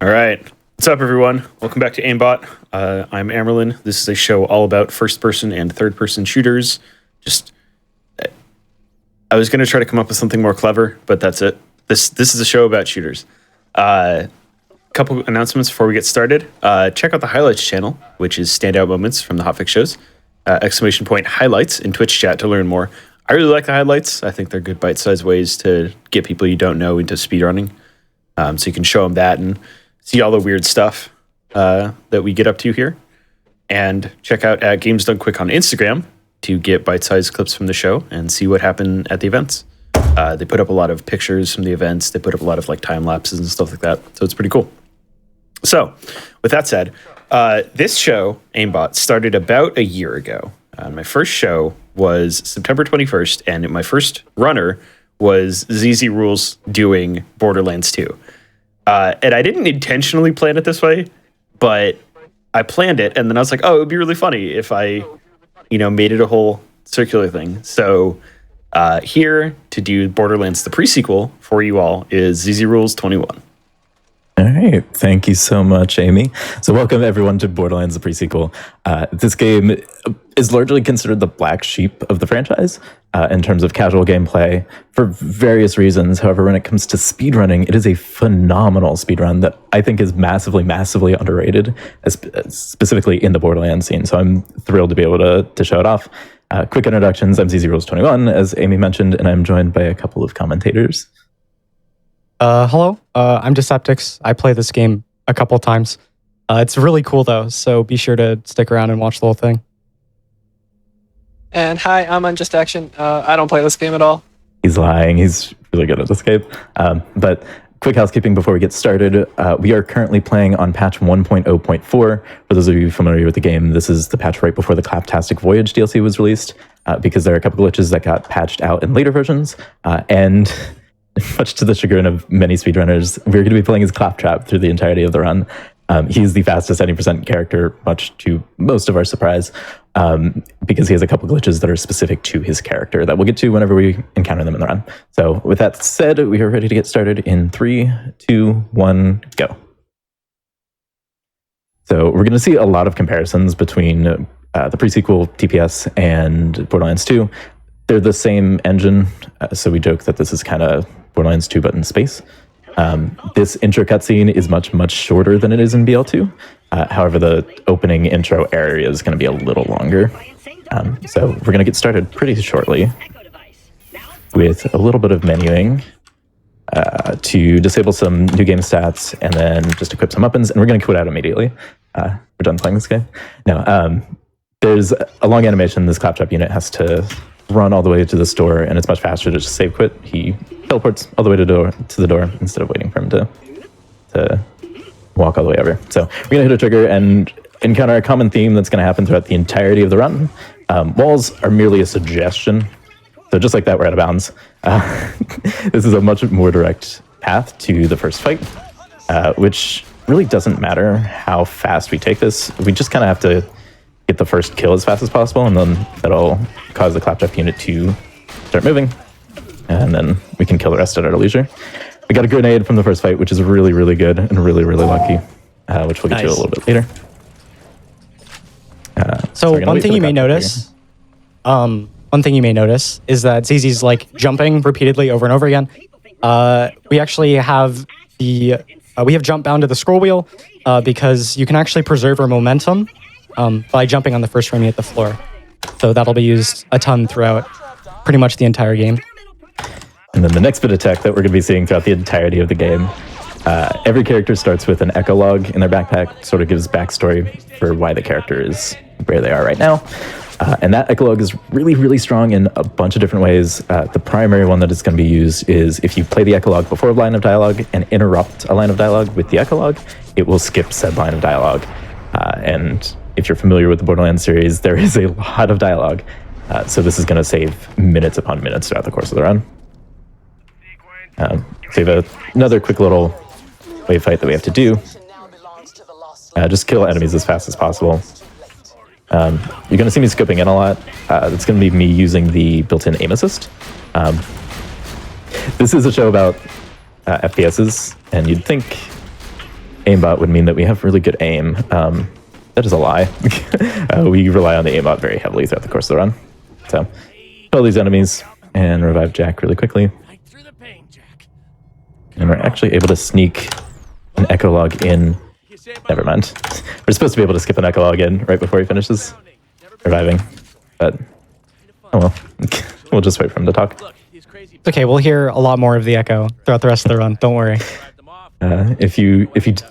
All right. What's up, everyone? Welcome back to AIMBOT. I'm Amerlin. This is a show all about first-person and third-person shooters. I was going to try to come up with something more clever, but that's it. This is a show about shooters. Couple announcements before we get started. Check out the Highlights channel, which is standout moments from the HotFix shows. !highlights in Twitch chat to learn more. I really like the highlights. I think they're good bite-sized ways to get people you don't know into speedrunning. So you can show them that and see all the weird stuff that we get up to here. And check out at Games Done Quick on Instagram to get bite-sized clips from the show and see what happened at the events. They put up a lot of pictures from the events. They put up a lot of time lapses and stuff like that. So it's pretty cool. So with that said, this show, AIMBOT, started about a year ago. My first show was September 21st, and my first runner was ZZ Rules doing Borderlands 2. And I didn't intentionally plan it this way, but I planned it, and then I was like, oh, it would be really funny if I, made it a whole circular thing. So here to do Borderlands the pre-sequel for you all is ZZ Rules 21. All right. Thank you so much, Amy. So welcome everyone to Borderlands, the pre-sequel. This game is largely considered the black sheep of the franchise in terms of casual gameplay for various reasons. However, when it comes to speedrunning, it is a phenomenal speedrun that I think is massively, massively underrated, specifically in the Borderlands scene. So I'm thrilled to be able to show it off. Quick introductions. I'm ZZ Rules 21, as Amy mentioned, and I'm joined by a couple of commentators. Hello, I'm Deceptix. I play this game a couple times. It's really cool, though, so be sure to stick around and watch the whole thing. And hi, I'm Unjust Action. I don't play this game at all. He's lying. He's really good at this game. But quick housekeeping before we get started. We are currently playing on patch 1.0.4. For those of you familiar with the game, this is the patch right before the Claptastic Voyage DLC was released, because there are a couple glitches that got patched out in later versions, and much to the chagrin of many speedrunners, we're going to be playing as Claptrap through the entirety of the run. He's the fastest 90% character, much to most of our surprise, because he has a couple glitches that are specific to his character that we'll get to whenever we encounter them in the run. So with that said, we are ready to get started in 3, 2, 1, go. So we're going to see a lot of comparisons between the pre-sequel TPS and Borderlands 2. They're the same engine, so we joke that this is kind of Borderlands 2 but in space. This intro cutscene is much, much shorter than it is in BL2. However, the opening intro area is going to be a little longer. So we're going to get started pretty shortly with a little bit of menuing to disable some new game stats and then just equip some weapons, and we're going to quit out immediately. We're done playing this game. Now, there's a long animation. This Claptrap unit has to run all the way to the store, and it's much faster to just save quit. He teleports all the way to the door instead of waiting for him to walk all the way over. So we're gonna hit a trigger and encounter a common theme that's gonna happen throughout the entirety of the run. Walls are merely a suggestion, so just like that, we're out of bounds. This is a much more direct path to the first fight, which really doesn't matter how fast we take this. We just kind of have to get the first kill as fast as possible, and then that'll cause the Claptrap unit to start moving, and then we can kill the rest at our leisure. We got a grenade from the first fight, which is really, really good and really, really lucky, which we'll get to a little bit later. So one thing you may notice, is that ZZ's jumping repeatedly over and over again. We actually have we have jump bound to the scroll wheel because you can actually preserve our momentum by jumping on the first frame you hit the floor. So that'll be used a ton throughout pretty much the entire game. And then the next bit of tech that we're going to be seeing throughout the entirety of the game, every character starts with an echolog in their backpack, sort of gives backstory for why the character is where they are right now. And that echolog is really, really strong in a bunch of different ways. The primary one that is going to be used is if you play the echolog before a line of dialogue and interrupt a line of dialogue with the echolog, it will skip said line of dialogue. And if you're familiar with the Borderlands series, there is a lot of dialogue. So this is going to save minutes upon minutes throughout the course of the run. So we have another quick little wave fight that we have to do. Just kill enemies as fast as possible. You're going to see me scoping in a lot. That's going to be me using the built-in aim assist. This is a show about FPSs, and you'd think aimbot would mean that we have really good aim. That is a lie. We rely on the aimbot very heavily throughout the course of the run. So, kill these enemies and revive Jack really quickly. And we're actually able to sneak an echo log in. Never mind. We're supposed to be able to skip an echo log in right before he finishes reviving. But, oh well. We'll just wait for him to talk. It's okay, we'll hear a lot more of the echo throughout the rest of the run. Don't worry. If you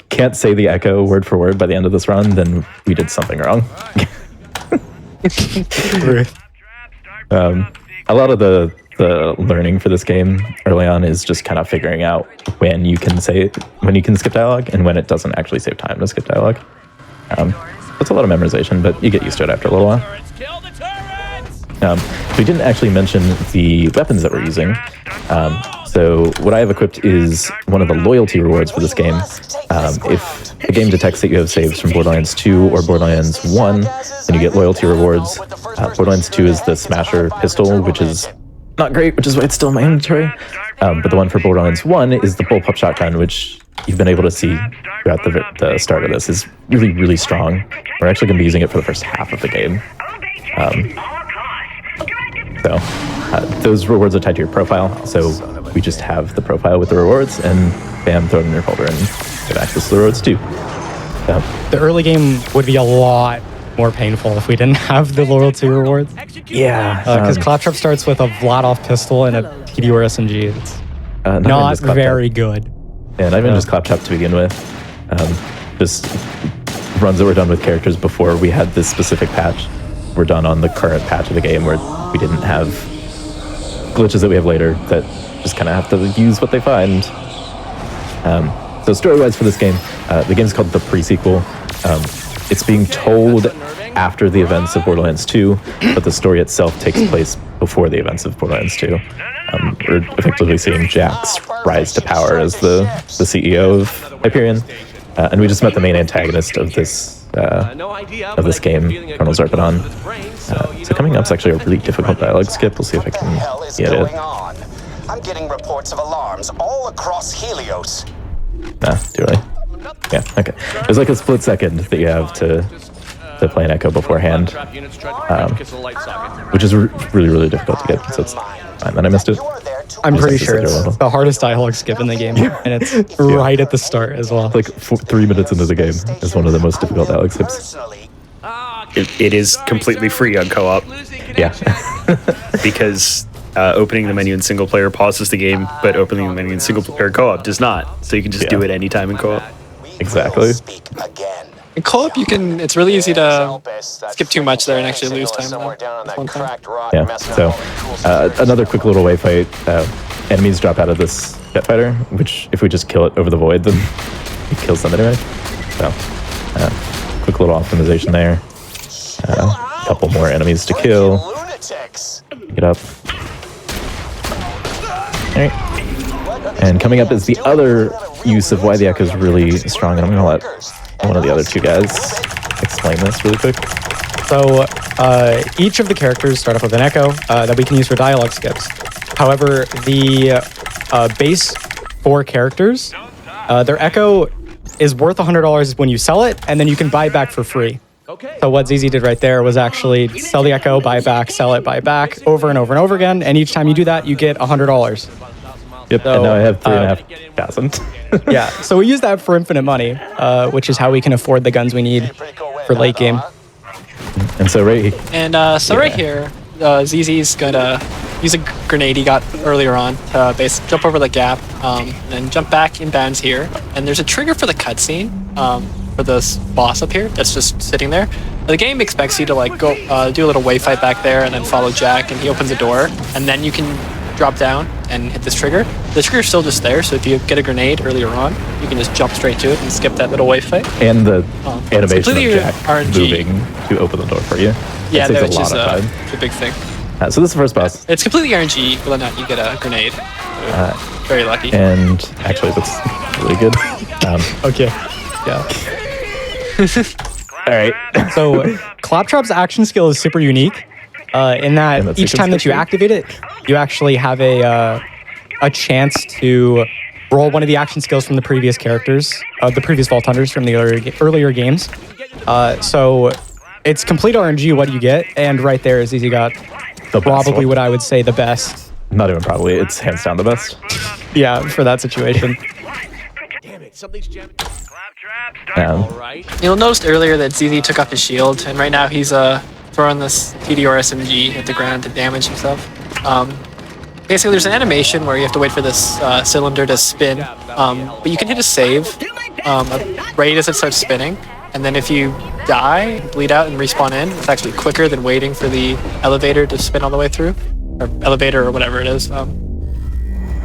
can't say the echo word for word by the end of this run, then we did something wrong. A lot of the learning for this game early on is just kind of figuring out when you can skip dialogue and when it doesn't actually save time to skip dialogue. It's a lot of memorization, but you get used to it after a little while. We didn't actually mention the weapons that we're using. So what I have equipped is one of the loyalty rewards for this game. If a game detects that you have saves from Borderlands 2 or Borderlands 1, then you get loyalty rewards. Borderlands 2 is the Smasher pistol, which is not great, which is why it's still in my inventory. But the one for Borderlands 1 is the bullpup shotgun, which you've been able to see throughout the start of this is really, really strong. We're actually going to be using it for the first half of the game. So those rewards are tied to your profile, so we just have the profile with the rewards, and bam, throw it in your folder and get access to the rewards too. So, The early game would be a lot more painful if we didn't have the loyalty rewards. yeah. Because Claptrap starts with a Vlad-off pistol and a PDR SMG. It's not very good. Yeah, not even just Claptrap to begin with. Just runs that were done with characters before we had this specific patch were done on the current patch of the game where we didn't have glitches that we have later that just kind of have to use what they find. So story-wise for this game, the game's called the pre-sequel. It's being told after the events of Borderlands 2, but the story itself takes place before the events of Borderlands 2. We're effectively seeing Jack's rise to power as the CEO of Hyperion, and we just met the main antagonist of this game, Colonel Zarpedon. So coming up is actually a really difficult dialogue skip. We'll see if I can get it. I'm getting reports of alarms all across Helios. Do I? Yeah, okay. There's like a split second that you have to play an echo beforehand, which is really, really difficult to get, so it's fine that I missed it. I'm pretty sure it's the hardest dialogue skip in the game, and it's right at the start as well. Like 3 minutes into the game is one of the most difficult dialogue skips. It is completely free on co-op. Yeah. Because opening the menu in single player pauses the game, but opening the menu in single player co-op does not. So you can just do it anytime in co-op. Exactly. In co-op, it's really easy to skip too much there and actually lose time. Yeah, so another quick little way fight. Enemies drop out of this jet fighter, which if we just kill it over the void, then it kills them anyway. So quick little optimization there. A couple more enemies to kill. Get up. All right. And coming up is the other use of why the echo is really strong, and I'm going to let one of the other two guys explain this really quick. So each of the characters start off with an echo that we can use for dialogue skips. However, the base 4 characters, their echo is worth $100 when you sell it, and then you can buy it back for free. So what ZZ did right there was actually sell the echo, buy it back, sell it, buy it back, over and over and over again, and each time you do that, you get $100. Yep, so, and now I have 3,500. Yeah, so we use that for infinite money, which is how we can afford the guns we need for late game. And so right here, ZZ's gonna use a grenade he got earlier on to jump over the gap, and then jump back in bounds here. And there's a trigger for the cutscene for this boss up here that's just sitting there. The game expects you to like go do a little wave fight back there and then follow Jack, and he opens a door, and then you can drop down and hit this trigger. The trigger's still just there, so if you get a grenade earlier on, you can just jump straight to it and skip that little wave fight. And the animation of Jack RNG. moving to open the door for you. Yeah, that which takes is a lot of time. a big thing. So this is the first boss. It's completely RNG whether or not you get a grenade. Very lucky. And actually, that's really good. Okay. Yeah. All right. So Claptrap's action skill is super unique in that each time that you activate it, you actually have a chance to roll one of the action skills from the previous characters, the previous Vault Hunters from the earlier games. So it's complete RNG what you get, and right there is Easy got probably what I would say the best. Not even probably, it's hands down the best. Yeah, for that situation. You'll notice earlier that ZZ took off his shield, and right now he's throwing this TDR SMG at the ground to damage himself. Basically, there's an animation where you have to wait for this cylinder to spin, but you can hit a save right as it starts spinning, and then if you die, bleed out, and respawn in, it's actually quicker than waiting for the elevator to spin all the way through, or elevator or whatever it is.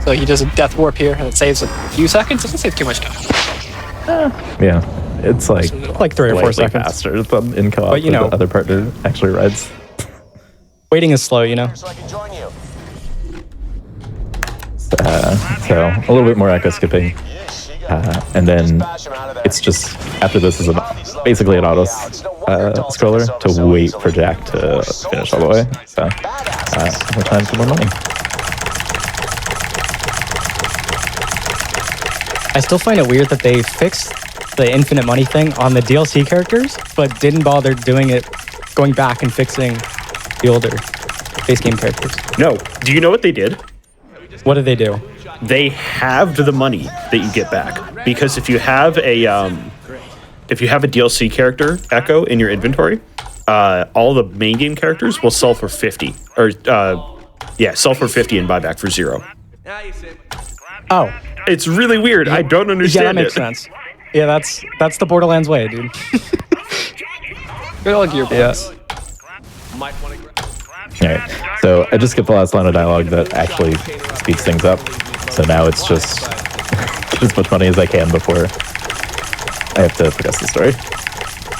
So he does a death warp here, and it saves a few seconds. It doesn't save too much time. Yeah, it's like 3 or 4 seconds faster than in co-op. But, you know, the other partner actually rides. Waiting is slow, you know. So I can join you. So a little bit more echo skipping, and then it's just after this is basically an auto scroller to wait for Jack to finish all the way. So more time for more money. I still find it weird that they fixed the infinite money thing on the DLC characters, but didn't bother doing it, going back and fixing the older base game characters. No. Do you know what they did? What did they do? They halved the money that you get back, because if you have a DLC character Echo in your inventory, all the main game characters will sell for 50, or sell for 50 and buy back for 0. Oh, It's really weird. I don't understand. yeah, that makes sense. Yeah, that's the Borderlands way, dude. Good old Gearbox. Alright, so I just skipped the last line of dialogue that actually speeds things up. So now it's just get as much money as I can before I have to progress the story.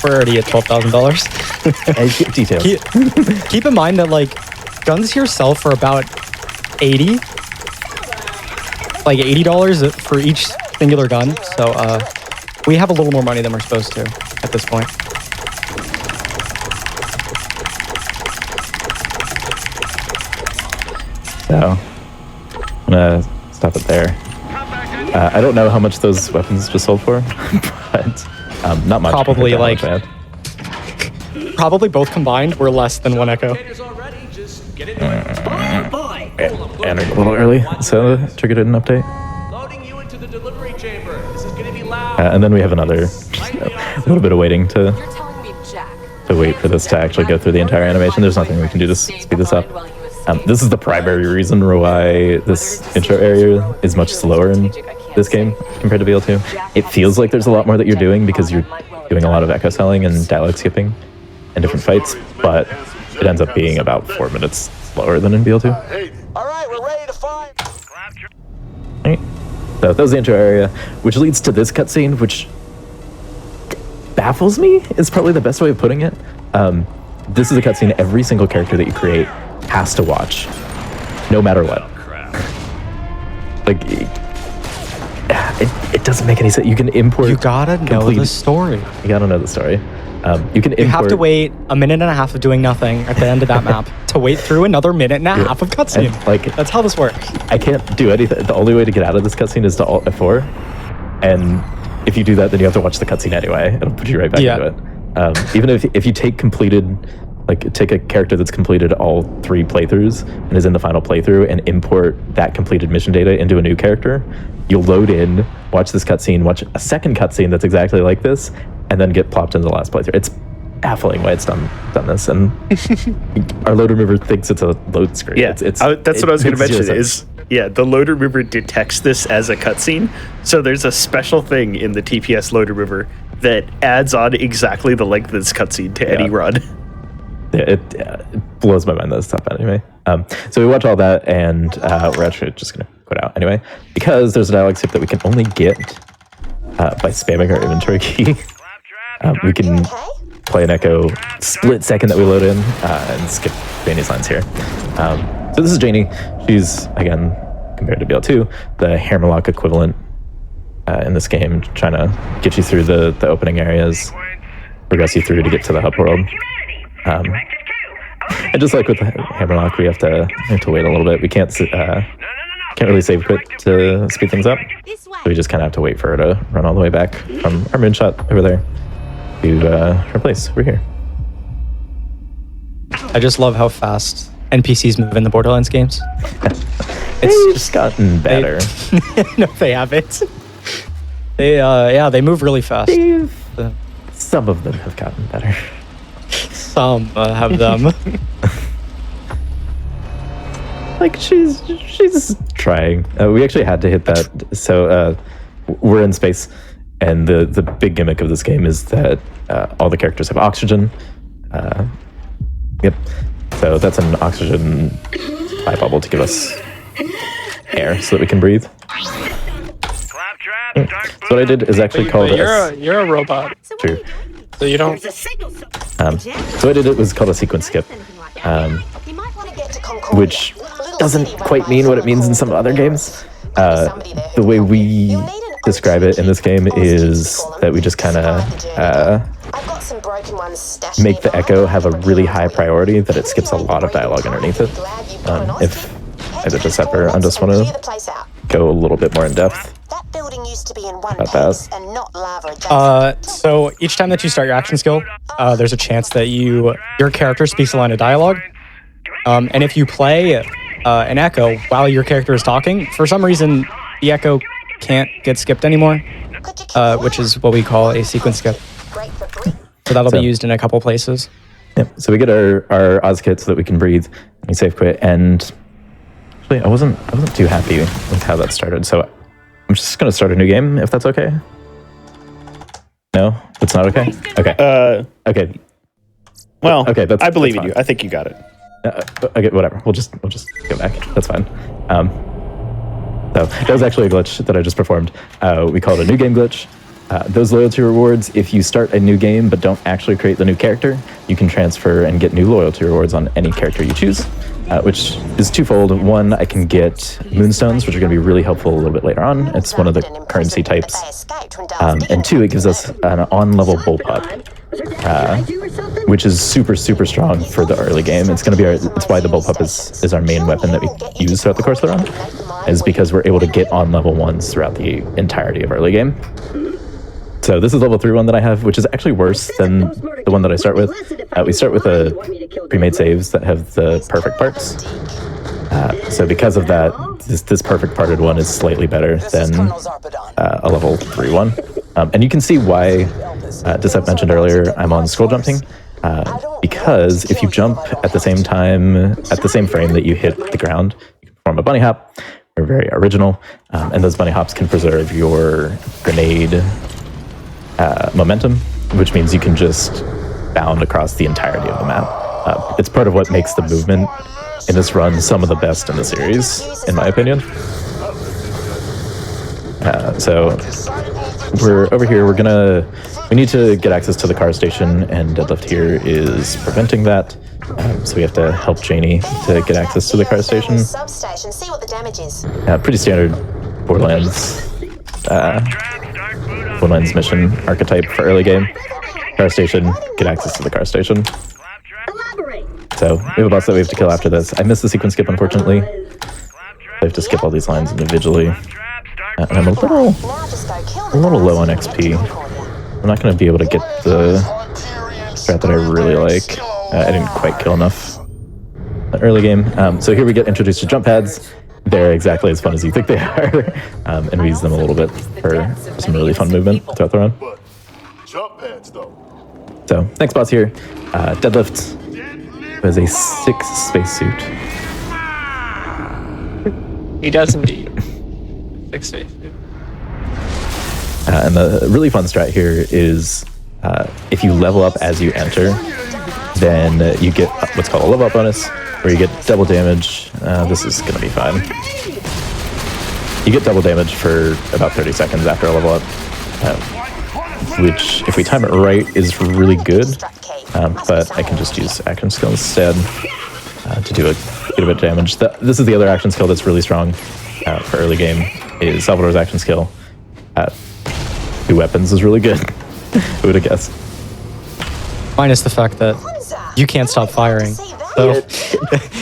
We're already at $12,000. Details. Keep in mind that like guns here sell for about $80 for each singular gun. So we have a little more money than we're supposed to at this point. So I'm gonna stop it there. I don't know how much those weapons just sold for, but not much. Probably compared like to how much I had. probably both combined were less than 1 Echo. And a little early, so the trigger didn't update. And then we have another little bit of waiting to wait for this to actually go through the entire animation. There's nothing we can do to speed this up. This is the primary reason why this intro area is much slower in this game compared to BL2. It feels like there's a lot more that you're doing because you're doing a lot of echo selling and dialogue skipping and different fights, but it ends up being about 4 minutes slower than in BL2. All right, we're ready to fire. Right. So that was the intro area, which leads to this cutscene, which baffles me is probably the best way of putting it. This is a cutscene every single character that you create has to watch, no matter what. Like, it doesn't make any sense. You can import. You gotta know the story. You gotta know the story. You can import. You have to wait a minute and a half of doing nothing at the end of that map to wait through another minute and a half of cutscene. Like, that's how this works. I can't do anything. The only way to get out of this cutscene is to Alt F4, and if you do that, then you have to watch the cutscene anyway. It'll put you right back into it. Even if you take a character that's completed all 3 playthroughs and is in the final playthrough and import that completed mission data into a new character, you'll load in, watch this cutscene, watch a second cutscene that's exactly like this, and then get plopped into the last playthrough. It's baffling why it's done this, and our load remover thinks it's a load screen. Yeah, that's what I was going to mention is, the load remover detects this as a cutscene, so there's a special thing in the TPS load remover that adds on exactly the length of this cutscene to any run. It blows my mind that stuff anyway. So we watch all that, and we're actually just going to quit out anyway, because there's a dialogue skip that we can only get by spamming our inventory key. We can play an echo split second that we load in and skip Janie's lines here. So this is Janie. She's, again, compared to BL2, the Hammerlock equivalent in this game, trying to get you through the opening areas, progress you through to get to the hub world. And just like with the Hammerlock, we have to wait a little bit. We can't can't really save quit to speed things up. So we just kind of have to wait for her to run all the way back from our moonshot over there to her place over here. I just love how fast NPCs move in the Borderlands games. It's just gotten better. No, they haven't. They move really fast. Some of them have gotten better. Some have them. Like she's trying. We actually had to hit that. So we're in space, and the big gimmick of this game is that all the characters have oxygen. Yep. So that's an oxygen supply bubble to give us air so that we can breathe. So what I did is actually called You're a robot. True. So you don't. So what I did it was called a sequence skip, which doesn't quite mean what it means in some other games. The way we describe it in this game is that we just kind of make the echo have a really high priority, that it skips a lot of dialogue underneath it. If either Giuseppe or Undus want to go a little bit more in depth about that. So each time that you start your action skill, there's a chance that your character speaks a line of dialogue. And if you play an echo while your character is talking, for some reason the echo can't get skipped anymore, which is what we call a sequence skip. So that'll be used in a couple places. Yep. So we get our Oz kit so that we can breathe. We save quit, and actually I wasn't too happy with how that started. So I'm just gonna start a new game if that's okay. No, it's not okay. Okay. Okay. Well, okay. I believe in fine. you. I think you got it. Okay, whatever. We'll just go back. That's fine. So that was actually a glitch that I just performed. We call it a new game glitch. Those loyalty rewards, if you start a new game but don't actually create the new character, you can transfer and get new loyalty rewards on any character you choose, which is twofold. One, I can get moonstones, which are going to be really helpful a little bit later on. It's one of the currency types. And two, it gives us an on-level bullpup, which is super, super strong for the early game. It's going to be it's why the bullpup is our main weapon that we use throughout the course of the run, is because we're able to get on level 1s throughout the entirety of early game. So this is level 3 one that I have, which is actually worse than the one that I start with. We start with pre-made saves that have the perfect parts. So because of that, this perfect parted one is slightly better than a level 3 one. And you can see why, Giuseppe mentioned earlier, I'm on scroll jumping. Because if you jump at the same time, at the same frame that you hit the ground, you can perform a bunny hop. They're very original. And those bunny hops can preserve your grenade momentum, which means you can just bound across the entirety of the map. It's part of what makes the movement in this run some of the best in the series, in my opinion. So we're over here. We need to get access to the car station, and Deadlift here is preventing that. So we have to help Janie to get access to the car station. Pretty standard Borderlands mission archetype for early game. Car station, get access to the car station. So we have a boss that we have to kill after this. I missed the sequence skip, unfortunately. I have to skip all these lines individually. And I'm a little low on XP. I'm not going to be able to get the strat that I really like. I didn't quite kill enough early game. So here we get introduced to jump pads. They're exactly as fun as you think they are. And we use them a little bit for some really fun movement throughout the run. So next boss here, Deadlift, who has a 6 spacesuit. He does indeed. 6 spacesuit. And the really fun strat here is if you level up as you enter, then you get what's called a level up bonus, where you get double damage. This is going to be fun. You get double damage for about 30 seconds after a level up, which, if we time it right, is really good. But I can just use action skill instead to do a bit of damage. This is the other action skill that's really strong for early game, is Salvador's action skill. 2 weapons is really good. Who would have guessed? Minus the fact that you can't stop firing. So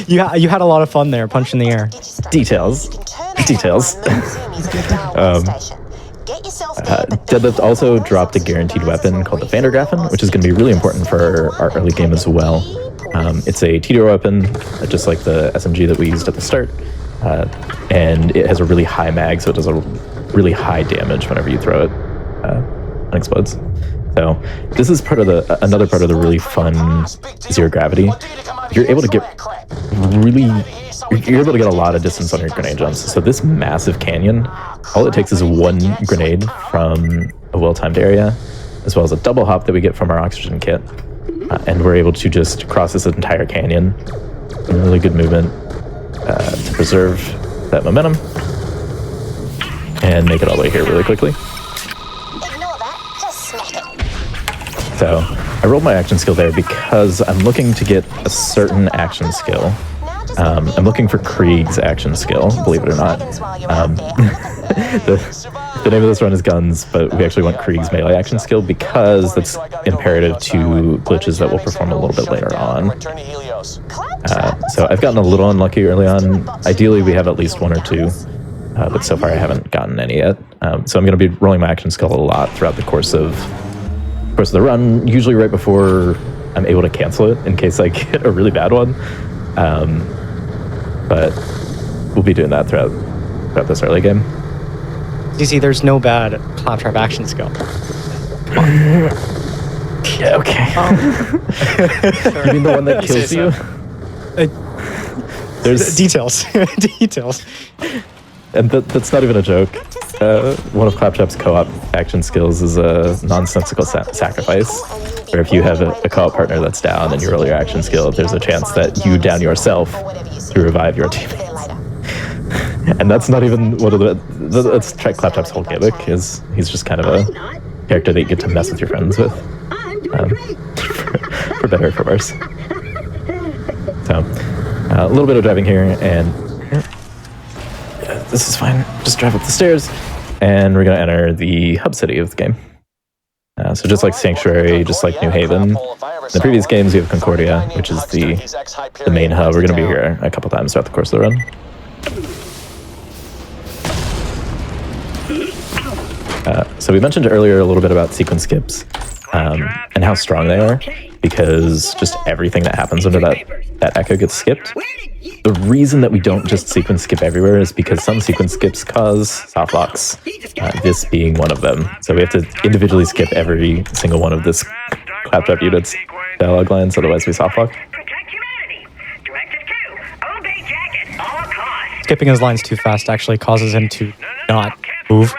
you had a lot of fun there, punch in the air. Details. Details. Deadlift also dropped a guaranteed weapon called the Vandergraffen, which is going to be really important for our early game as well. It's a TDR weapon, just like the SMG that we used at the start, and it has a really high mag, so it does a really high damage whenever you throw it and explodes. So this is part of another part of the really fun zero gravity. You're able to get a lot of distance on your grenade jumps. So this massive canyon, all it takes is one grenade from a well-timed area, as well as a double hop that we get from our oxygen kit. And we're able to just cross this entire canyon in really good movement to preserve that momentum and make it all the way here really quickly. So I rolled my action skill there because I'm looking to get a certain action skill. I'm looking for Krieg's action skill, believe it or not. The name of this run is Guns, but we actually want Krieg's melee action skill because that's imperative to glitches that we'll perform a little bit later on. So I've gotten a little unlucky early on. Ideally, we have at least one or two, but so far I haven't gotten any yet. So I'm going to be rolling my action skill a lot throughout the course of the run, usually right before I'm able to cancel it in case I get a really bad one. But we'll be doing that throughout this early game. You see, there's no bad claptrap action skill. Yeah, okay. You mean the one that kills you? There's details. Details. And that's not even a joke. One of Claptrap's co-op action skills is a nonsensical sacrifice, where if you have a co-op partner that's down and you roll your action skill, there's a chance that you down yourself to revive your teammates. And that's not even one of that's Claptrap's whole gimmick. He's just kind of a character that you get to mess with your friends with, for better or for worse. So a little bit of driving here, and this is fine. Just drive up the stairs, and we're going to enter the hub city of the game. So just like Sanctuary, just like New Haven, in the previous games we have Concordia, which is the main hub. We're going to be here a couple times throughout the course of the run. So we mentioned earlier a little bit about sequence skips and how strong they are, because just everything that happens under that echo gets skipped. The reason that we don't just sequence skip everywhere is because some sequence skips cause soft locks, this being one of them. So we have to individually skip every single one of this Claptrap unit's dialogue lines, otherwise we soft lock. Skipping his lines too fast actually causes him to not move.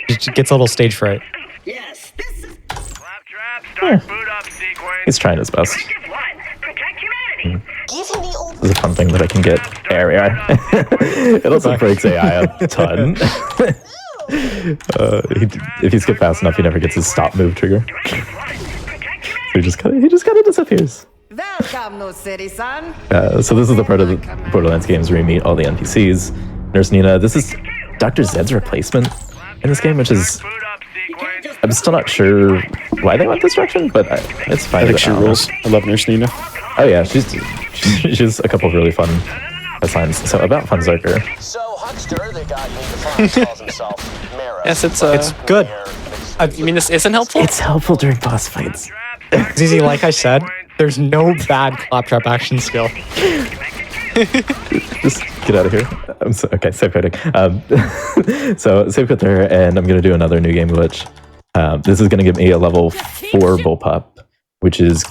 He gets a little stage fright. He's trying his best. This is a fun thing that I can get. There we are. It also breaks AI a ton. If you skip fast enough, he never gets his stop move trigger. So he just kind of disappears. Welcome, new city, son. So this is the part of the Borderlands games where you meet all the NPCs. Nurse Nina, this is Dr. Zed's replacement in this game, which is... I'm still not sure why they went this direction, but it's fine. I think she rules. I love Nurse Nina. Oh yeah, she's a couple of really fun assigns. So about Funzerker. So, Huckster, the guy who calls himself Mara. Yes, It's good. You mean this isn't helpful? It's helpful during boss fights. Zizi, like I said, there's no bad claptrap action skill. Just get out of here. Okay, save quitting. So save quit there, and I'm gonna do another new game glitch. This is gonna give me a level 4 bullpup, which is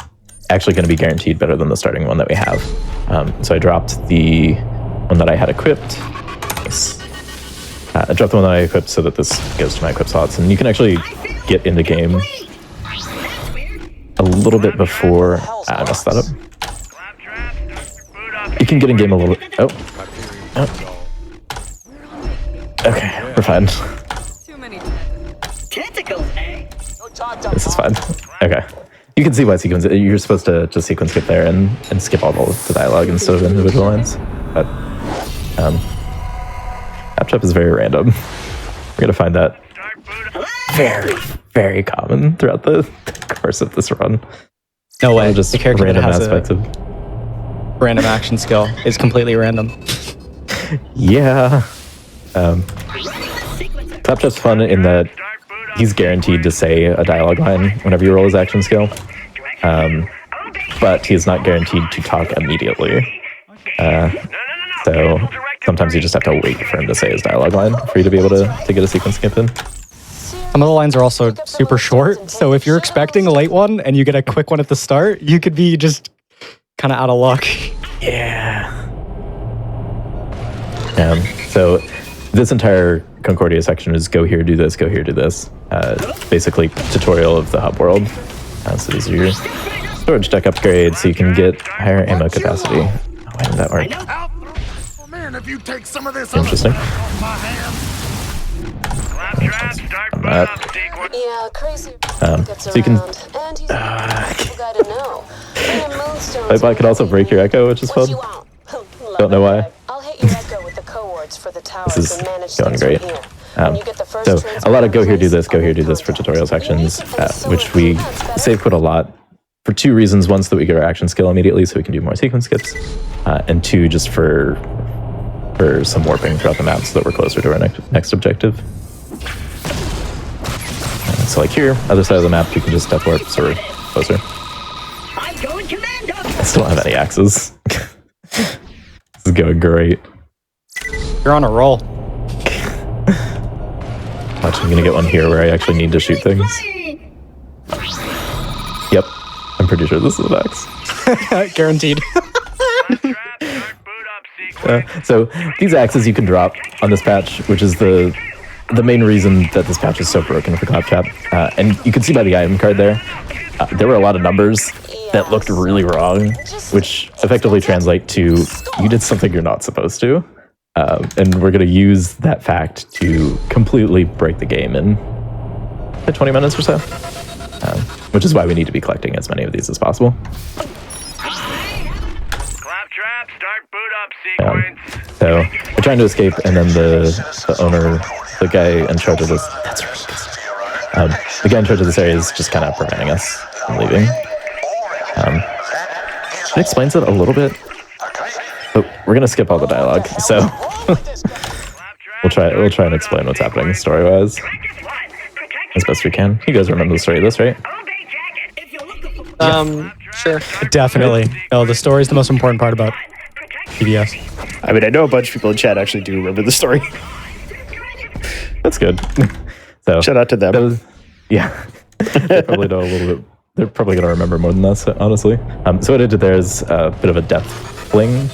actually gonna be guaranteed better than the starting one that we have. So I dropped the one that I had equipped. I dropped the one that I equipped so that this goes to my equip slots, and you can actually get in the game a little bit before I messed that up. You can get in game a little. Oh. Okay, we're fine. This is fine. Okay. You can see why sequence. You're supposed to just sequence skip there and skip all the dialogue instead of individual lines. But Claptrap is very random. We're gonna find that very, very common throughout the course of this run. No way. Just the character random that has aspects of random action skill is completely random. Yeah. Claptrap's fun in that he's guaranteed to say a dialogue line whenever you roll his action skill. But he is not guaranteed to talk immediately. So sometimes you just have to wait for him to say his dialogue line for you to be able to get a sequence skip in. Some of the lines are also super short, so if you're expecting a late one and you get a quick one at the start, you could be just kind of out of luck. Yeah. So this entire Concordia section is go here, do this, go here, do this. Basically tutorial of the hub world. So these are your storage deck upgrades, so you can get higher ammo capacity. Oh, why did that work? Interesting. Yeah, crazy. So you can. I could also break your echo, which is fun. Don't know why. I'll hit your echo with the coords for the towers This is and manage going things great. from here. When you get the first So a lot of go here, do this, go here, do this for transfer tutorial sections, which we save quit a lot for two reasons. One, so that we get our action skill immediately so we can do more sequence skips, and two, just for some warping throughout the map so that we're closer to our next objective. So like here, other side of the map, you can just death warp so we're closer. I still don't have any axes. This is going great. You're on a roll. Watch, I'm gonna get one here where I actually need to shoot things. Yep, I'm pretty sure this is an axe. Guaranteed. So these axes you can drop on this patch, which is the main reason that this patch is so broken for Claptrap. And you can see by the item card there, there were a lot of numbers that looked really wrong, which effectively translate to you did something you're not supposed to. And we're going to use that fact to completely break the game in 20 minutes or so, which is why we need to be collecting as many of these as possible. Claptrap, start boot up sequence. So we're trying to escape, and then the owner, the guy in charge of this, the guy in charge of this area is just kind of preventing us from leaving. It explains it a little bit, but we're gonna skip all the dialogue. So we'll try and explain what's happening story-wise as best we can. You guys remember the story of this, right? Sure. Definitely. No, the story is the most important part about PBS. I mean, I know a bunch of people in chat actually do remember the story. That's good. So Shout out to them. that was- yeah, they probably know a little bit. They're probably gonna remember more than us, honestly. So what I did there is a bit of a death fling,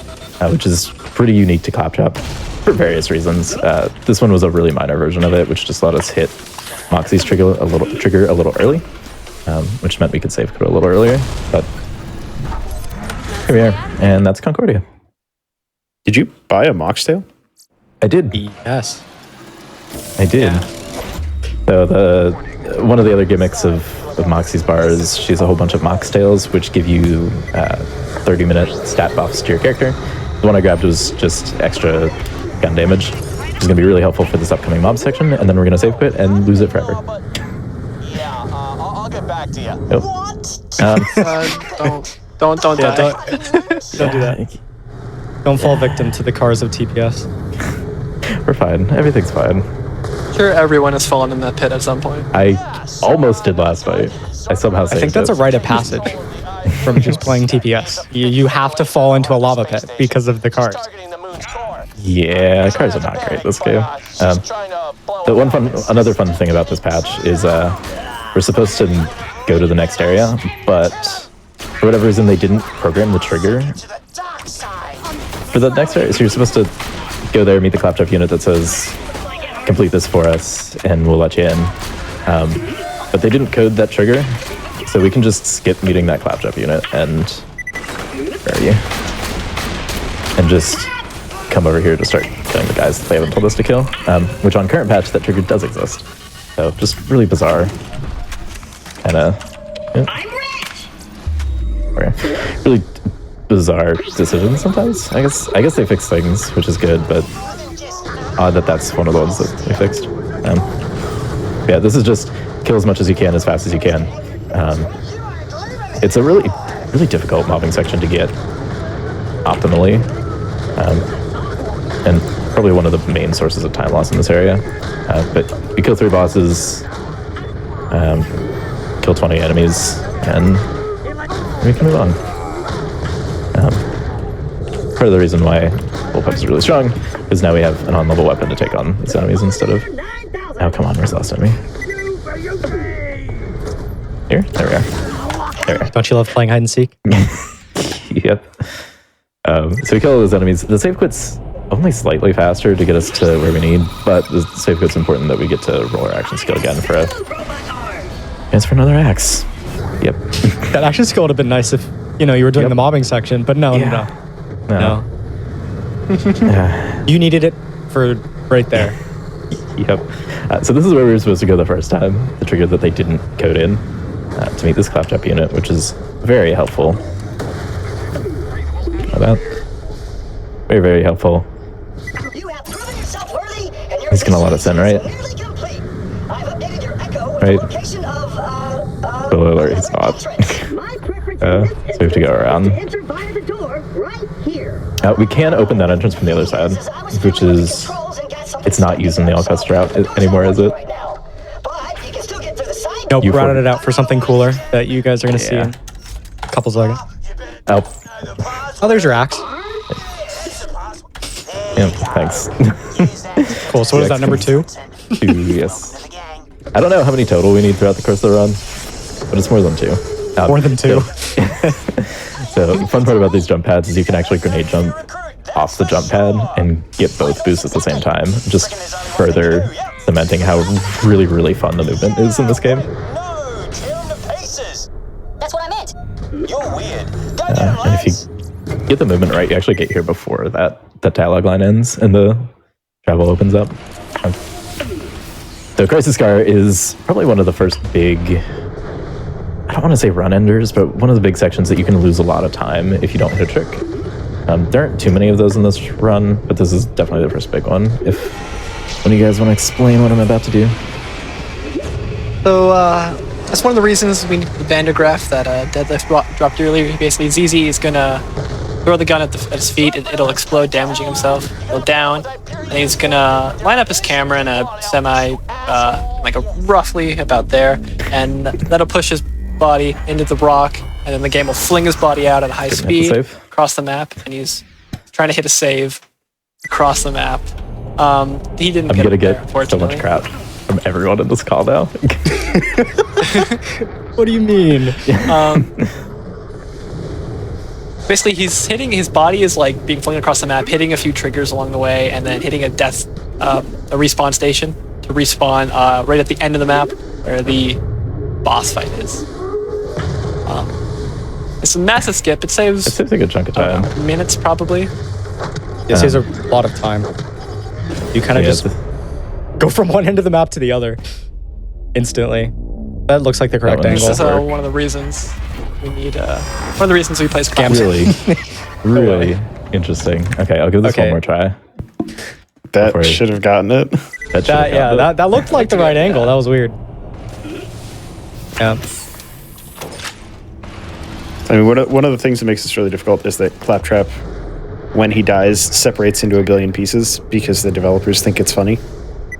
which is pretty unique to Claptrap for various reasons. This one was a really minor version of it, which just let us hit Moxie's trigger a little early, which meant we could save quit a little earlier. But here we are, and that's Concordia. Did you buy a Moxtail? I did. Yes. I did. So one of the other gimmicks of Moxie's bar is she has a whole bunch of Moxtails, which give you 30-minute stat buffs to your character. The one I grabbed was just extra gun damage, which is going to be really helpful for this upcoming mob section, and then we're going to save quit and lose it forever. Yeah, I'll get back to you. Yep. Don't die. Don't do that. Don't fall victim to the cars of TPS. We're fine. Everything's fine. Sure, everyone has fallen in that pit at some point. I almost did last fight. I somehow saved I think that's it. a rite of passage from just playing TPS. You have to fall into a lava pit because of the cars. Targeting the moon's core. Yeah, cars are not great this game. Another fun thing about this patch is we're supposed to go to the next area, but for whatever reason they didn't program the trigger for the next area. So you're supposed to go there, meet the Claptrap unit that says, complete this for us, and we'll let you in. But they didn't code that trigger, so we can just skip meeting that Claptrap unit and where are you? And just come over here to start killing the guys that they haven't told us to kill. Which on current patch, that trigger does exist. So just really bizarre. Kinda. Yeah. Really bizarre decisions sometimes. I guess they fix things, which is good, but odd that that's one of the ones that they fixed. Yeah, this is just kill as much as you can, as fast as you can. It's a really difficult mobbing section to get optimally. and probably one of the main sources of time loss in this area. But we kill 3 bosses, kill 20 enemies, and we can move on. Part of the reason why Bullpup is really strong is now we have an on-level weapon to take on these enemies instead of... Oh, come on, where's the last enemy? Here? There we are. There we are. Don't you love playing hide and seek? Yep. So we kill all those enemies. The save quit's only slightly faster to get us to where we need, but the save quit's important that we get to roll our action skill again for a... Chance for another axe. Yep. That action skill would have been nice if, you know, you were doing the mobbing section, but no. No. You needed it for right there. Yep. So this is where we were supposed to go the first time, the trigger that they didn't code in to meet this claptrap unit, which is very helpful. How about? Very, very helpful. He's gonna let us in, right? Right? Spoiler alert, he's not. So we have to go around. We can open that entrance from the other side, which is... It's not using the all-cuts route anymore, is it? Nope, routed it out for something cooler that you guys are going to see in a couple seconds. Oh, there's your axe. Yeah, thanks. Cool, so what is that, number 2? 2, yes. I don't know how many total we need throughout the course of the run, but it's more than 2. More than 2. So the fun part about these jump pads is you can actually grenade jump off the jump pad and get both boosts at the same time, just further cementing how really, really fun the movement is in this game. That's what I meant. You're weird. And if you get the movement right, you actually get here before that dialogue line ends and the travel opens up. So Crisis Scar is probably one of the first big, I don't want to say run enders, but one of the big sections that you can lose a lot of time if you don't hit a trick. There aren't too many of those in this run, but this is definitely the first big one. When you guys want to explain what I'm about to do? So, that's one of the reasons we need the Vandergraaf that Deadlift dropped earlier. Basically, ZZ is gonna throw the gun at his feet, it'll explode, damaging himself. He'll down, and he's gonna line up his camera in a like a roughly about there, and that'll push his body into the rock, and then the game will fling his body out at high speed across the map, and he's trying to hit a save across the map. He didn't I'm get gonna it there, get so unfortunately. much crap from everyone in this call now. What do you mean? Basically, he's hitting, his body is like being flung across the map, hitting a few triggers along the way, and then hitting a respawn station to respawn right at the end of the map where the boss fight is. It's a massive skip. It saves a good chunk of time. Minutes, probably. It saves a lot of time. You kind of just go from one end of the map to the other instantly. That looks like the correct angle. This is one of the reasons we need. One of the reasons we play Scrum. Really interesting. Okay, I'll give this one more try. That should have gotten it. That looked like the right angle. That was weird. Yeah. I mean, one of the things that makes this really difficult is that Claptrap, when he dies, separates into a billion pieces because the developers think it's funny.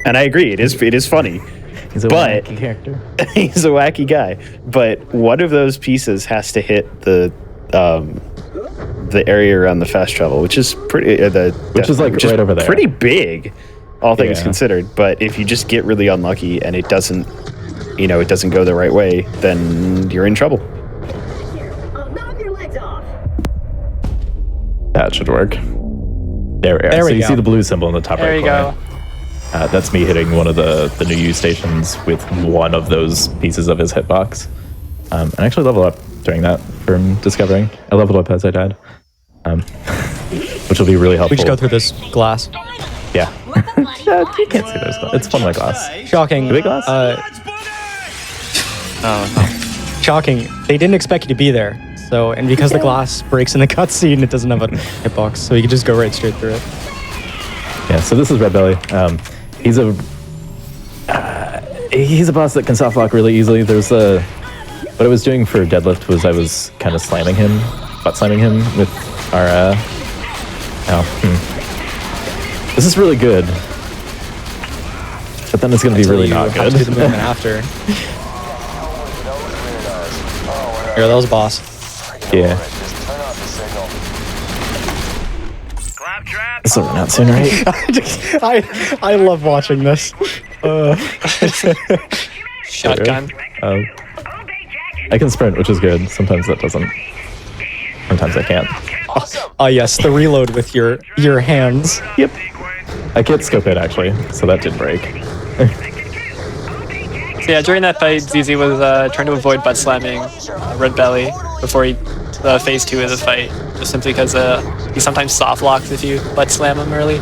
And I agree, it is funny. He's a wacky character. He's a wacky guy. But one of those pieces has to hit the area around the fast travel, which is pretty which is right over there. Pretty big, all things considered. But if you just get really unlucky and it doesn't go the right way, then you're in trouble. That should work. There we are. So you see the blue symbol in the top right corner. That's me hitting one of the new U stations with one of those pieces of his hitbox. And I actually leveled up during that from discovering. I leveled up as I died. Which will be really helpful. We just go through this glass. Yeah. You can't see those. It's fun like glass. Shocking. Big glass? Shocking. They didn't expect you to be there. So, and because the glass breaks in the cutscene, it doesn't have a hitbox, so you can just go right straight through it. Yeah, so this is Red Belly. He's a boss that can soft lock really easily. What I was doing for deadlift was I was kind of butt slamming him with our This is really good. But then it's going to be really not have good. to do the movement after. Here, that was a boss. Yeah. Claptrap. This will run out soon, right? I love watching this. Shotgun. I can sprint, which is good. Sometimes that doesn't. Sometimes I can't. Oh yes, the reload with your hands. Yep. I can't scope it actually, so that did break. So yeah, during that fight, ZZ was trying to avoid butt slamming Red Belly before he phase 2 of the fight, just simply because he sometimes soft locks if you butt slam him early.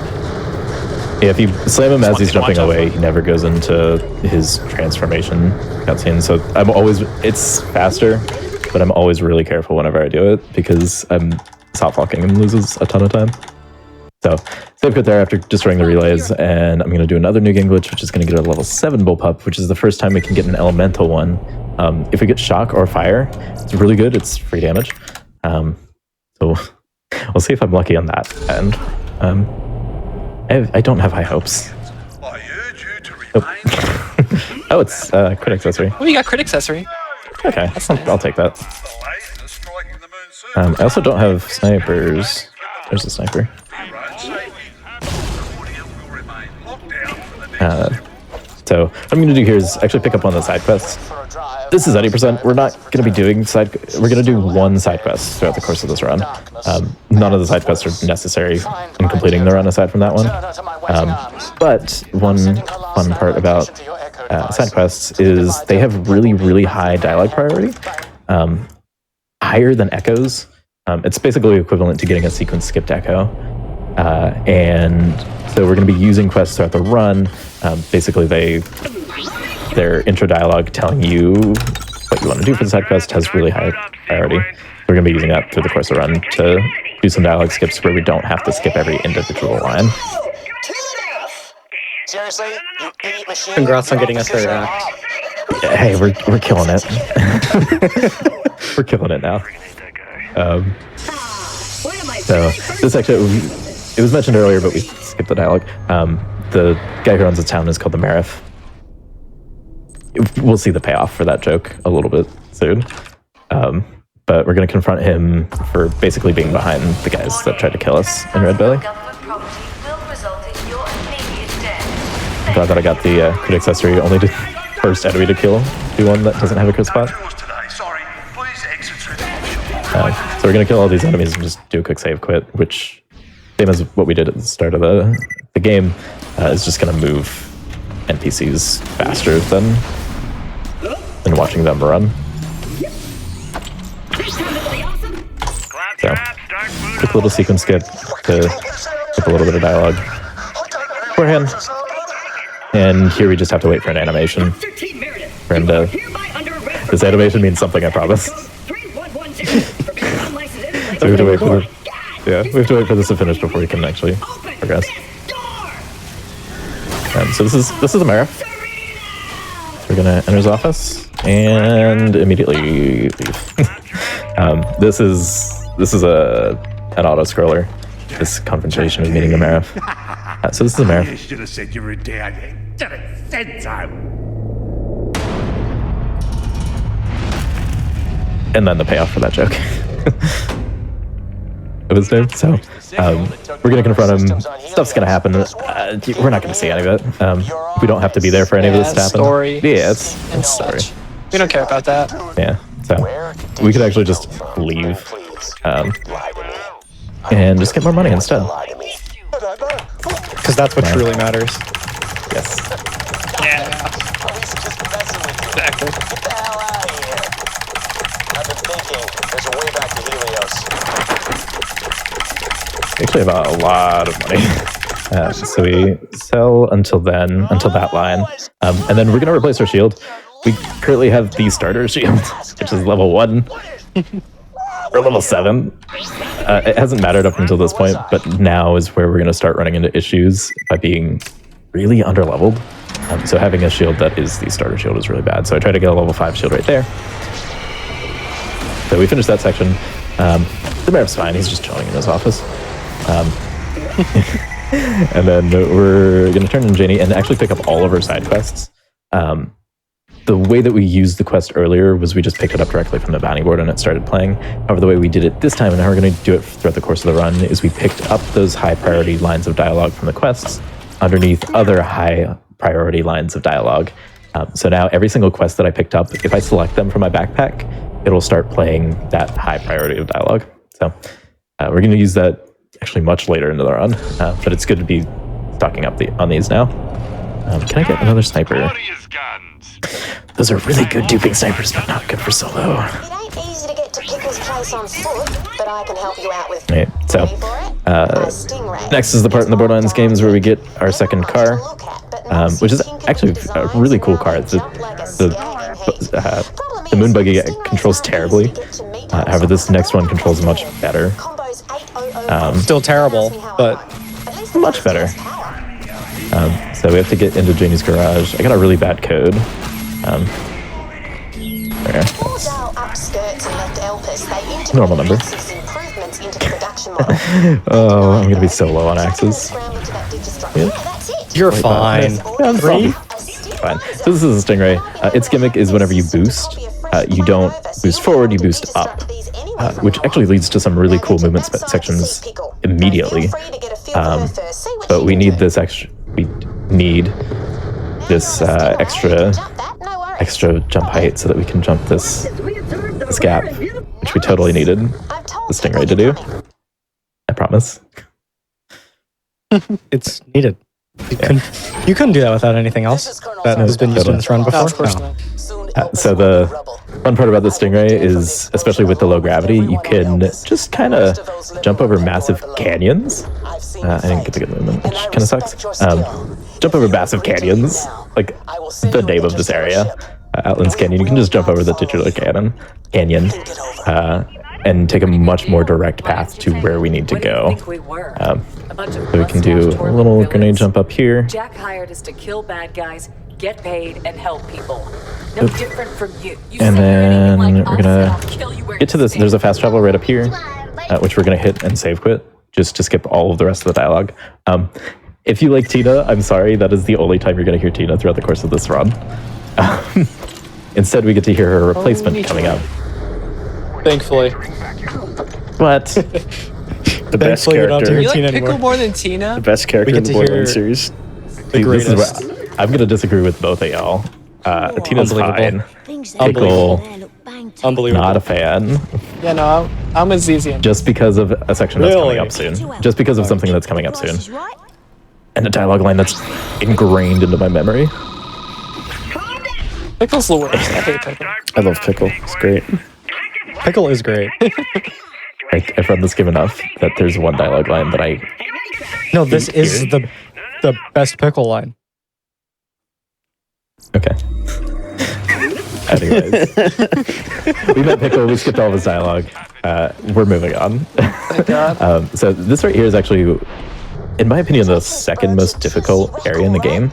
Yeah, if you slam him as he's Just one jumping thing to watch away, he never goes into his transformation cutscene. So I'm always, it's faster, but I'm always really careful whenever I do it because I'm soft locking and loses a ton of time. So save quit there after destroying the relays, and I'm going to do another new game glitch, which is going to get a level 7 bullpup, which is the first time we can get an elemental one. If we get shock or fire, it's really good. It's free damage. So we'll see if I'm lucky on that. And I don't have high hopes. Oh, it's crit accessory. Oh, you got crit accessory. Okay, I'll take that. I also don't have snipers. There's a sniper. So what I'm going to do here is actually pick up on the side quests. This is 80%. We're not going to be doing we're going to do one side quest throughout the course of this run. None of the side quests are necessary in completing the run aside from that one. But one fun part about side quests is they have really, really high dialogue priority. Higher than echoes. It's basically equivalent to getting a sequence skipped echo. And so we're going to be using quests throughout the run. Basically, their intro dialogue telling you what you want to do for the side quest has really high priority. We're going to be using that through the course of the run to do some dialogue skips where we don't have to skip every individual line. Seriously? You idiot machine? Congrats on getting a third act. Hey, we're killing it. We're killing it now. So this actually, it was mentioned earlier, but we skipped the dialogue. The guy who runs the town is called the Marif. We'll see the payoff for that joke a little bit soon. But we're going to confront him for basically being behind the guys that tried to kill us in Red Belly. I'm glad that I got the crit accessory only to first enemy to kill, the one that doesn't have a crit spot. So we're going to kill all these enemies and just do a quick save quit, which, same as what we did at the start of the game, is just going to move NPCs faster than watching them run. So, quick little sequence skip to skip a little bit of dialogue beforehand. And here we just have to wait for an animation for him to... This animation means something, I promise. So we have to wait for we have to wait for this to finish before we can actually progress. So this is a Marif. So we're gonna enter his office and immediately leave. This is an auto scroller. This confrontation with meeting the Marif. So this is a Marif. You should have said you were dead. Should have said so. And then the payoff for that joke. Of his name. So we're gonna confront him. Stuff's gonna happen. We're not gonna see any of it. We don't have to be there for any of this to happen. Story. Yeah, it's story. We don't care about that. Yeah. So we could actually just leave and just get more money instead. Because that's what truly matters. Yes. Yeah. Exactly. Get the hell out of here. I've been thinking there's a way back to Helios. We actually have a lot of money. So we sell until that line. And then we're going to replace our shield. We currently have the starter shield, which is level 1 or level 7. It hasn't mattered up until this point, but now is where we're going to start running into issues by being really underleveled. So having a shield that is the starter shield is really bad. So I tried to get a level 5 shield right there. So we finished that section. The Marif's fine. He's just chilling in his office. And then we're going to turn in Janie and actually pick up all of our side quests. The way that we used the quest earlier was we just picked it up directly from the bounty board and it started playing. However, the way we did it this time, and how we're going to do it throughout the course of the run, is we picked up those high priority lines of dialogue from the quests underneath other high priority lines of dialogue. So now every single quest that I picked up, if I select them from my backpack, it'll start playing that high priority of dialogue. So we're going to use that actually much later into the run, but it's good to be stocking up on these now. Can I get another sniper? Those are really good duping snipers, but not good for solo. It ain't easy to get to Pickle's place on foot, but I can help you out with. Right, so next is the part in the Borderlands games where we get our second car, which is actually a really cool car. The moon buggy controls terribly. However, this next one controls much better. Still terrible, but much better. So we have to get into Janie's garage. I got a really bad code. There. Normal number. Oh, I'm gonna be so low on axes. Yeah. you're fine. Yeah, I'm fine. So this is a Stingray. Its gimmick is whenever you boost, you don't boost forward, you boost up, which actually leads to some really cool movement sections immediately. But we need this extra. We need this extra jump height so that we can jump this gap, which we totally needed the Stingray to do. I promise. It's needed. You couldn't do that without anything else that has been used in this run before. No, of course No. not. So the fun part about the Stingray is, especially with the low gravity, you can just kind of jump over massive canyons. I didn't get to get movement, which kind of sucks. Jump over massive canyons, like the name of this area, Outlands Canyon. You can just jump over the titular canyon, and take a much more direct path to where we need to go. So we can do a little grenade jump up here. Jack hired us to kill bad guys, get paid, and help people. No different from you. And then we're gonna get to this. There's a fast travel right up here, which we're gonna hit and save quit, just to skip all of the rest of the dialogue. If you like Tina, I'm sorry, that is the only time you're gonna hear Tina throughout the course of this run. Instead, we get to hear her replacement coming up. Thankfully. What? The best Thankfully, we don't have to character. hear You like Tina Pickle anymore. more than Tina? The best character We in get the to Borderlands hear- series. The This is greatest. what, I'm gonna disagree with both of y'all. Tina's Unbelievable. fine. Pickle, Unbelievable. not a fan. Yeah, no, I'm with ZZ. Just because of a section that's Really? coming up soon. Just because of something that's coming up soon. And a dialogue line that's ingrained into my memory. Pickle's the worst. I hate Pickle. I love Pickle. It's great. Pickle is great. I've run this game enough that there's one dialogue line that I... No, this is the best Pickle line. Okay. Anyways. We met Pickle, we skipped all of his dialogue. We're moving on. Thank God. So this right here is actually, in my opinion, the second most difficult area in the game.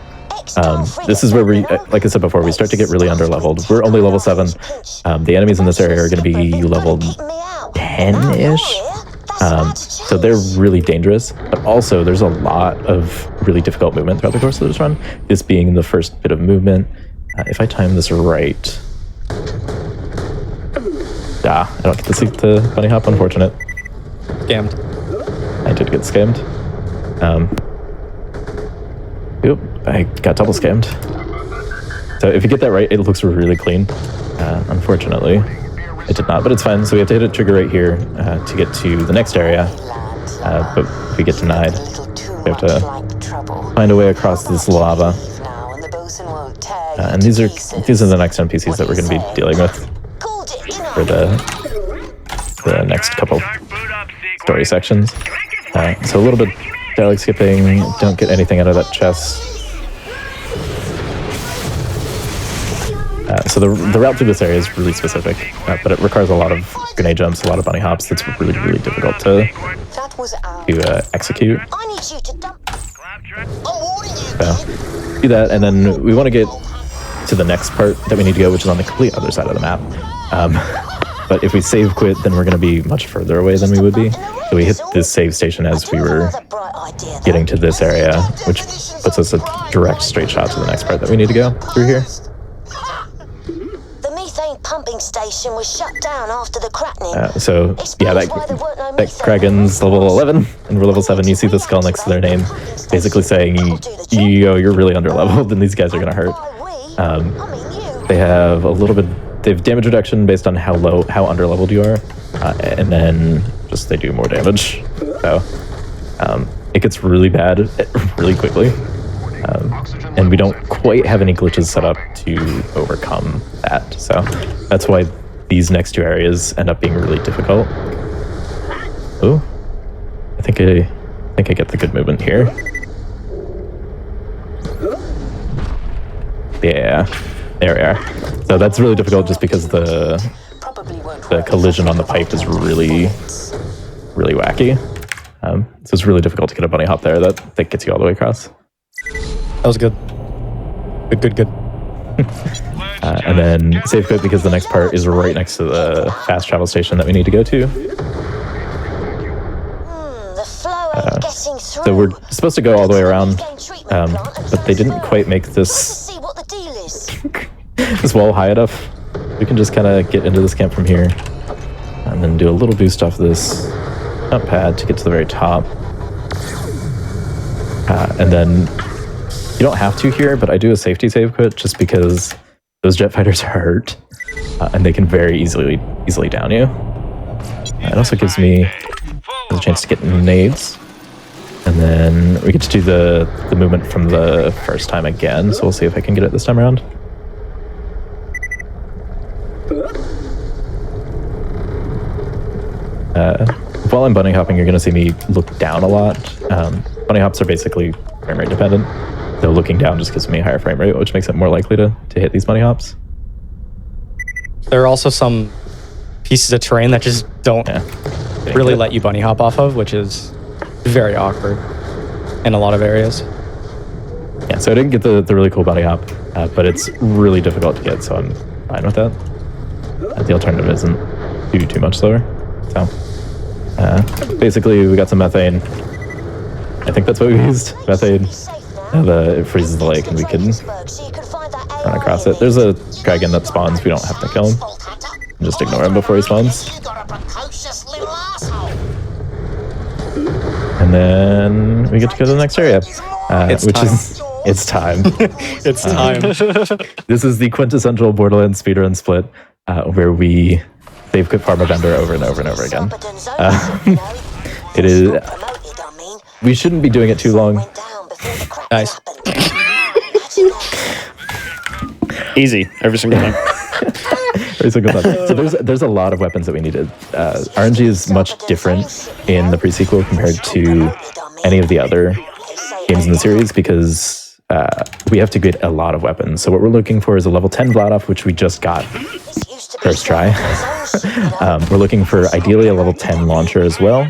This is where we, like I said before, we start to get really underleveled. We're only level 7. The enemies in this area are going to be level 10-ish. So they're really dangerous, but also there's a lot of really difficult movement throughout the course of this run, this being the first bit of movement. If I time this right... I don't get to see the bunny hop, unfortunate. Scammed. I did get scammed. Oop, I got double scammed. So if you get that right, it looks really clean. Unfortunately, it did not, but it's fine. So we have to hit a trigger right here to get to the next area, but we get denied. We have to find a way across this lava. And these are the next NPCs that we're going to be dealing with for the next couple story sections. So a little bit dialogue skipping, don't get anything out of that chest. So the route through this area is really specific, but it requires a lot of grenade jumps, a lot of bunny hops. That's really, really difficult to execute. So do that, and then we want to get to the next part that we need to go, which is on the complete other side of the map. But if we save quit, then we're going to be much further away than we would be. So we hit this save station as we were getting to this area, which puts us a direct straight shot to the next part that we need to go through here. The methane pumping station was shut down after the cracking. So yeah, that Kraken's level 11, and we're level 7. You see the skull next to their name, basically saying, you're really underleveled, and these guys are going to hurt. They have a little bit. They have damage reduction based on how underleveled you are, and then just they do more damage. So it gets really bad really quickly, and we don't quite have any glitches set up to overcome that. So that's why these next two areas end up being really difficult. Oh, I think I get the good movement here. Yeah, there we are. So that's really difficult just because the collision on the pipe is really wacky. So it's really difficult to get a bunny hop there that gets you all the way across. That was good. Good. And then save quit because the next part is right next to the fast travel station that we need to go to. So we're supposed to go all the way around, but they didn't quite make this wall high enough. We can just kind of get into this camp from here, and then do a little boost off this jump pad to get to the very top. And then you don't have to here, but I do a safety save quit just because those jet fighters hurt, and they can very easily down you. It also gives me a chance to get nades. And then we get to do the movement from the first time again, so we'll see if I can get it this time around. While I'm bunny hopping, you're going to see me look down a lot. Bunny hops are basically frame rate dependent, so looking down just gives me a higher frame rate, which makes it more likely to hit these bunny hops. There are also some pieces of terrain that just don't really let you bunny hop off of, which is very awkward in a lot of areas. Yeah, so I didn't get the really cool bunny hop, but it's really difficult to get, so I'm fine with that. The alternative isn't too much slower. So basically we got some methane. I think that's what we used, methane. It freezes the lake and we can run across it. There's a dragon that spawns, we don't have to kill him. Just ignore him before he spawns. And then we get to go to the next area, it's time. It's time. This is the quintessential Borderlands speedrun split, where we save quit farm a vendor over and over and over again. It is. We shouldn't be doing it too long. Nice. Easy every single time. Every single time. So there's a lot of weapons that we needed. RNG is much different in the pre-sequel compared to any of the other games in the series because we have to get a lot of weapons. So what we're looking for is a level 10 Vladov, which we just got first try. We're looking for ideally a level 10 launcher as well.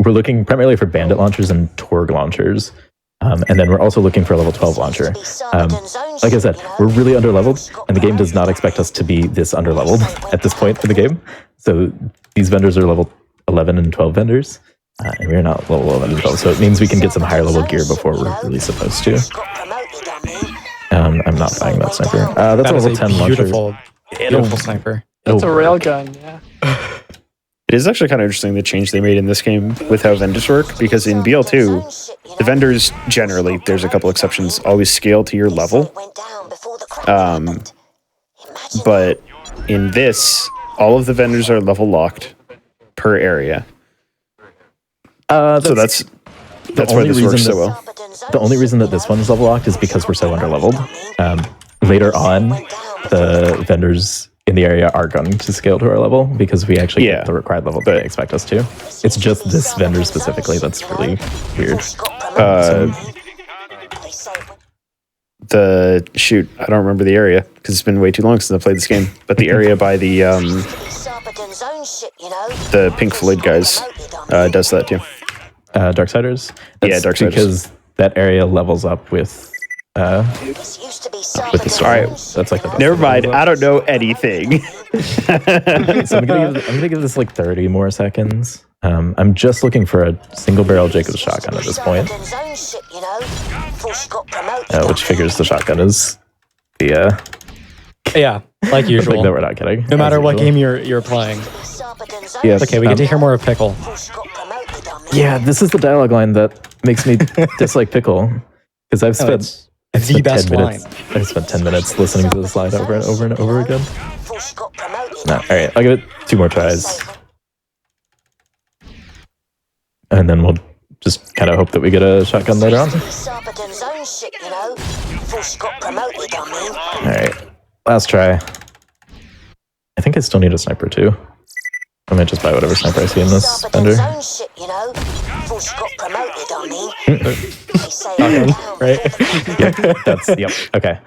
We're looking primarily for bandit launchers and Torg launchers. And then we're also looking for a level 12 launcher. Like I said, we're really underleveled, and the game does not expect us to be this underleveled at this point in the game. So these vendors are level 11 and 12 vendors, and we're not level 11 and 12, so it means we can get some higher level gear before we're really supposed to. I'm not buying that sniper. That's a level 10 launcher. Beautiful sniper. That's a railgun, yeah. It is actually kind of interesting the change they made in this game with how vendors work, because in BL2, the vendors generally, there's a couple exceptions, always scale to your level. But in this, all of the vendors are level locked per area. So that's why this works so well. The only reason that this one is level locked is because we're so underleveled. Later on, the vendors in the area are going to scale to our level because we actually get the required level that they expect us to. It's just this vendor specifically that's really weird. I don't remember the area because it's been way too long since I played this game. But the area by the Pink Floyd guys does that too. Darksiders? Yeah, Darksiders. Because that area levels up with This used to be with the story. That's like the best Never thing mind. about I don't know anything. it. So I'm gonna give this like 30 more seconds. I'm just looking for a single barrel Jacobs shotgun at this point, which figures the shotgun is the Yeah, like thing usual. that we're not getting. No matter as what usual. game you're playing. Yeah. Okay, we get to hear more of Pickle. Yeah, this is the dialogue line that makes me dislike Pickle, because I've spent It's the best 10 line. minutes. I've spent 10 minutes listening to this line over and over and over again. No, all right, I'll give it 2 more tries, and then we'll just kind of hope that we get a shotgun later on. All right, last try. I think I still need a sniper too. I might just buy whatever sniper I see in this vendor. Right? Yep. Okay,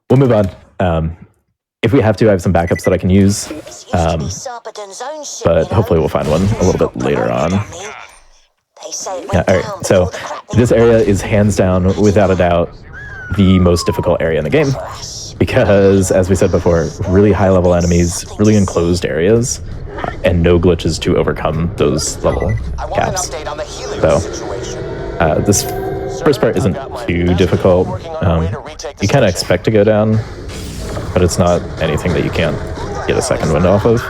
we'll move on. If we have to, I have some backups that I can use, but hopefully we'll find one a little bit later on. Yeah, all right. So this area is hands down, without a doubt, the most difficult area in the game, because, as we said before, really high-level enemies, really enclosed areas, and no glitches to overcome those level gaps. So this first part isn't too difficult. You kind of expect to go down, but it's not anything that you can't get a second wind off of.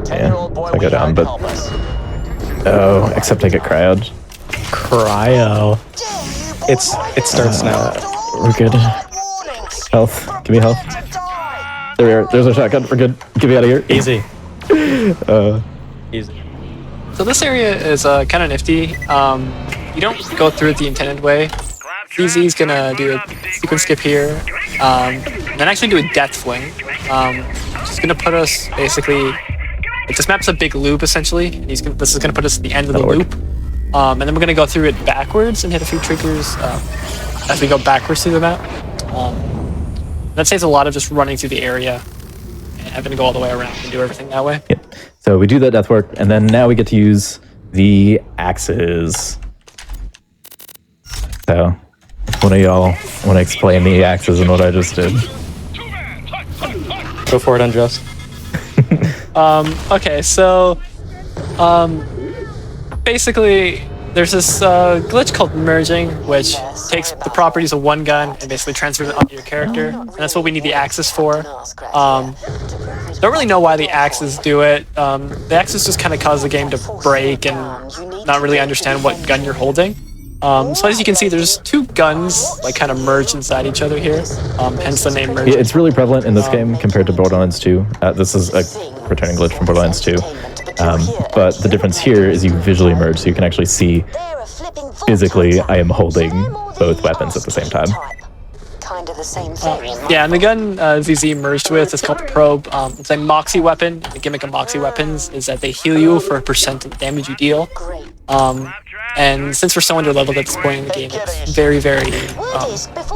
Yeah, I go down, but oh, except I get cryoed. Cryo. It starts now. We're good. Health. Give me health. There we are. There's our shotgun. We're good. Get me out of here. Easy. Easy. So this area is kind of nifty. You don't go through it the intended way. DZ's gonna do a sequence skip here, then actually do a death fling. Which is gonna put us basically. Like this map's a big loop essentially. And this is gonna put us at the end of the loop, and then we're gonna go through it backwards and hit a few triggers as we go backwards through the map. That saves a lot of just running through the area and having to go all the way around and do everything that way. Yep. So we do that death work, and then now we get to use the axes. So, one of y'all want to explain the axes and what I just did? Go for it, Unjust. Okay, so basically there's this glitch called merging, which takes the properties of one gun and basically transfers it onto your character, and that's what we need the axes for. Don't really know why the axes do it. The axes just kind of cause the game to break and not really understand what gun you're holding. So as you can see, there's 2 guns like kind of merged inside each other here, hence the name merging. Yeah, it's really prevalent in this game compared to Borderlands 2. This is a returning glitch from Borderlands 2. But the difference here is you visually merge, so you can actually see physically I am holding both weapons at the same time. Kind of the same thing. Yeah, and the gun ZZ merged with is called the Probe. It's a Moxie weapon. The gimmick of Moxie weapons is that they heal you for a % of the damage you deal. And since we're so under-leveled at this point in the game, it's very, very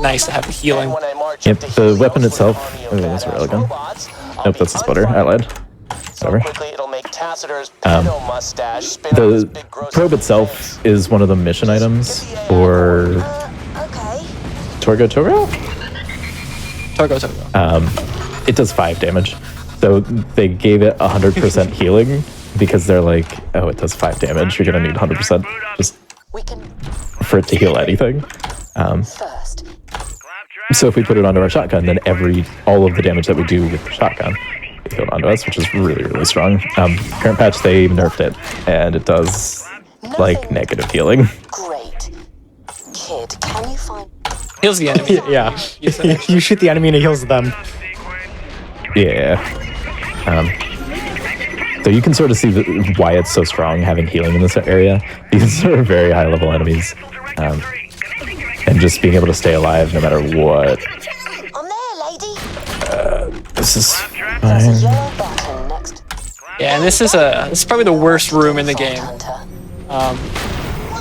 nice to have the healing. Yep, the weapon itself... Oh, that's a railgun. Nope, that's a splitter. I lied. Whatever. The probe itself is one of the mission items for Torgo Toro? Torgo Toro. It does 5 damage. So they gave it 100% healing because they're like, oh, it does 5 damage. You're going to need 100% just for it to heal anything. So if we put it onto our shotgun, then all of the damage that we do with the shotgun is healed onto us, which is really, really strong. Current patch, they nerfed it, and it does like negative healing. Great. Kid, can you find... Heals the enemy. Yeah. You shoot the enemy and it heals them. Yeah. So you can sort of see why it's so strong having healing in this area. These are very high level enemies. And just being able to stay alive no matter what. I'm there, lady. This is There's a fine. yellow button next. Yeah, and this is probably the worst room in the game.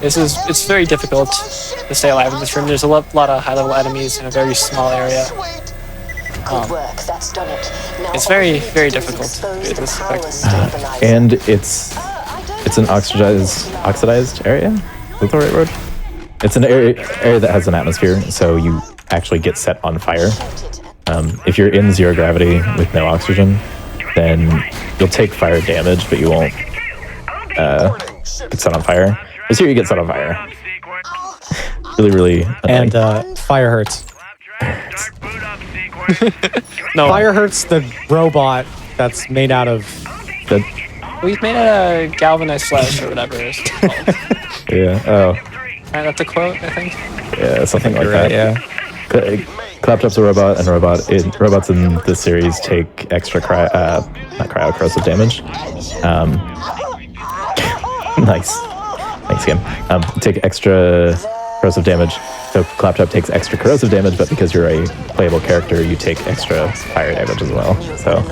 It's very difficult to stay alive in this room. There's a lot of high level enemies in a very small area. Good work, that's done it. Now It's very, very difficult to do this effectively. And it's an oxidized area. Is that the right word? It's an area that has an atmosphere, so you actually get set on fire. If you're in zero gravity with no oxygen, then you'll take fire damage, but you won't get set on fire. This here you get set on fire. Really, really annoying. And fire hurts. No, Fire hurts the robot that's made out of. we've made a galvanized flesh or whatever it is called. Yeah. Oh. Right, that's a quote, I think. Yeah, something like Right, that. yeah. Claptrap's a robot, and robots in this series take extra corrosive damage. Nice. Thanks, game. Take extra corrosive damage. So Claptrap takes extra corrosive damage, but because you're a playable character, you take extra fire damage as well. So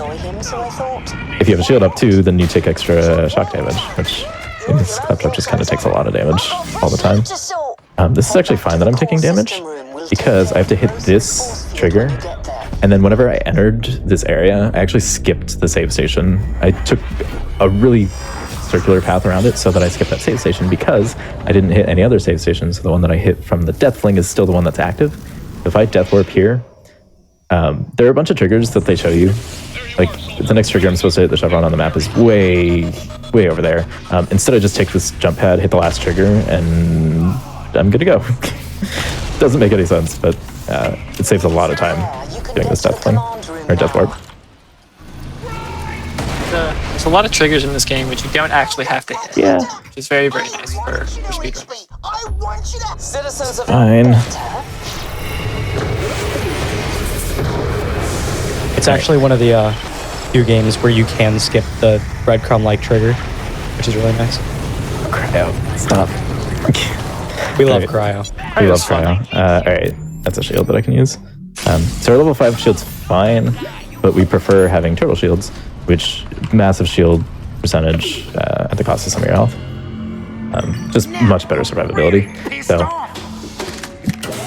if you have a shield up too, then you take extra shock damage, which means Claptrap just kind of takes a lot of damage all the time. This is actually fine that I'm taking damage, because I have to hit this trigger, and then whenever I entered this area, I actually skipped the save station. I took a really circular path around it so that I skipped that save station because I didn't hit any other save stations. So the one that I hit from the Death Fling is still the one that's active. If I Death Warp here, there are a bunch of triggers that they show you. Like, the next trigger I'm supposed to hit, the chevron on the map, is way over there. Instead, I just take this jump pad, hit the last trigger, and I'm good to go. Doesn't make any sense, but it saves a lot of time doing this Death Fling, or Death Warp. There's a lot of triggers in this game which you don't actually have to hit. Yeah. Which is very, very nice for speedrunners. Citizens of Fine. It's actually one of the few games where you can skip the breadcrumb-like trigger, which is really nice. Cryo. Stop. We love Right. cryo. We love cryo. Alright, that's a shield that I can use. So our level 5 shield's fine, but we prefer having turtle shields, which massive shield percentage at the cost of some of your health. Just much better survivability. So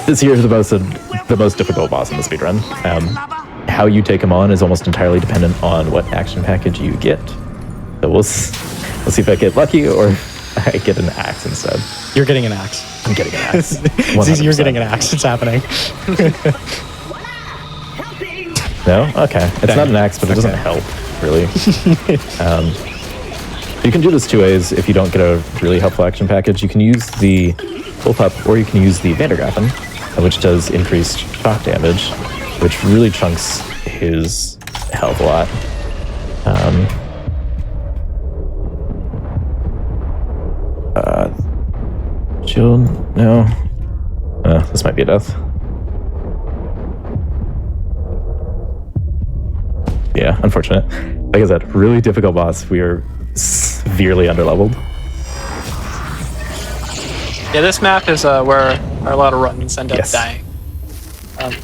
this here is the most difficult boss in the speedrun. How you take him on is almost entirely dependent on what action package you get. So we'll see if I get lucky or I get an axe instead. You're getting an axe. I'm getting an axe. Zizi, you're getting an axe. It's happening. No? Okay. It's not an axe, but it doesn't help, really. You can do this two ways if you don't get a really helpful action package. You can use the Bullpup, or you can use the Vandergraffen, which does increased shock damage, which really chunks his health a lot. Shield? No. This might be a death. Yeah, unfortunate. Like I said, really difficult boss. We are severely underleveled. Yeah, this map is where a lot of runs end up Yes. dying.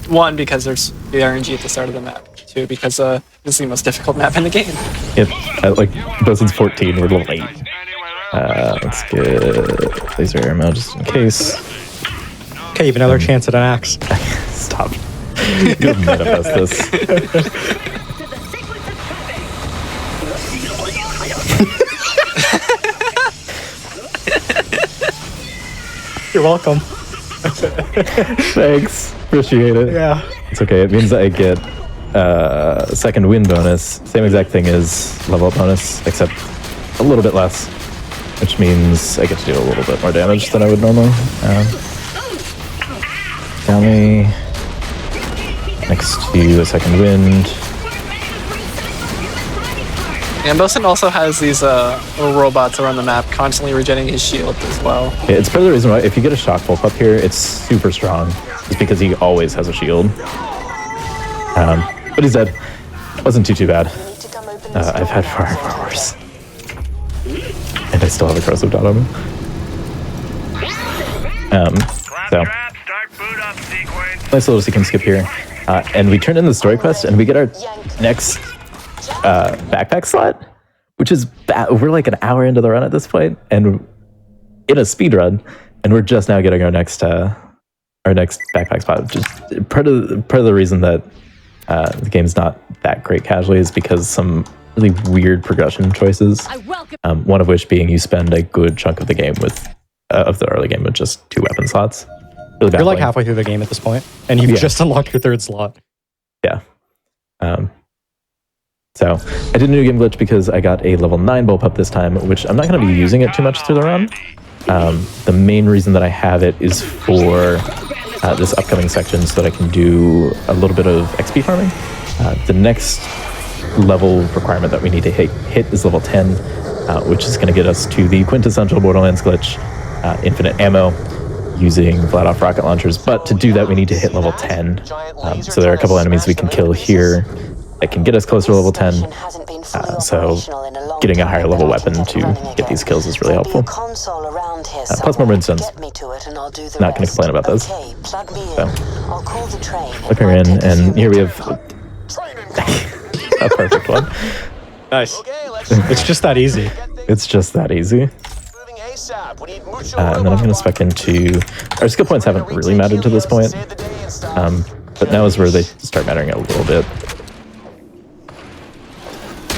One, because there's the RNG at the start of the map. Two, because this is the most difficult map in the game. Like, Bosun's 14, we're a little late. Let's get laser ammo just in case. Okay, you have another chance at an axe. Stop. You'll manifest this. You're welcome. Thanks. Appreciate it. Yeah. It's okay. It means that I get second win bonus. Same exact thing as level up bonus, except a little bit less, which means I get to do a little bit more damage than I would normally. Got me next to a second wind. And Bosun also has these little robots around the map, constantly regenerating his shield as well. Yeah, it's part of the reason why if you get a shock pulp up here, it's super strong. It's because he always has a shield. But he's dead. Wasn't too bad. I've had far worse. And I still have a corrosive dot on him. So nice little sequence skip here. And we turn in the story quest and we get our next backpack slot, which is we're like an hour into the run at this point, and in a speed run, and we're just now getting our next backpack spot. Just part of the reason that the game's not that great casually is because some really weird progression choices. One of which being you spend a good chunk of the game with of the early game with just 2 weapon slots. Really You're like baffling. halfway through the game at this point, and you've just unlocked your 3rd slot. Yeah. So I did a new game glitch because I got a level 9 bullpup this time, which I'm not going to be using it too much through the run. The main reason that I have it is for this upcoming section so that I can do a little bit of XP farming. The next level requirement that we need to hit is level 10, which is going to get us to the quintessential Borderlands glitch, infinite ammo, using flat-off rocket launchers. But to do that, we need to hit level 10. So there are a couple enemies we can kill here that can get us closer to level 10. So getting a higher level weapon to get these kills is really helpful. Plus more redstones. Not going to complain about those. So, look her in, and here we have a perfect one. Nice. It's just that easy. It's just that easy. And then I'm going to spec into... Our skill points haven't really mattered to this point, but now is where they start mattering a little bit.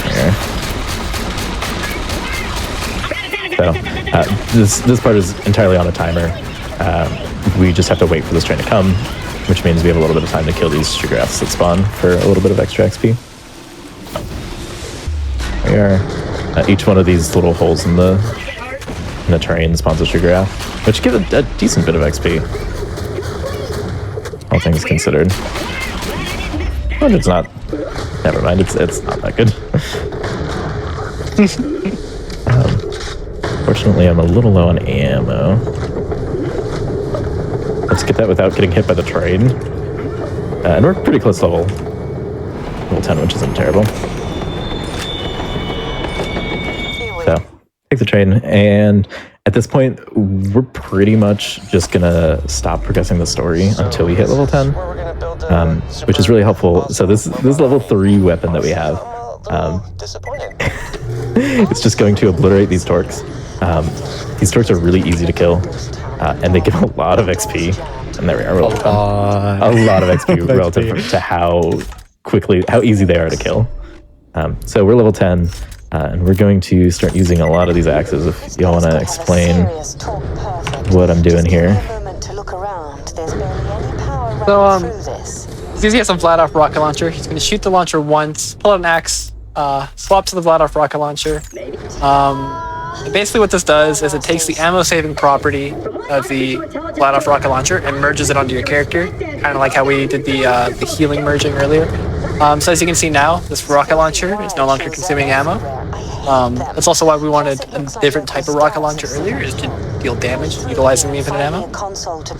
There. So, this part is entirely on a timer. We just have to wait for this train to come, which means we have a little bit of time to kill these sugar Fs that spawn for a little bit of extra XP. There we are. Each one of these little holes in the terrain spawns a sugar F, which give a decent bit of XP. All things considered. But it's not. Never mind, it's not that good. Fortunately, I'm a little low on ammo. Let's get that without getting hit by the train. And we're pretty close to level 10, which isn't terrible. So, take the train, and at this point, we're pretty much just gonna stop progressing the story until we hit level 10, which is really helpful. So this level 3 weapon that we have, it's just going to obliterate these torques. These torques are really easy to kill, and they give a lot of XP. And there we are, level 10. A lot of XP relative to how easy they are to kill. So we're level 10. And we're going to start using a lot of these axes. If y'all want to explain what I'm doing here. So, ZZ has some flat-off rocket launcher. He's going to shoot the launcher once, pull out an axe, swap to the flat-off rocket launcher. Basically what this does is it takes the ammo-saving property of the flat-off rocket launcher and merges it onto your character, kind of like how we did the healing merging earlier. So as you can see now, this rocket launcher is no longer consuming ammo. That's also why we wanted a different type of rocket launcher earlier, is to deal damage utilizing the infinite ammo.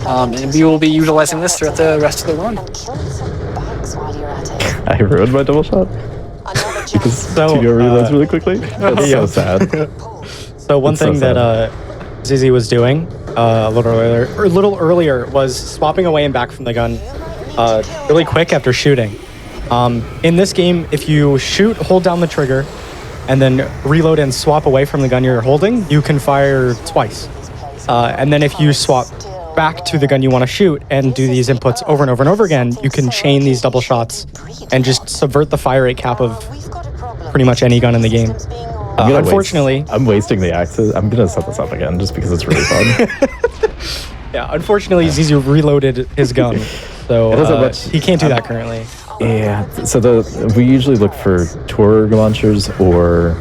And we will be utilizing this throughout the rest of the run. I ruined my double shot. Because TDR reloads really quickly. That's so sad. So one thing that ZZ was doing a little earlier was swapping away and back from the gun really quick after shooting. In this game, if you shoot, hold down the trigger, and then reload and swap away from the gun you're holding, you can fire twice. And then if you swap back to the gun you want to shoot and do these inputs over and over and over again, you can chain these double shots and just subvert the fire rate cap of pretty much any gun in the game. Unfortunately... I'm wasting the axes. I'm going to set this up again just because it's really fun. Yeah, unfortunately, ZZ reloaded his gun, so he can't do that currently. Yeah, so we usually look for Torg launchers or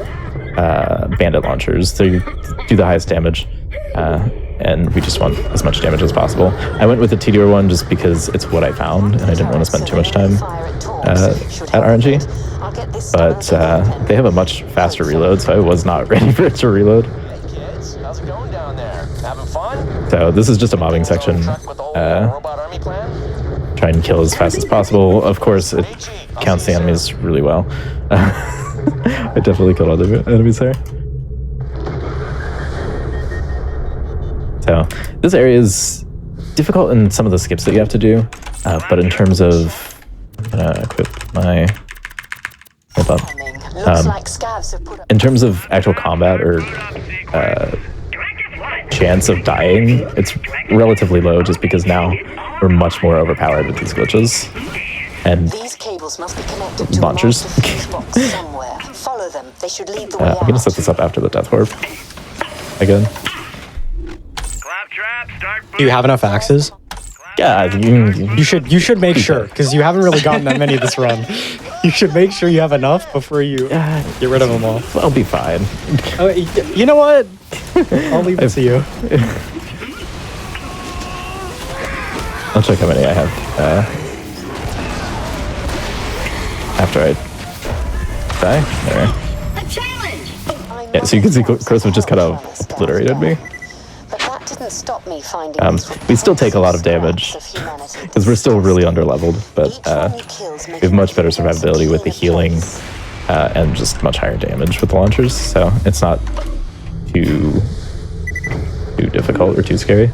bandit launchers. They do the highest damage, and we just want as much damage as possible. I went with the TDR one just because it's what I found, and I didn't want to spend too much time at RNG. But they have a much faster reload, so I was not ready for it to reload. So this is just a mobbing section. Try and kill as fast as possible. Of course, it counts the enemies really well. I definitely killed other enemies there. So this area is difficult in some of the skips that you have to do, but in terms of, I'm gonna equip my. Hold on. In terms of actual combat or chance of dying, it's relatively low just because now we're much more overpowered with these glitches and these cables must be connected to launchers. somewhere. Follow them. They should lead the way I'm gonna set this up after the death orb again. Do you have enough axes? Yeah, You should make sure, because you haven't really gotten that many this run. You should make sure you have enough before you get rid of them all. I'll be fine. Oh, you know what? I'll leave it to you. I'll check how many I have after I die. There. Yeah, so you can see Corsive just kind of obliterated me. But that didn't stop me finding We still take a lot of damage because we're still really underleveled, but we have much better survivability with the healing and just much higher damage with the launchers. So it's not too difficult or too scary.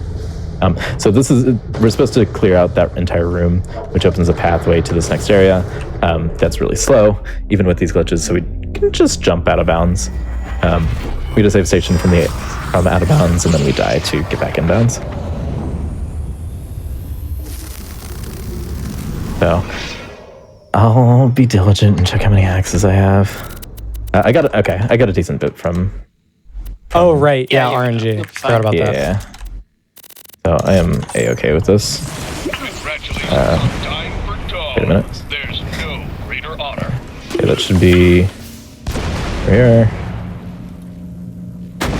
So we're supposed to clear out that entire room, which opens a pathway to this next area. That's really slow, even with these glitches. So we can just jump out of bounds. We just save station from out of bounds, and then we die to get back in bounds. So I'll be diligent and check how many axes I have. I got a decent bit from. Oh right, yeah, RNG. Forgot about that. Yeah. So I am a-okay with this. Wait a minute. There's no greater honor. Okay, that should be right here.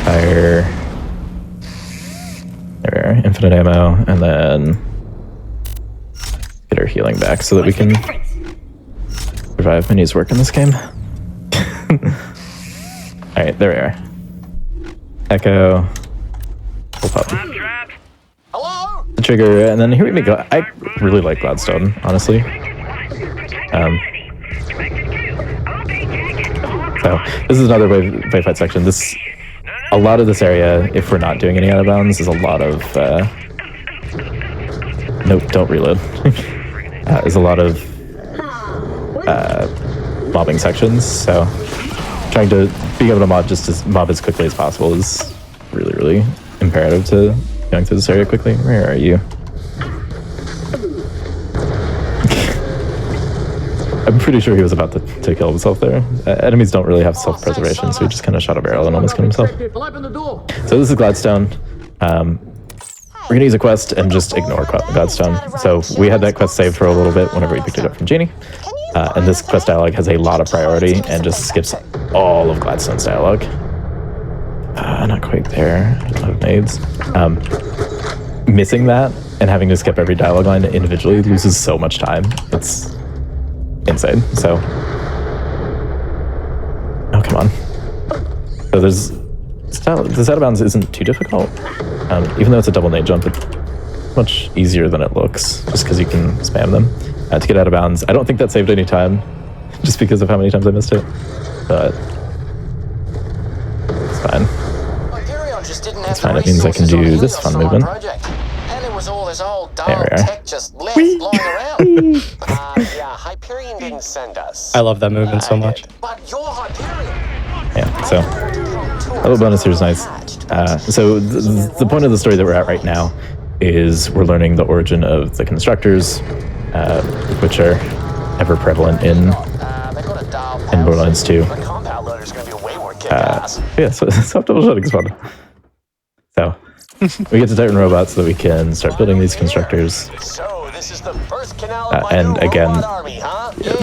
Fire. There we are. Infinite ammo, and then get our healing back so that we can survive Mini's work in this game. Alright, there we are. Echo. We'll pop the trigger, and then here we go. I really like Gladstone, honestly. So this is another wave fight section. A lot of this area, if we're not doing any out of bounds, is a lot of nope, don't reload. Is a lot of mobbing sections. So trying to be able to mob as quickly as possible is really imperative to going through this area quickly. Where are you? I'm pretty sure he was about to kill himself there. Enemies don't really have self-preservation, so he just kind of shot a barrel and almost killed himself. So this is Gladstone. We're going to use a quest and just ignore Gladstone. So we had that quest saved for a little bit whenever we picked it up from Genie. And this quest dialogue has a lot of priority and just skips all of Gladstone's dialogue. Not quite there. I don't have nades. Missing that and having to skip every dialogue line individually loses so much time. It's insane. So, oh come on. So this out of bounds isn't too difficult, even though it's a double nade jump. It's much easier than it looks, just because you can spam them to get out of bounds. I don't think that saved any time, just because of how many times I missed it. But it's fine. It's fine. It means I can do this fun movement. There we are. I love that movement so much. Yeah, so a little bonus here is nice. So the point of the story that we're at right now is we're learning the origin of the constructors, which are ever prevalent in Borderlands 2. Yeah, so double shotting is fun. So we get to Titan robots so that we can start building these constructors. And again,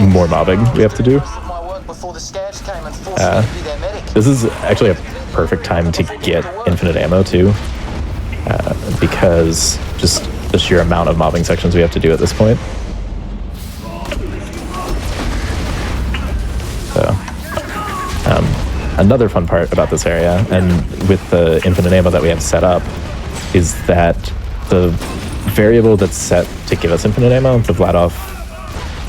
more mobbing we have to do. This is actually a perfect time to get infinite ammo too, because just the sheer amount of mobbing sections we have to do at this point. So, another fun part about this area, and with the infinite ammo that we have set up, is that the variable that's set to give us infinite ammo, the Vladov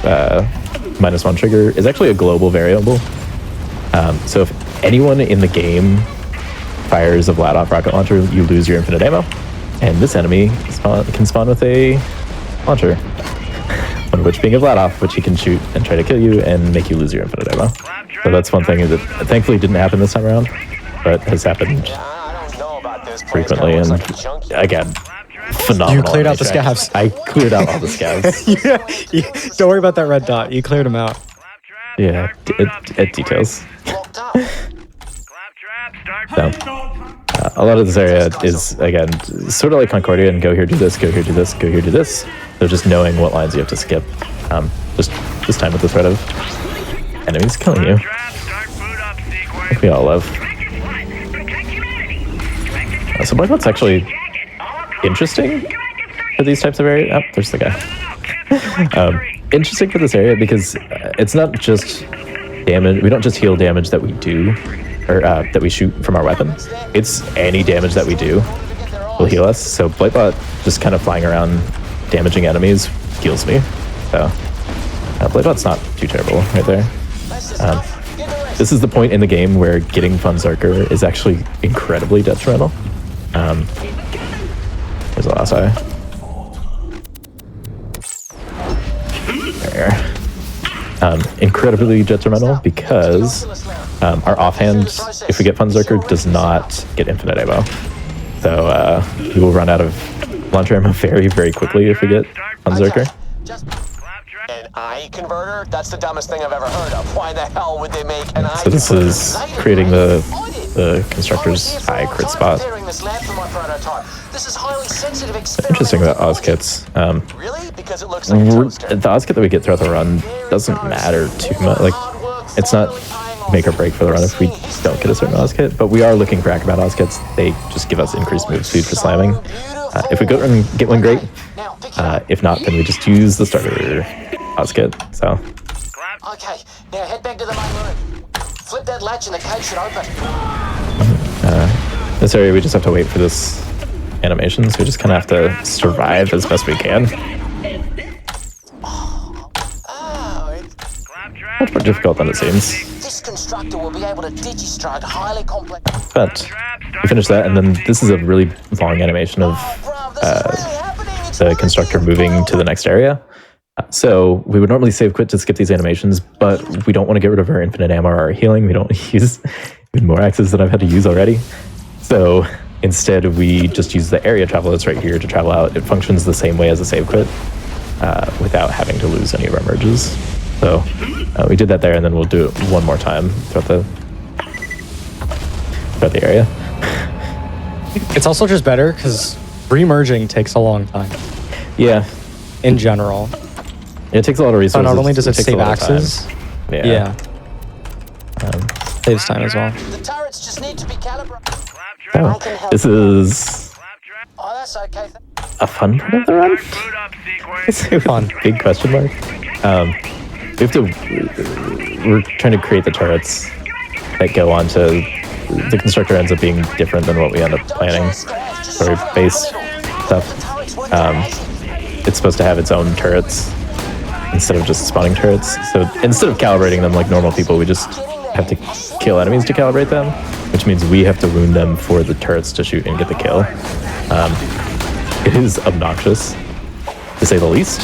-1 trigger, is actually a global variable. So if anyone in the game fires a Vladov rocket launcher, you lose your infinite ammo. And this enemy can spawn with a launcher, one of which being a Vladov, which he can shoot and try to kill you and make you lose your infinite ammo. So that's one thing that thankfully didn't happen this time around, but has happened frequently. And again, phenomenal. You cleared out the scavs. I cleared out all the scavs. Yeah, don't worry about that red dot. You cleared them out. Yeah, it details. So, A lot of this area is, again, sort of like Concordia and go here, do this, go here, do this, go here, do this. So just knowing what lines you have to skip. Just this time with the threat of enemies killing you. Like we all love. So Blackbot's actually interesting for these types of areas. Oh, there's the guy. Interesting for this area because it's not just damage. We don't just heal damage that we do, or that we shoot from our weapon. It's any damage that we do will heal us. So Blightbot just kind of flying around damaging enemies heals me. So Blightbot's not too terrible right there. This is the point in the game where getting Funzarker is actually incredibly detrimental. There's the last eye. There. Incredibly detrimental because our offhand, if we get Funzarker, does not get infinite ammo. So we will run out of launcher ammo very, very quickly if we get Funzarker. An eye converter? That's the dumbest thing I've ever heard of. Why the hell would they make an eye So this is creating the constructor's high crit spot. Interesting about Oz kits. Really? Because it looks like a toaster. The Oz kit that we get throughout the run doesn't matter too much. Like, it's not make or break for the run if we don't get a certain Oz kit, but we are looking for Acrobat Oz kits. They just give us increased move speed for slamming. If we go and get one, great. If not, then we just use the starter Oz kit. So. Okay, now head back to the main room. Flip that latch and the cage should open. This area we just have to wait for this animation, so we just kind of have to survive as best we can. Much more difficult than it seems. This constructor will be able to digistrike highly complex. But we finish that, and then this is a really long animation of the constructor moving to the next area. So we would normally save quit to skip these animations, but we don't want to get rid of our infinite ammo or our healing. We don't use even more axes than I've had to use already. So instead, we just use the area travel that's right here to travel out. It functions the same way as a save quit without having to lose any of our merges. So we did that there, and then we'll do it one more time throughout the area. It's also just better because remerging takes a long time. Yeah. In general. It takes a lot of resources. So not only does it takes save a lot of time. axes, Yeah. saves time as well. The turrets just need to be calibrated. Oh, this is Oh, that's okay. a fun part of the run. It's a fun. Big question mark. We have to. We're trying to create the turrets that go on to. The constructor ends up being different than what we end up planning. Or base stuff. It's supposed to have its own turrets instead of just spawning turrets. So instead of calibrating them like normal people, we just have to kill enemies to calibrate them, which means we have to wound them for the turrets to shoot and get the kill. It is obnoxious, to say the least,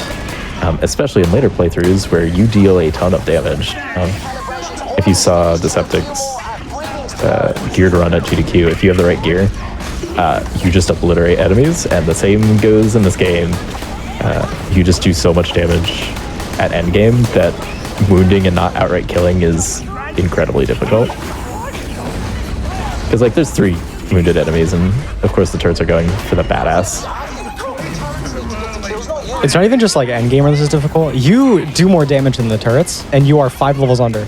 especially in later playthroughs where you deal a ton of damage. If you saw Deceptic's geared run at GDQ, if you have the right gear, you just obliterate enemies, and the same goes in this game. You just do so much damage at endgame that wounding and not outright killing is incredibly difficult. Because, like, there's 3 wounded enemies, and of course the turrets are going for the badass. It's not even just like endgame where this is difficult. You do more damage than the turrets, and you are 5 levels under.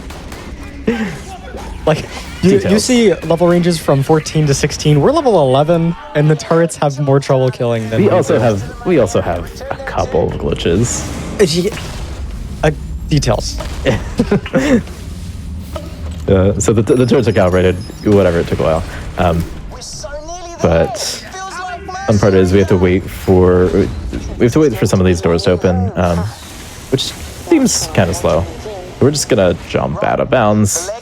Like, you see level ranges from 14 to 16. We're level 11, and the turrets have more trouble killing than we also have a couple glitches. Details. So the turrets are calibrated, whatever, it took a while. But one part is we have to wait for some of these doors to open, which seems kind of slow. We're just gonna jump out of bounds. I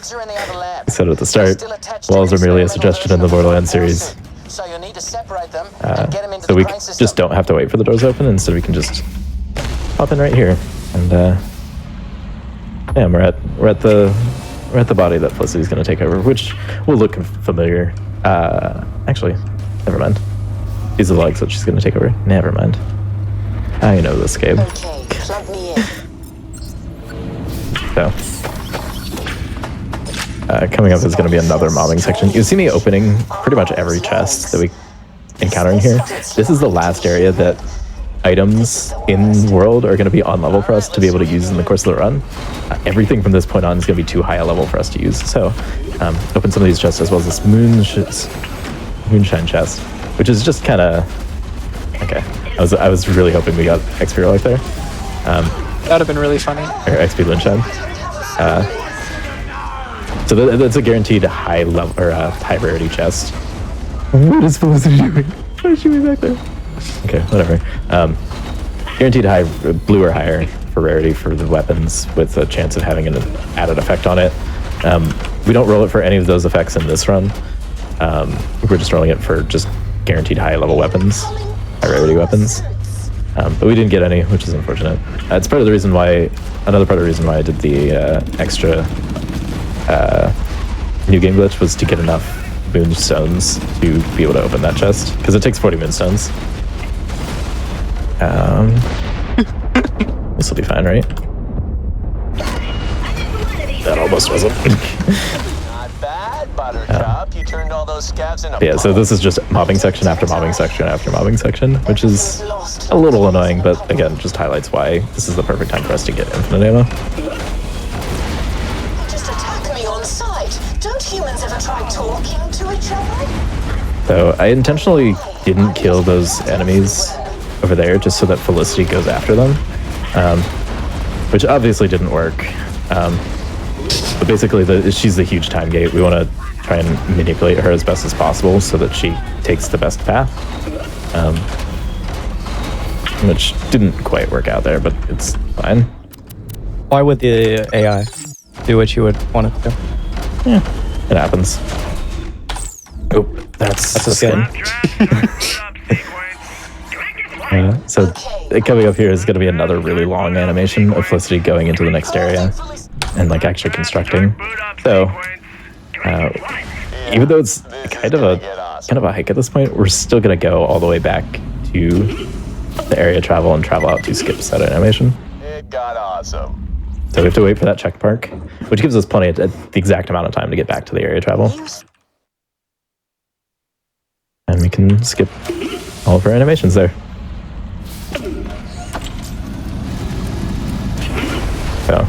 said at the start, walls are merely a suggestion in the Borderlands series. So we just don't have to wait for the doors to open. Instead, we can just hop in right here, and yeah, we're at the body that Felicity's gonna take over, which will look familiar. Actually, never mind. These are the legs that she's gonna take over. Never mind. I know this game. Okay, plug me in. So coming up is going to be another mobbing section. You see me opening pretty much every chest that we encountering here. This is the last area that items in world are going to be on level for us to be able to use in the course of the run. Everything from this point on is going to be too high a level for us to use. So open some of these chests as well as this moonshine chest, which is just kind of okay. I was really hoping we got XP relic there. That would have been really funny. Or XP moonshine. So that's a guaranteed high level or high rarity chest. What is Felicity doing? Why is she way back there? Okay, whatever. Guaranteed high blue or higher for rarity for the weapons with a chance of having an added effect on it. We don't roll it for any of those effects in this run. We're just rolling it for just guaranteed high level weapons, high rarity weapons. But we didn't get any, which is unfortunate. It's part of the reason why, another part of the reason why I did the extra new game glitch was to get enough moonstones to be able to open that chest, because it takes 40 moonstones. This will be fine, right? That almost wasn't. Not bad, Buttercup. You turned all those scavs into Yeah, so this is just mobbing section after mobbing section after mobbing section, which is a little annoying, but again, just highlights why this is the perfect time for us to get infinite ammo. Just attack me on sight. Don't humans ever try talking to each other? So I intentionally didn't kill those enemies over there just so that Felicity goes after them, which obviously didn't work. But basically, she's the huge time gate. We want to try and manipulate her as best as possible so that she takes the best path, which didn't quite work out there, but it's fine. Why would the AI do what you would want it to do? Yeah, it happens. Oh, that's a skin. So coming up here is going to be another really long animation of Felicity going into the next area and like actually constructing. So even though it's kind of a hike at this point, we're still going to go all the way back to the area travel and travel out to skip that animation. It got awesome. So we have to wait for that check mark, which gives us plenty of the exact amount of time to get back to the area travel. And we can skip all of our animations there. So,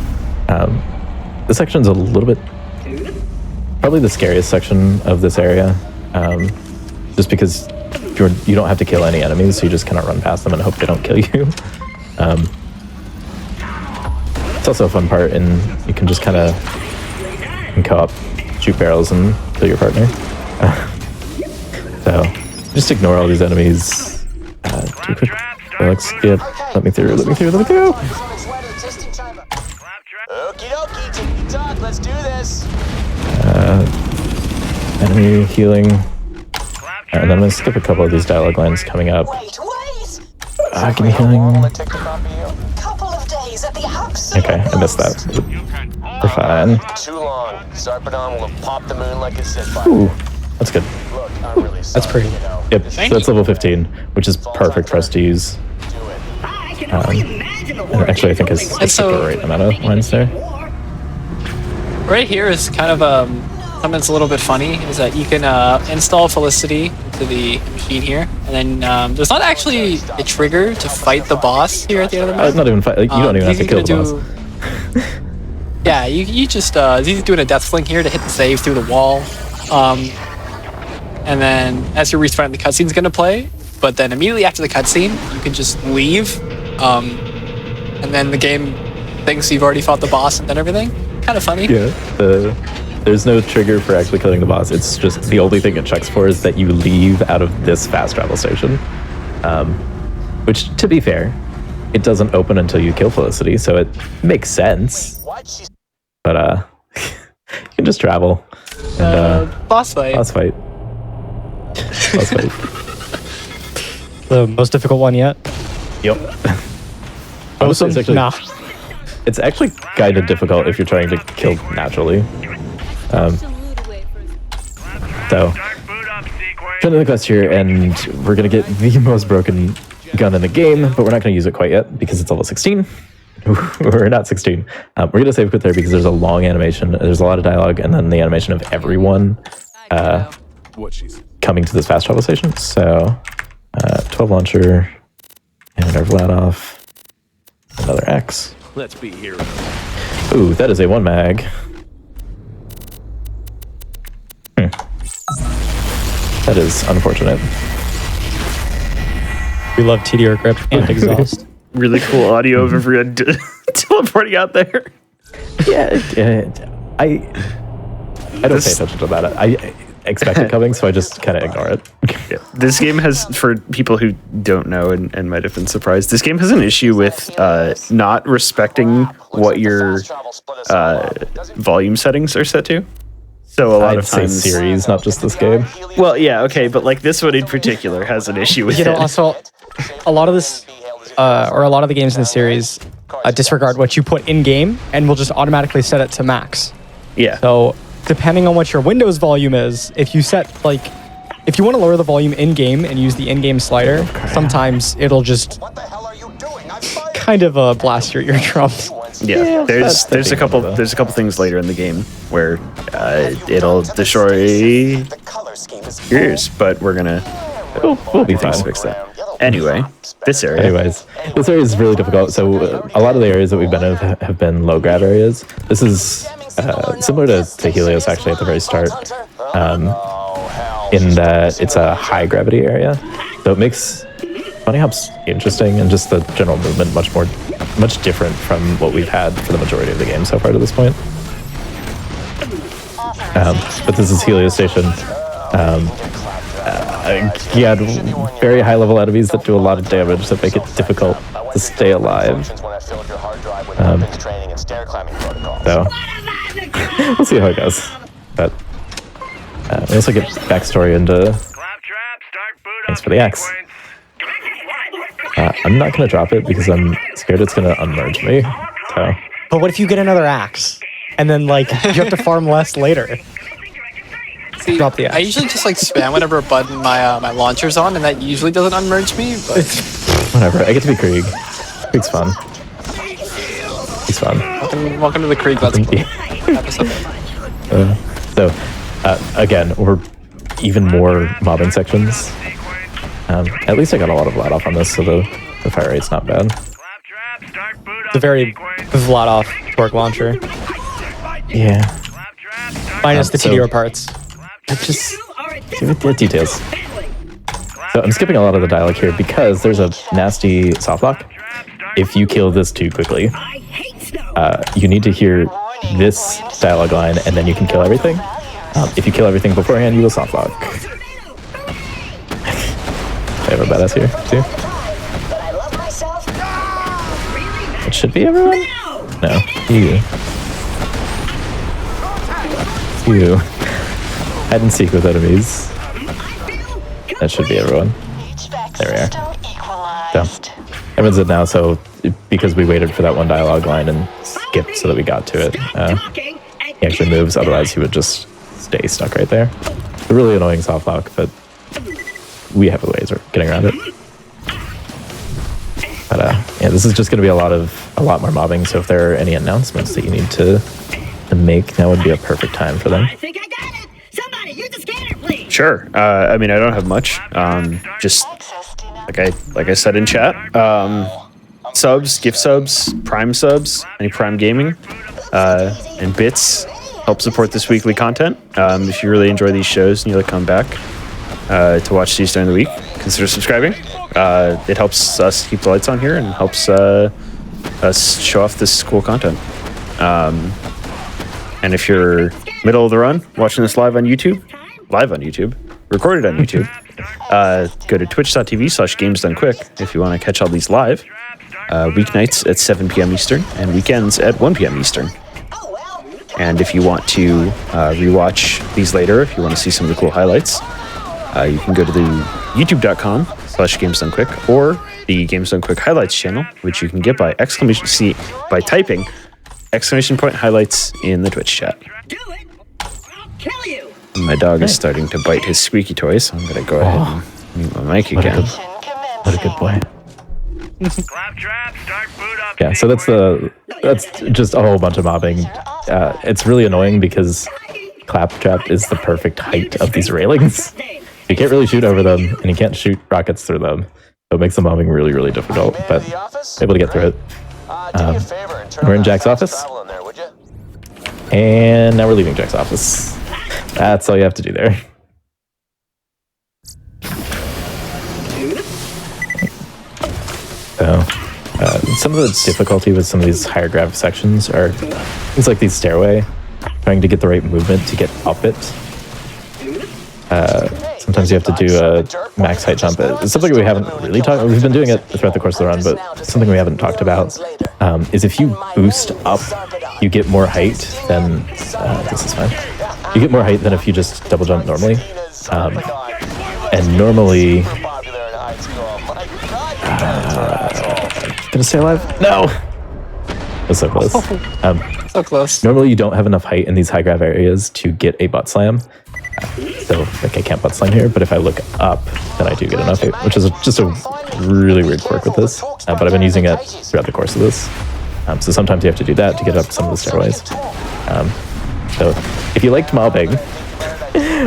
this section's a little bit, probably the scariest section of this area, just because you don't have to kill any enemies, so you just kind of run past them and hope they don't kill you. It's also a fun part, and you can just kind of co-op, shoot barrels, and kill your partner. So, just ignore all these enemies. Do a quick skip. Let me through. Okie dokie, tick-tock, let's do this. Enemy healing. And then I'm going to skip a couple of these dialogue lines coming up. Wait. Give me healing. Couple of days at the absolute Okay, I missed that. We're fine. Too long. Sarpedon will have popped the moon like a zip line. Ooh, that's good. Look, I'm really sorry. That's pretty. Yep, so that's level 15, which is perfect for us to use. And actually, I think I skipped the right amount of lines there. Right here is kind of something that's a little bit funny, is that you can install Felicity into the machine here, and then there's not actually a trigger to fight the boss here at the end of the map. Not even fight. Like, you don't even have to kill the boss. Yeah, you just he's doing a death fling here to hit the save through the wall, and then as you're restarting, the cutscene's gonna play. But then immediately after the cutscene, you can just leave, and then the game thinks you've already fought the boss and done everything. Kind of funny. Yeah. There's no trigger for actually killing the boss. It's just the only thing it checks for is that you leave out of this fast travel station. Which, to be fair, it doesn't open until you kill Felicity, so it makes sense. But you can just travel. And, boss fight. Boss fight. The most difficult one yet? Yep. Honestly, it's actually kind of difficult if you're trying to kill naturally. So, turn to the quest here, and we're gonna get the most broken gun in the game, but we're not gonna use it quite yet because it's level 16. we're not 16. We're going to save quit there because there's a long animation. There's a lot of dialogue, and then the animation of everyone coming to this fast travel station. So 12 launcher, and our Vladov, another X. Let's be heroes. Ooh, that is a 1 mag. That is unfortunate. We love TDR grip and exhaust. Really cool audio of everyone teleporting out there. Yeah, I don't pay attention to that. I expect it coming, so I just kind of ignore it. Yeah. This game has, for people who don't know and might have been surprised, this game has an issue with not respecting what your volume settings are set to. So a lot of times, series, not just this game. Well, yeah, okay, but like this one in particular has an issue with You know, it. also, a lot of this, or a lot of the games in the series disregard what you put in game and will just automatically set it to max. Yeah. So depending on what your Windows volume is, if you set like, if you want to lower the volume in game and use the in-game slider, sometimes it'll just kind of blast your eardrums. Yeah, there's a couple things later in the game where it'll destroy your ears, but we'll be fine. Fix that. Anyway, this area. Anyways, this area is really difficult. So a lot of the areas that we've been in have been low grab areas. This is similar to Helios actually at the very start, in that it's a high gravity area. So it makes Bunny Hop's interesting, and just the general movement much different from what we've had for the majority of the game so far to this point. But this is Helios Station. You had very high level enemies that do a lot of damage that make it difficult to stay alive. So we'll see how it goes. But we also get backstory into thanks for the X. I'm not going to drop it because I'm scared it's going to unmerge me. So. But what if you get another axe? And then, like, you have to farm less later. See, Drop the axe. I usually just, like, spam whatever button my launcher's on, and that usually doesn't unmerge me, but... Whatever, I get to be Krieg. Krieg's fun. He's fun. Welcome to the Krieg Let's Play episode. Again, we're even more mobbing sections. At least I got a lot of Vladov on this, so the fire rate's not bad. It's a very Vladov torque launcher. Yeah. Minus the TDR parts. Just give it the details. So I'm skipping a lot of the dialogue here because there's a nasty softlock. If you kill this too quickly, you need to hear this dialogue line and then you can kill everything. If you kill everything beforehand, you will softlock. I have a badass here, too. It should be everyone? No. You. Hide and seek with enemies. That should be everyone. There we are. So, everyone's in now, so because we waited for that one dialogue line and skipped so that we got to it, he actually moves, otherwise he would just stay stuck right there. It's a really annoying softlock, but we have ways of getting around it. But yeah, this is just going to be a lot more mobbing. So if there are any announcements that you need to make, now would be a perfect time for them. I think I got it. Somebody use the scanner, please. Sure. I mean, I don't have much. Just like I said in chat, subs, gift subs, Prime subs, any Prime gaming, and bits help support this weekly content. If you really enjoy these shows and you like come back to watch these during the week, consider subscribing. It helps us keep the lights on here and helps us show off this cool content. And if you're middle of the run watching this live on YouTube, recorded on YouTube, go to twitch.tv/gamesdonequick if you want to catch all these live. Weeknights at 7 p.m. Eastern and weekends at 1 p.m. Eastern. And if you want to rewatch these later, if you want to see some of the cool highlights, you can go to the youtube.com/gamesdonequick or the Games Done Quick highlights channel, which you can get by typing !highlights in the Twitch chat. Do it. I'll kill you. My dog is starting to bite his squeaky toy, so I'm going to go ahead and mute my mic again. What a good boy. Claptrap, start boot up. Yeah, so that's just a whole bunch of mobbing. It's really annoying because Claptrap is the perfect height of these railings. You can't really shoot over them, and you can't shoot rockets through them. So it makes the mobbing really, really difficult, but able to get through it. We're in Jack's office. And now we're leaving Jack's office. That's all you have to do there. So, some of the difficulty with some of these higher grav sections are things like these stairway, trying to get the right movement to get up it. Sometimes you have to do a max height jump. It's something we haven't really talked about. We've been doing it throughout the course of the run, but something we haven't talked about is if you boost up, you get more height than... this is fine. You get more height than if you just double jump normally. And normally... gonna stay alive? No! That's so close. So close. Normally you don't have enough height in these high grav areas to get a butt slam. So, like, I can't butt slam here, but if I look up, then I do get enough height, which is just a really weird quirk with this. But I've been using it throughout the course of this. So sometimes you have to do that to get up some of the stairways. So if you liked mobbing,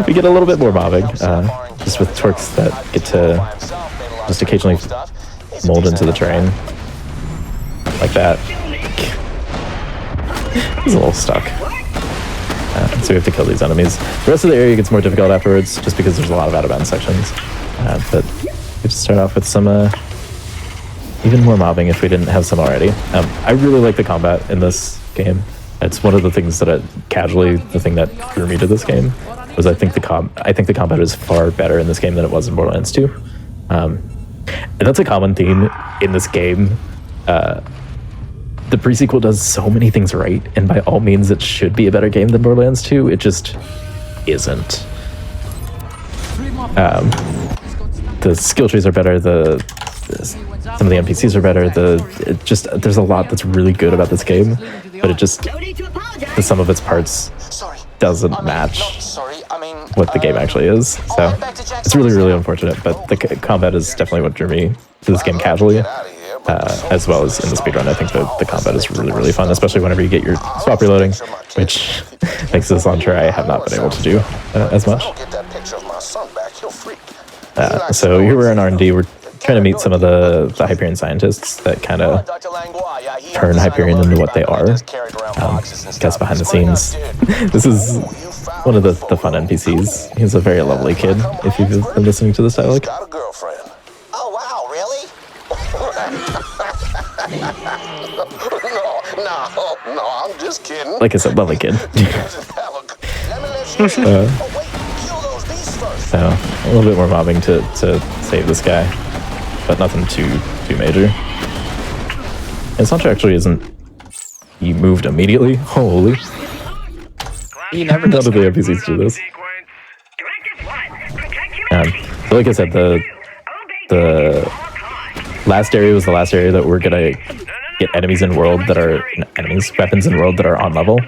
we get a little bit more mobbing, just with torques that get to just occasionally mold into the terrain. Like that. He's a little stuck. So we have to kill these enemies. The rest of the area gets more difficult afterwards, just because there's a lot of out-of-bounds sections. But we have to start off with some even more mobbing if we didn't have some already. I really like the combat in this game. It's one of the things that the thing that drew me to this game was I think the combat is far better in this game than it was in Borderlands 2. And that's a common theme in this game. The pre-sequel does so many things right, and by all means it should be a better game than Borderlands 2. It just isn't. The skill trees are better, some of the NPCs are better, there's a lot that's really good about this game, but it just, the sum of its parts doesn't match what the game actually is. So it's really, really unfortunate, but the combat is definitely what drew me to this game casually. As well as in the speedrun, I think the combat is really, really fun, especially whenever you get your swap reloading, which, thanks to this launcher, I have not been able to do as much. So here we're in R&D, we're trying to meet some of the Hyperion scientists that kind of turn Hyperion into what they are. Guess behind the scenes. This is one of the fun NPCs. He's a very lovely kid, if you've been listening to this dialogue. No, I'm just kidding. Like I said, lovely kid. So, a little bit more mobbing to save this guy, but nothing too major. And Sancho actually isn't... He moved immediately? Holy. He never does. None of the NPCs do this. So like I said, the last area was the last area that we're gonna get weapons in world that are on level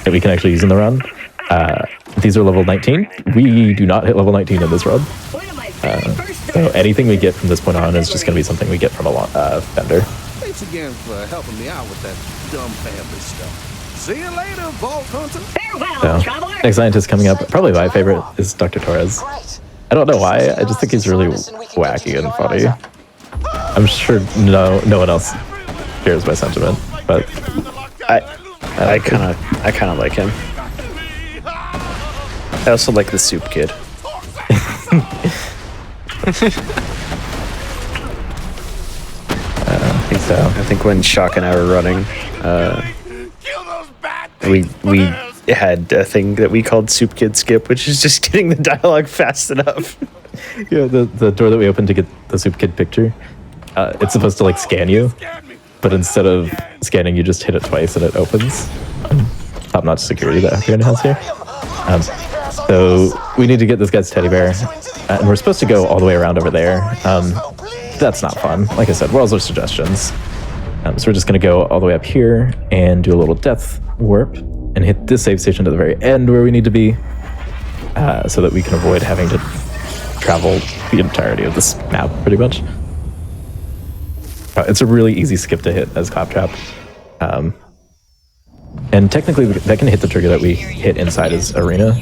that we can actually use in the run. These are level 19. We do not hit level 19 in this run. So anything we get from this point on is just gonna be something we get from a vendor. Thanks again for helping me out with that dumb family stuff. See you later, Vault Hunter. Farewell, traveler. Next scientist coming up, probably my favorite, is Dr. Torres. I don't know why, I just think he's really wacky and funny. I'm sure no one else shares my sentiment, but I kind of like him. I also like the soup kid. I think so. I think when Shock and I were running, we had a thing that we called Soup Kid Skip, which is just getting the dialogue fast enough. Yeah, the door that we opened to get the Soup Kid picture, it's supposed to like scan you, but instead of scanning, you just hit it twice and it opens. Top-notch security that Hyperion has here. So we need to get this guy's teddy bear, and we're supposed to go all the way around over there. That's not fun. Like I said, walls are suggestions. So we're just going to go all the way up here and do a little death warp and hit this save station to the very end where we need to be, so that we can avoid having to travel the entirety of this map, pretty much. It's a really easy skip to hit as Claptrap. And technically, that can hit the trigger that we hit inside his arena,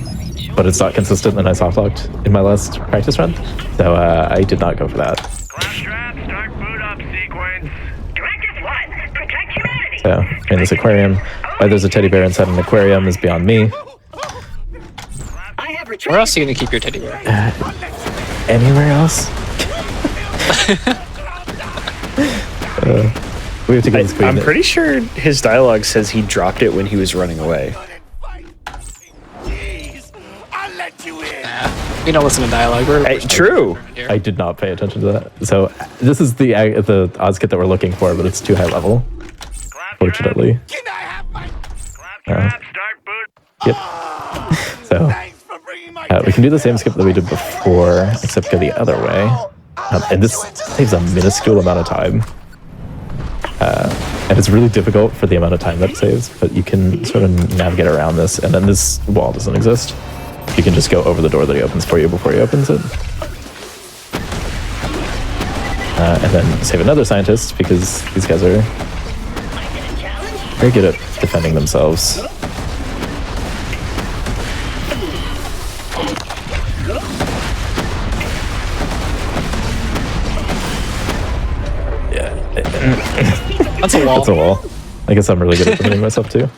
but it's not consistent, and I soft locked in my last practice run, so I did not go for that. Claptrap, start boot up sequence. Directive 1, protect humanity. So, in this aquarium, why there's a teddy bear inside an aquarium is beyond me. I have Where else are you gonna keep your teddy bear? Anywhere else? We have to get this queen. I'm pretty sure his dialogue says he dropped it when he was running away. We don't listen to dialogue. We're True. I did not pay attention to that. So this is the odds kit that we're looking for, but it's too high level. Fortunately. Claptrap, start boot. Yep. So we can do the same skip that we did before, except go the other way. And this saves a minuscule amount of time. And it's really difficult for the amount of time that it saves, but you can sort of navigate around this, and then this wall doesn't exist. You can just go over the door that he opens for you before he opens it. And then save another scientist, because these guys are very good at defending themselves. That's a wall. That's a wall. I guess I'm really good at defending myself too.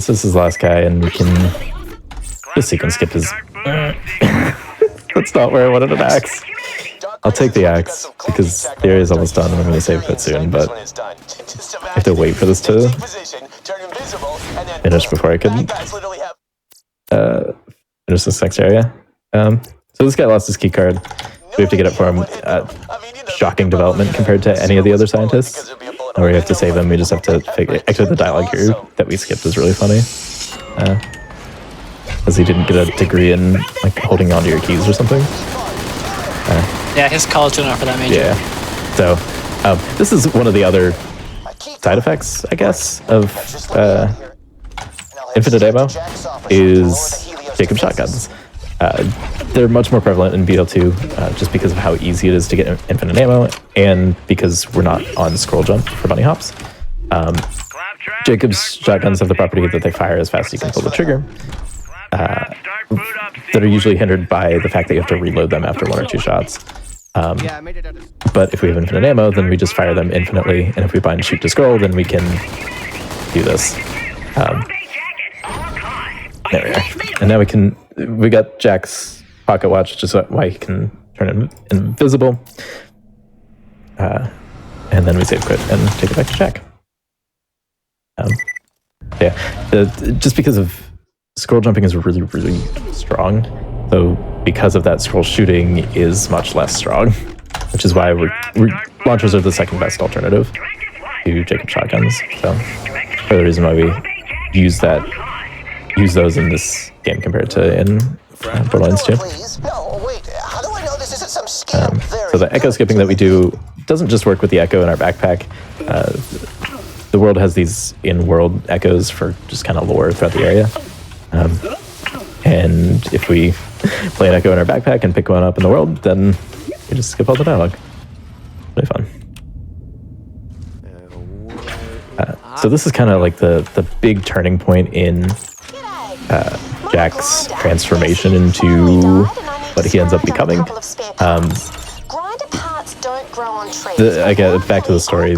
So this is the last guy, and we can just sequence skip his. That's not where I wanted an axe. I'll take the axe because the area is almost done, and I'm going to save it soon. But I have to wait for this to finish before I can finish this next area. So this guy lost his key card. We have to get it for him. Shocking development compared to any of the other scientists. And we have to save him. We just have to figure. Actually, the dialogue here that we skipped is really funny. Because he didn't get a degree in like holding onto your keys or something. Yeah, his college didn't offer that major. Yeah. So this is one of the other side effects, I guess, of infinite ammo is Jacob shotguns. They're much more prevalent in BL2 just because of how easy it is to get infinite ammo, and because we're not on scroll jump for bunny hops. Jacob's shotguns have the property that they fire as fast as you can pull the trigger, that are usually hindered by the fact that you have to reload them after 1 or 2 shots. But if we have infinite ammo, then we just fire them infinitely, and if we bind shoot to scroll, then we can do this. There we are. And now we got Jack's pocket watch, which is why he can turn it invisible. And then we save quit and take it back to Jack. Just because of scroll jumping is really, really strong. So because of that, scroll shooting is much less strong, which is why launchers are the second best alternative to Jacob shotguns. So for the reason why we use those in this game compared to in Borderlands 2. So the echo skipping that we do doesn't just work with the echo in our backpack. The world has these in-world echoes for just kind of lore throughout the area. And if we play an echo in our backpack and pick one up in the world, then we just skip all the dialogue. Really fun. So this is kind of like the big turning point in Jack's transformation into what he ends up becoming. Again, back to the story.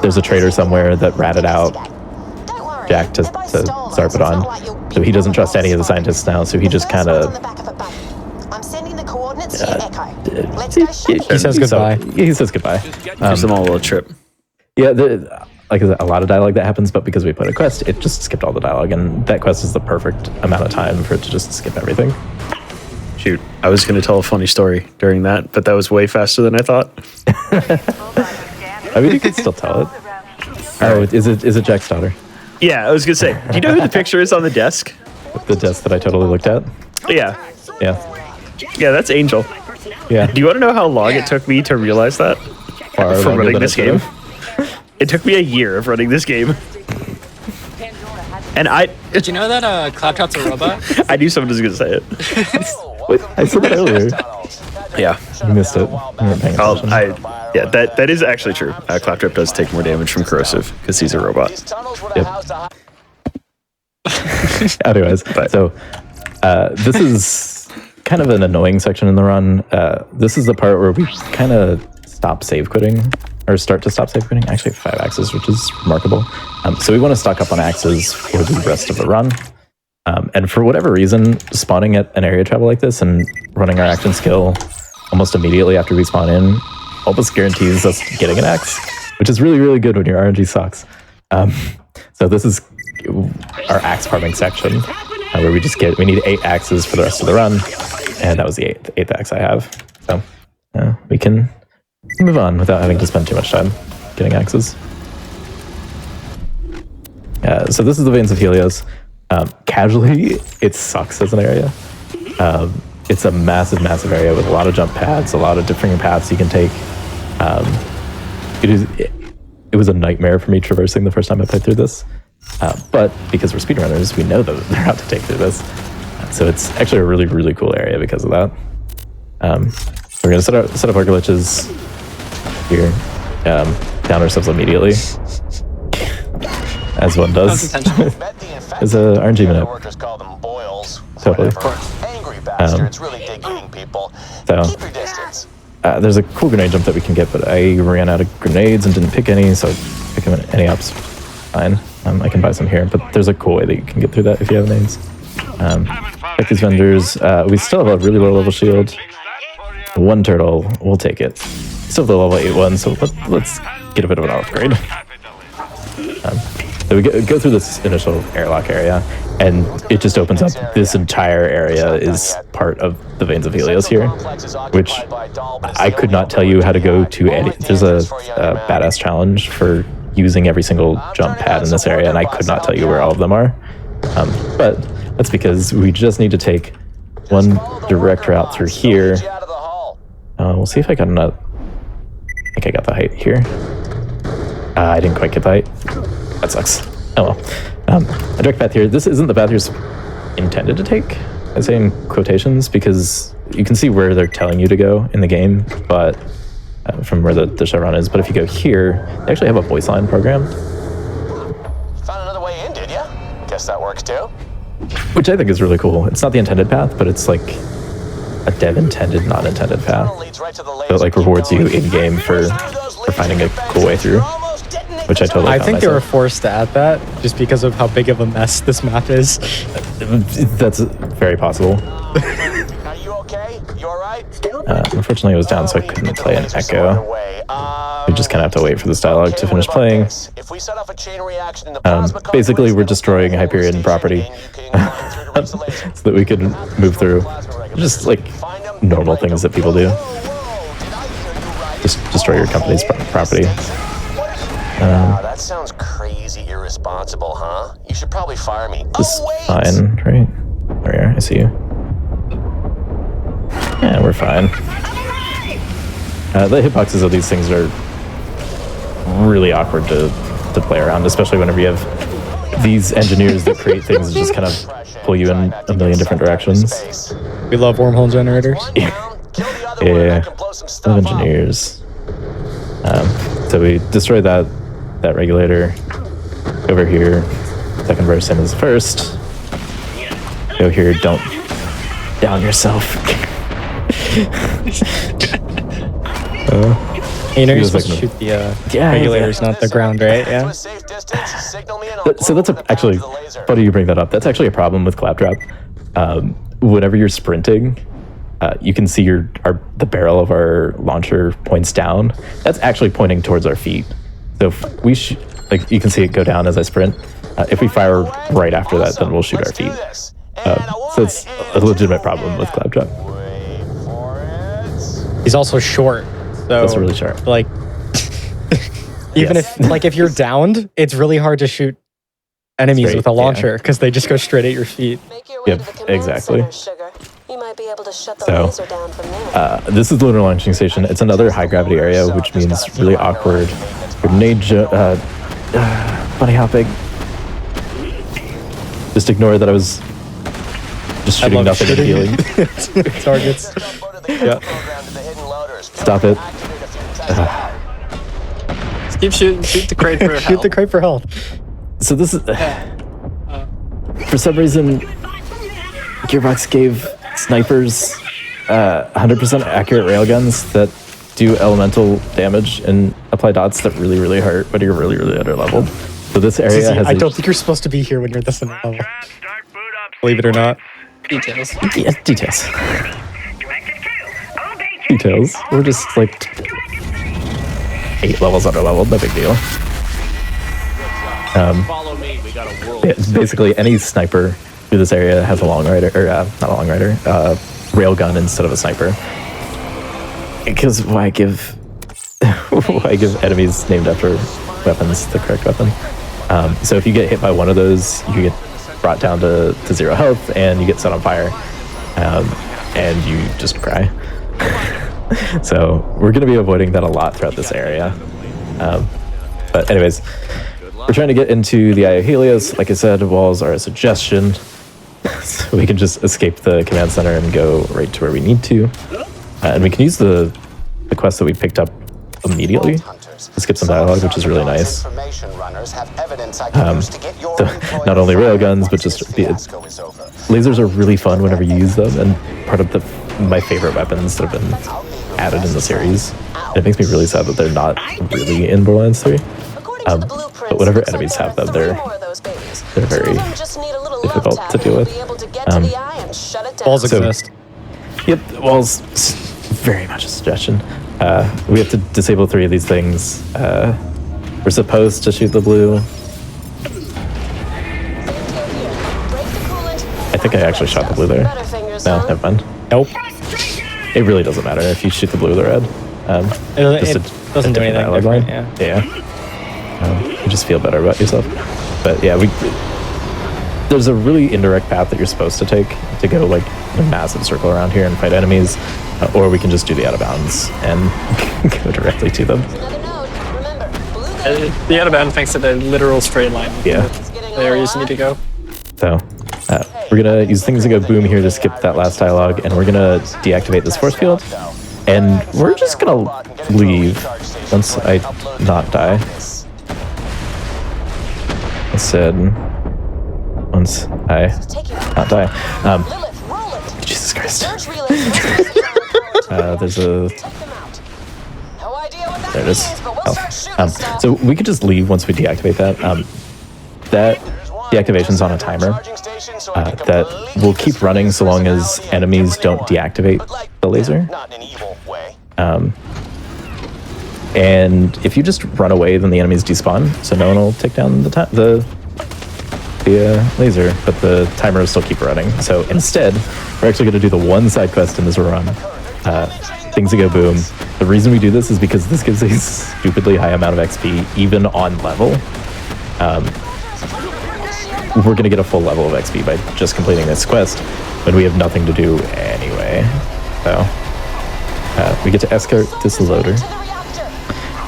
There's a traitor somewhere that ratted out Jack to Zarpedon. So he doesn't trust any of the scientists now, so he just kind of... he says goodbye. He says goodbye. Gives them all a little trip. Yeah, like a lot of dialogue that happens, but because we put a quest, it just skipped all the dialogue, and that quest is the perfect amount of time for it to just skip everything. Shoot, I was going to tell a funny story during that, but that was way faster than I thought. I mean, you can still tell it. Oh, is it Jack's daughter? Yeah, I was going to say, do you know who the picture is on the desk? The desk that I totally looked at? Yeah. Yeah. Yeah, that's Angel. Yeah. Do you want to know how long it took me to realize that? From running this game? It took me a year of running this game. And Did you know that Claptrap's a robot? I knew someone was going to say it. Wait, I said that earlier. Yeah. You missed it. You weren't paying attention. Yeah, that is actually true. Claptrap does take more damage from corrosive because he's a robot. Anyways, so this is kind of an annoying section in the run. This is the part where we kind of stop save quitting, or start to stop save quitting. Actually, 5 axes, which is remarkable. So we want to stock up on axes for the rest of the run. And for whatever reason, spawning at an area travel like this and running our action skill almost immediately after we spawn in almost guarantees us getting an axe, which is really, really good when your RNG sucks. So this is our axe farming section, where we need 8 axes for the rest of the run, and that was the eighth axe I have. So we can move on without having to spend too much time getting axes. So this is the Veins of Helios. Casually, it sucks as an area. It's a massive, massive area with a lot of jump pads, a lot of different paths you can take. It was a nightmare for me traversing the first time I played through this. But because we're speedrunners, we know that they're out to take through this. So it's actually a really, really cool area because of that. We're going to set up our glitches here. Down ourselves immediately. As one does. As a RNG minute. Totally. Angry bastards really dig eating people. Keep your distance. There's a cool grenade jump that we can get, but I ran out of grenades and didn't pick any, so picking any up's fine. I can buy some here, but there's a cool way that you can get through that if you have nades. Check these vendors. We still have a really low level shield. 1 turtle, we'll take it. Still the level 8 one, so let's get a bit of an upgrade. So we go through this initial airlock area, and it just opens up. This entire area is part of the Veins of Helios here, which I could not tell you how to go to any. There's a badass challenge for using every single jump pad in this area, and I could not tell you where all of them are. But that's because we just need to take one direct route through here. We'll see if I got enough. I think I got the height here. I didn't quite get the height. That sucks. Oh well. A direct path here. This isn't the path you're intended to take, I say in quotations, because you can see where they're telling you to go in the game, but from where the showrun is. But if you go here, they actually have a voice line program. Found another way in, did ya? Guess that works too. Which I think is really cool. It's not the intended path, but it's like a dev intended, not intended path. So it like rewards you in game for finding a cool way through. Which I totally. I think they were forced to add that just because of how big of a mess this map is. That's very possible. Are you okay? You alright? Unfortunately, it was down, so I couldn't play an echo. We just kind of have to wait for this dialogue to finish playing. If we set off a chain reaction in the basically, we're destroying Hyperion property so that we can move through. Just like normal things that people do. Just destroy your company's property. Wow, that sounds crazy irresponsible, huh? You should probably fire me. This is fine, right? There we are, I see you. Yeah, we're fine. The hitboxes of these things are really awkward to play around, especially whenever you have these engineers that create things that just kind of pull you in a million different directions. We love wormhole generators. Yeah, love engineers. So we destroy that regulator over here. Second verse, same as the first. Go here, don't down yourself. You know you're supposed to shoot the regulators, not the ground, right? Yeah. So that's actually funny you bring that up. That's actually a problem with Claptrap. Whenever you're sprinting, you can see the barrel of our launcher points down. That's actually pointing towards our feet. So if we like you can see it go down as I sprint. If we fire right after that, then we'll shoot our feet. So it's a legitimate problem with Claptrap. He's also short. So that's really short. Like even if you're downed, it's really hard to shoot enemies with a launcher because they just go straight at your feet. Yep, exactly. You might be able to shut the laser down from there. This is the lunar launching station. It's another high gravity area, which means really awkward grenade bunny hopping. Just ignore that I was just shooting nothing and healing. Targets. Yeah. Stop it. Keep shooting. Shoot the crate for Shoot the crate for health. So this is for some reason Gearbox gave snipers 100% accurate railguns that do elemental damage and apply dots that really hurt when you're really under leveled. So this area has I don't think you're supposed to be here when you're this in level. Start boot up. Believe it or not. Details. yeah, details. Directive 2. Obey Details. We're just like 8 levels under leveled, no big deal. Follow me. We got a world. Basically any sniper through this area has a long rider, or not a long rider, railgun instead of a sniper. Because why give enemies named after weapons the correct weapon? So if you get hit by one of those, you get brought down to 0 health and you get set on fire, and you just cry. So we're going to be avoiding that a lot throughout this area. But anyways, we're trying to get into the Eye of Helios. Like I said, walls are a suggestion. So we can just escape the command center and go right to where we need to. And we can use the quest that we picked up immediately to skip some dialogue, which is really nice. Not only railguns, but just lasers are really fun whenever you use them, and part of my favorite weapons that have been added in the series. And it makes me really sad that they're not really in Borderlands 3. But whenever enemies have them, they're very difficult to deal with. Walls exist. Yep, walls, very much a suggestion. We have to disable 3 of these things. We're supposed to shoot the blue. I think I actually shot the blue there. No, never mind. Nope. It really doesn't matter if you shoot the blue or the red. It doesn't do anything different, Yeah. You just feel better about yourself. But yeah, there's a really indirect path that you're supposed to take to go like a massive circle around here and fight enemies, or we can just do the out of bounds and go directly to them. The out of bounds makes it a literal straight line. Yeah. The areas you need to go. So we're gonna use things that go boom here to skip that last dialogue, and we're gonna deactivate this force field, and we're just gonna leave once I not die. I said once I not die. Jesus Christ. There's a... There it is. Oh. So we could just leave once we deactivate that. That deactivation's on a timer that will keep running so long as enemies don't deactivate the laser. And if you just run away, then the enemies despawn, so no one will take down the laser, but the timer will still keep running. So instead, we're actually going to do the one side quest in this run. Things that go boom. The reason we do this is because this gives a stupidly high amount of XP, even on level. We're going to get a full level of XP by just completing this quest, when we have nothing to do anyway. So we get to escort this loader.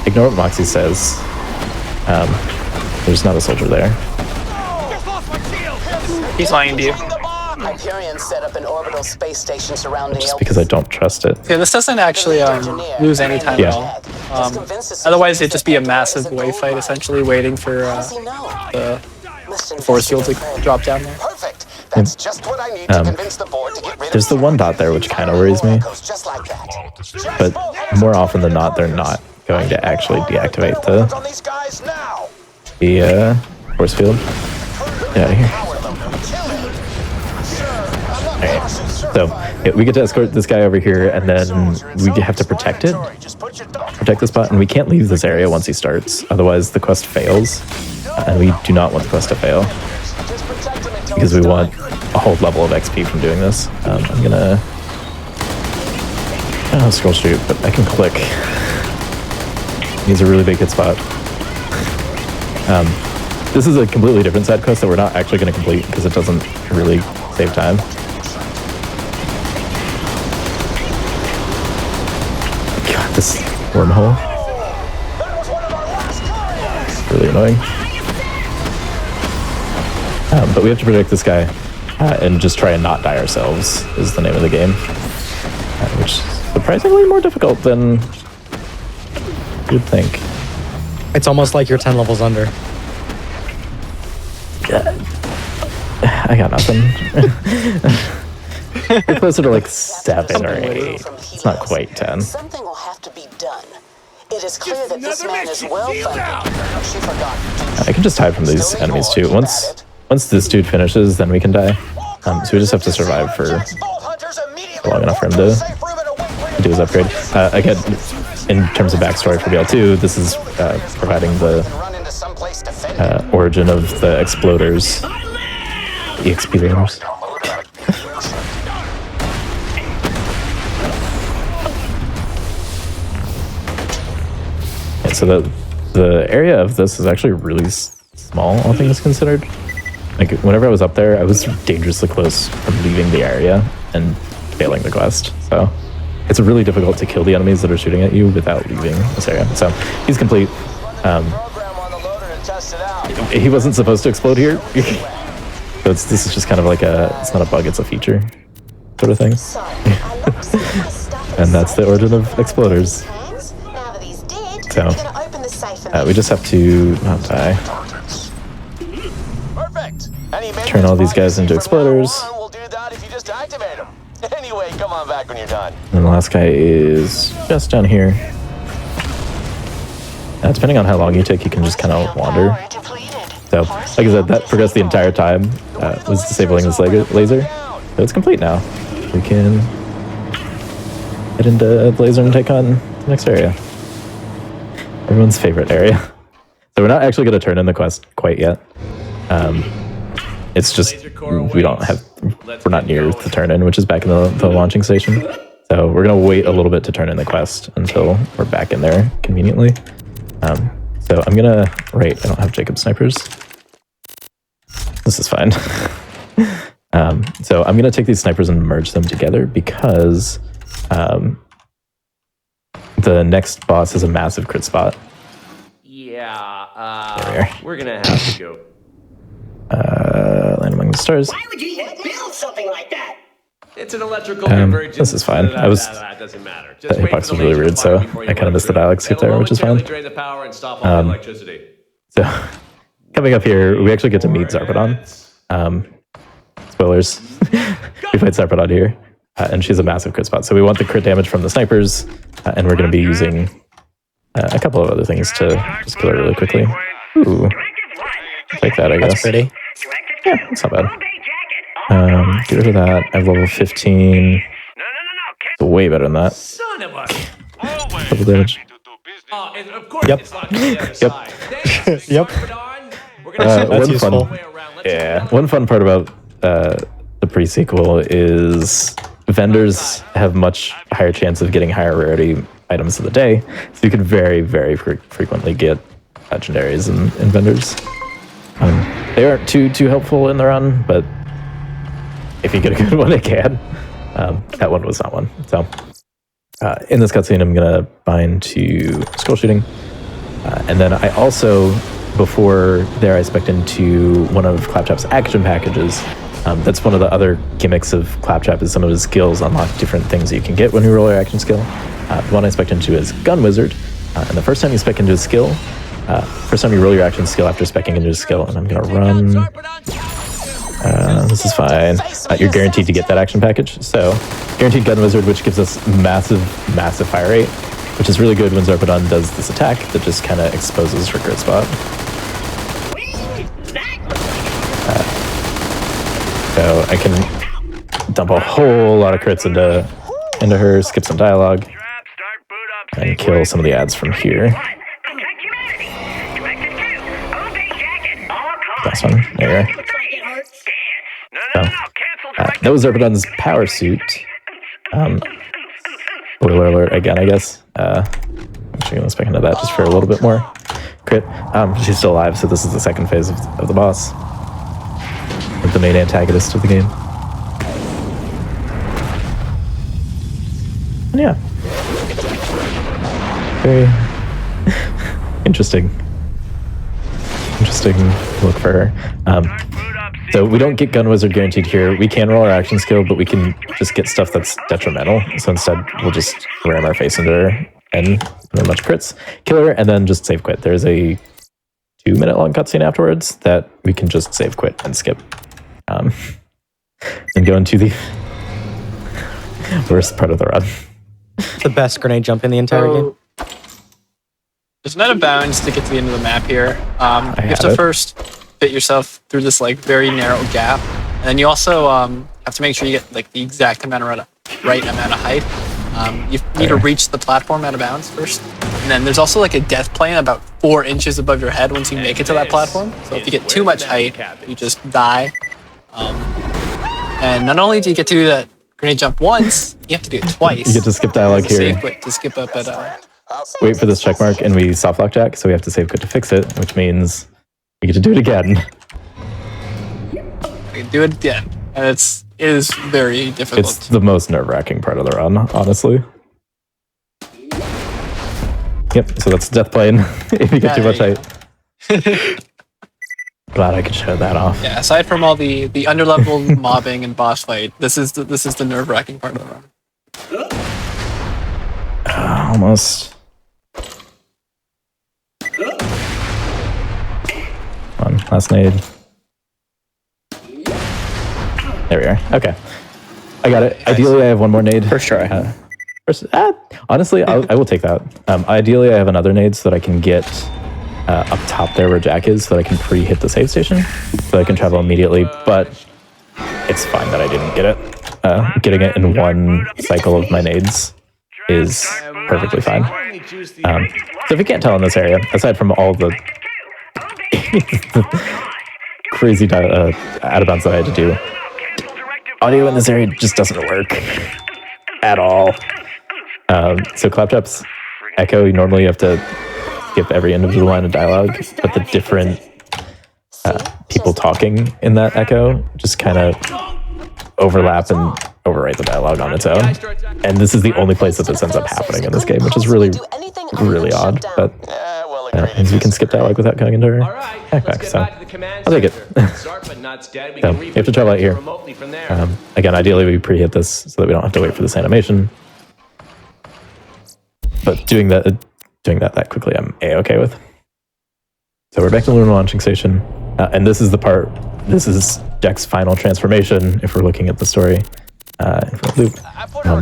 Ignore what Moxie says. There's not a soldier there. He's lying to you. Hyperion set up an orbital space station surrounding Just because I don't trust it. Yeah, this doesn't actually lose any time at all. Otherwise, it'd just be a massive wave fight, essentially, waiting for the force field to drop down there. Perfect. That's just what I need to convince the board to get rid of. There's the one dot there, which kind of worries me. But more often than not, they're not going to actually deactivate the force field. Get out of here. Alright, so yeah, we get to escort this guy over here, and then we have to protect it. Protect the spot, and we can't leave this area once he starts, otherwise the quest fails. And we do not want the quest to fail, because we want a whole level of XP from doing this. I'm gonna... I don't have scroll shoot, but I can click. He's a really big hit spot. This is a completely different side quest that we're not actually going to complete because it doesn't really save time. God, this wormhole. Really annoying. But we have to protect this guy and just try and not die ourselves is the name of the game. Which is surprisingly more difficult than you'd think. It's almost like you're 10 levels under. I got nothing. We're closer to like 7 or 8. It's not quite 10. Something will have to be done. It is clear that this man is well funded. She forgot. I can just hide from these enemies too. Once this dude finishes, then we can die. So we just have to survive for long enough for him to do his upgrade. Again, in terms of backstory for BL2, this is providing the origin of the exploders, the exploders. So the area of this is actually really small, all things considered. Like, whenever I was up there, I was dangerously close from leaving the area and failing the quest. So it's really difficult to kill the enemies that are shooting at you without leaving this area. So he's complete. He wasn't supposed to explode here. So this is just kind of like it's not a bug, it's a feature sort of thing. And that's the origin of exploders. So we just have to not die. Turn all these guys into exploders. We'll do that if you just activate them. Anyway, come on back when you're done. And the last guy is just down here. Depending on how long you take, you can just kind of wander. So, like I said, that progressed the entire time. Was disabling this laser. So it's complete now. We can head into the laser and take on the next area. Everyone's favorite area. So we're not actually going to turn in the quest quite yet. It's just we're not near the turn in, which is back in the launching station. So we're going to wait a little bit to turn in the quest until we're back in there conveniently. So I'm going to, I don't have Jacob's snipers. This is fine. So I'm going to take these snipers and merge them together because the next boss is a massive crit spot. Yeah, we're going to have to go. Land among the stars. Why would you even build something like that? It's an electrical convergence. This is fine. That doesn't matter. The hitbox was really weird, so I kind of missed the dialogue skip there, which is fine. Drain the power and stop all the electricity. So, coming up here, we actually get to meet Zarpedon. Spoilers. We fight Zarpedon here, and she's a massive crit spot. So we want the crit damage from the snipers, and we're going to be using a couple of other things to just kill her really quickly. Ooh. Take that, I guess. That's pretty. Yeah, it's not bad. Get rid of that. I have level 15. It's way better than that. Son of a... Double damage. Yep. Yep. That's useful. One fun part about the pre-sequel is vendors have much higher chance of getting higher rarity items of the day, so you can very, very frequently get legendaries in vendors. They aren't too helpful in the run, but if you get a good one, it can. That one was not one. So in this cutscene, I'm going to bind to skull shooting. And then I also, before there, I spec'd into one of Claptrap's action packages. That's one of the other gimmicks of Claptrap, is some of his skills unlock different things that you can get when you roll your action skill. The one I spec'd into is Gun Wizard. And the first time you spec into his skill, first time you roll your action skill after speccing into his skill, and I'm going to run. This is fine. You're guaranteed to get that action package. So, guaranteed Gun Wizard, which gives us massive fire rate, which is really good when Zarpedon does this attack that just kind of exposes her crit spot. So I can dump a whole lot of crits into her, skip some dialogue, and kill some of the ads from here. Last one. There you go. So, that was Zarpedon's power suit. Spoiler alert again, I guess. I'm actually going to spec into that just for a little bit more crit. She's still alive, so this is the second phase of the boss. The main antagonist of the game. And yeah. Very interesting look for her. So we don't get Gun Wizard guaranteed here. We can roll our action skill, but we can just get stuff that's detrimental. So instead, we'll just ram our face into her and a bunch of crits, kill her, and then just save quit. There's a 2-minute long cutscene afterwards that we can just save quit and skip. And go into the worst part of the run. The best grenade jump in the entire game. There's not a bounds to get to the end of the map here. You have to first fit yourself through this like very narrow gap, and then you also have to make sure you get like the exact amount of right amount of height. You need to reach the platform out of bounds first, and then there's also like a death plane about 4 inches above your head once you make it to that platform. So if you get too much height, you just die. And not only do you get to do that grenade jump once, you have to do it twice. You get to skip dialogue here. Save quit to skip up at wait for this check mark, and we soft lock Jack, so we have to save quit to fix it, which means we get to do it again. You do it again, and it is very difficult. It's the most nerve-wracking part of the run, honestly. Yep, so that's death plane if you get too much height. Glad I could show that off. Yeah, aside from all the underlevel mobbing and boss fight, this is the nerve-wracking part of the run. Almost. Come on, last nade. There we are. Okay. I got it. Ideally, I have one more nade. First try. Honestly, I will take that. Ideally, I have another nade so that I can get up top there where Jack is, so that I can pre-hit the save station, so that I can travel immediately, but it's fine that I didn't get it. Getting it in one cycle of my nades is perfectly fine. So if you can't tell in this area, aside from all the crazy out of bounds that I had to do, audio in this area just doesn't work at all. So Claptrap's echo, normally you have to skip every individual line of dialogue, but the different people talking in that echo just kind of overlap and overwrite the dialogue on its own. And this is the only place that this ends up happening in this game, which is really, really odd. But means we can skip dialogue without going into her backpack, so I'll take it. So you have to travel out here. Again, ideally we pre-hit this so that we don't have to wait for this animation. But doing that quickly, I'm A-okay with. So we're back to Lunar Launching Station, and this is the part. This is Jack's final transformation. If we're looking at the story,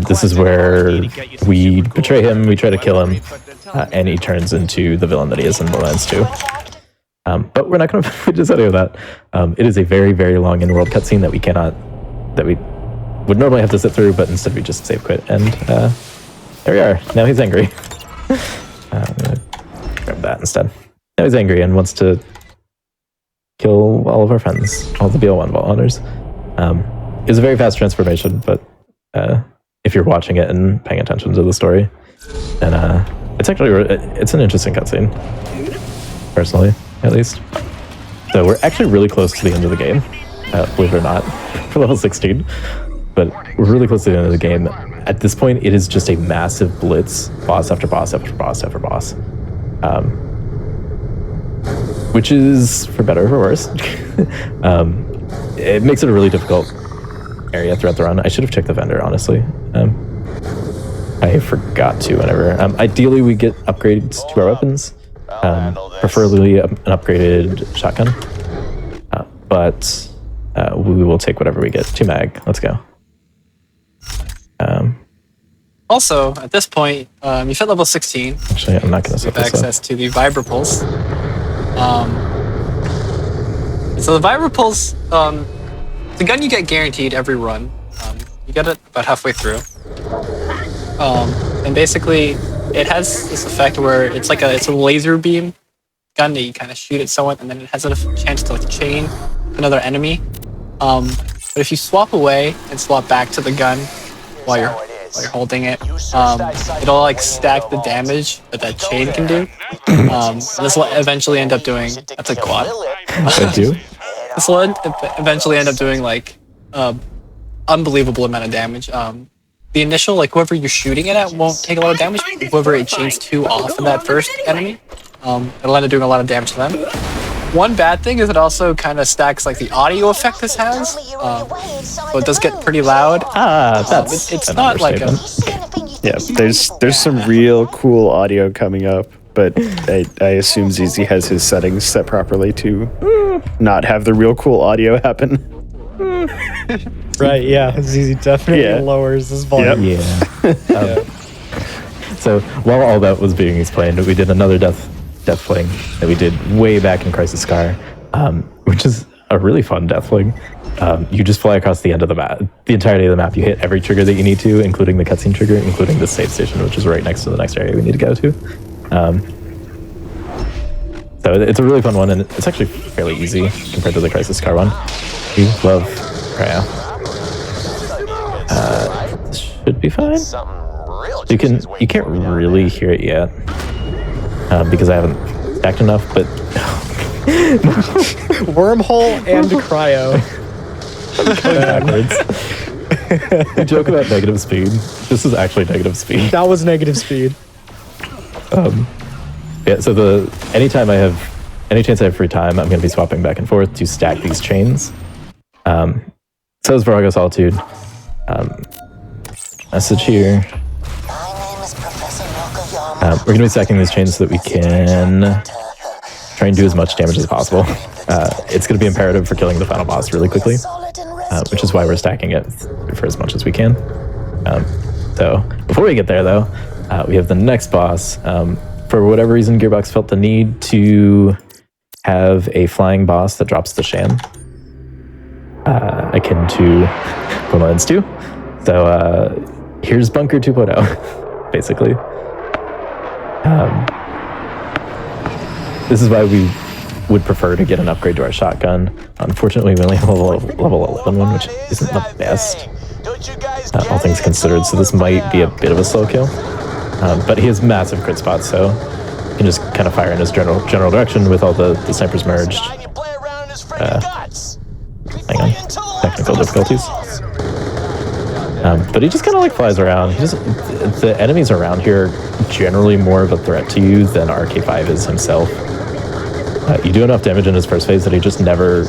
this is where we betray him. We try to kill him, and he turns into the villain that he is in Borderlands 2. But we're not going to finish any of that. It is a very, very long in-world cutscene that we would normally have to sit through, but instead we just save quit, and there we are. Now he's angry. I'm gonna grab that instead. Now he's angry and wants to kill all of our friends, all the BL1 vault hunters. It was a very fast transformation, but if you're watching it and paying attention to the story, then it's an interesting cutscene, personally, at least. So we're actually really close to the end of the game, believe it or not, for level 16. But we're really close to the end of the game. At this point, it is just a massive blitz, boss after boss after boss after boss. Which is, for better or for worse, it makes it a really difficult area throughout the run. I should have checked the vendor, honestly. I forgot to whenever. Ideally, we get upgrades to our weapons, preferably an upgraded shotgun. But we will take whatever we get. 2 mag. Let's go. Also, at this point, you've hit level 16. Actually, I'm not going to set this up. Access to the Vibra Pulse. So the Vibra Pulse, the gun you get guaranteed every run. You get it about halfway through. And basically, it has this effect where it's a laser beam gun that you kind of shoot at someone, and then it has a chance to like chain another enemy. But if you swap away and swap back to the gun while you're holding it, it'll like stack the damage that chain can do. This will eventually end up doing, that's a quad. This will eventually end up doing like unbelievable amount of damage. The initial, like whoever you're shooting it at won't take a lot of damage. Whoever it chains to off of that first enemy, it'll end up doing a lot of damage to them. One bad thing is it also kind of stacks like the audio effect this has. So it does get pretty loud. That's it's not like a Yeah, there's some real cool audio coming up, but I assume ZZ has his settings set properly to not have the real cool audio happen. Right, yeah. ZZ definitely lowers his volume. Yep. Yeah. So while all that was being explained, we did another death fling that we did way back in Crisis Scar, which is a really fun death fling. You just fly across the end of the map, the entirety of the map. You hit every trigger that you need to, including the cutscene trigger, including the save station, which is right next to the next area we need to go to. So it's a really fun one, and it's actually fairly easy compared to the Crisis Scar one. We love Cryo. Should be fine. You can't really hear it yet because I haven't stacked enough, but Wormhole and Cryo. Backwards. We joke about negative speed. This is actually negative speed. That was negative speed. Yeah, so any chance I have free time, I'm going to be swapping back and forth to stack these chains. So is Virago Solitude. Message here. We're going to be stacking these chains so that we can try and do as much damage as possible. It's going to be imperative for killing the final boss really quickly, which is why we're stacking it for as much as we can. So before we get there, though, we have the next boss. For whatever reason, Gearbox felt the need to have a flying boss that drops the Shan, akin to Borderlands 2. So here's Bunker 2.0, basically. This is why we would prefer to get an upgrade to our shotgun. Unfortunately, we only have a level 11 one, which isn't the best, all things considered, so this might be a bit of a slow kill. But he has massive crit spots, so you can just kind of fire in his general direction with all the snipers merged. Hang on, technical difficulties. But he just kind of like flies around. The enemies around here are generally more of a threat to you than RK5 is himself. You do enough damage in his first phase that he just never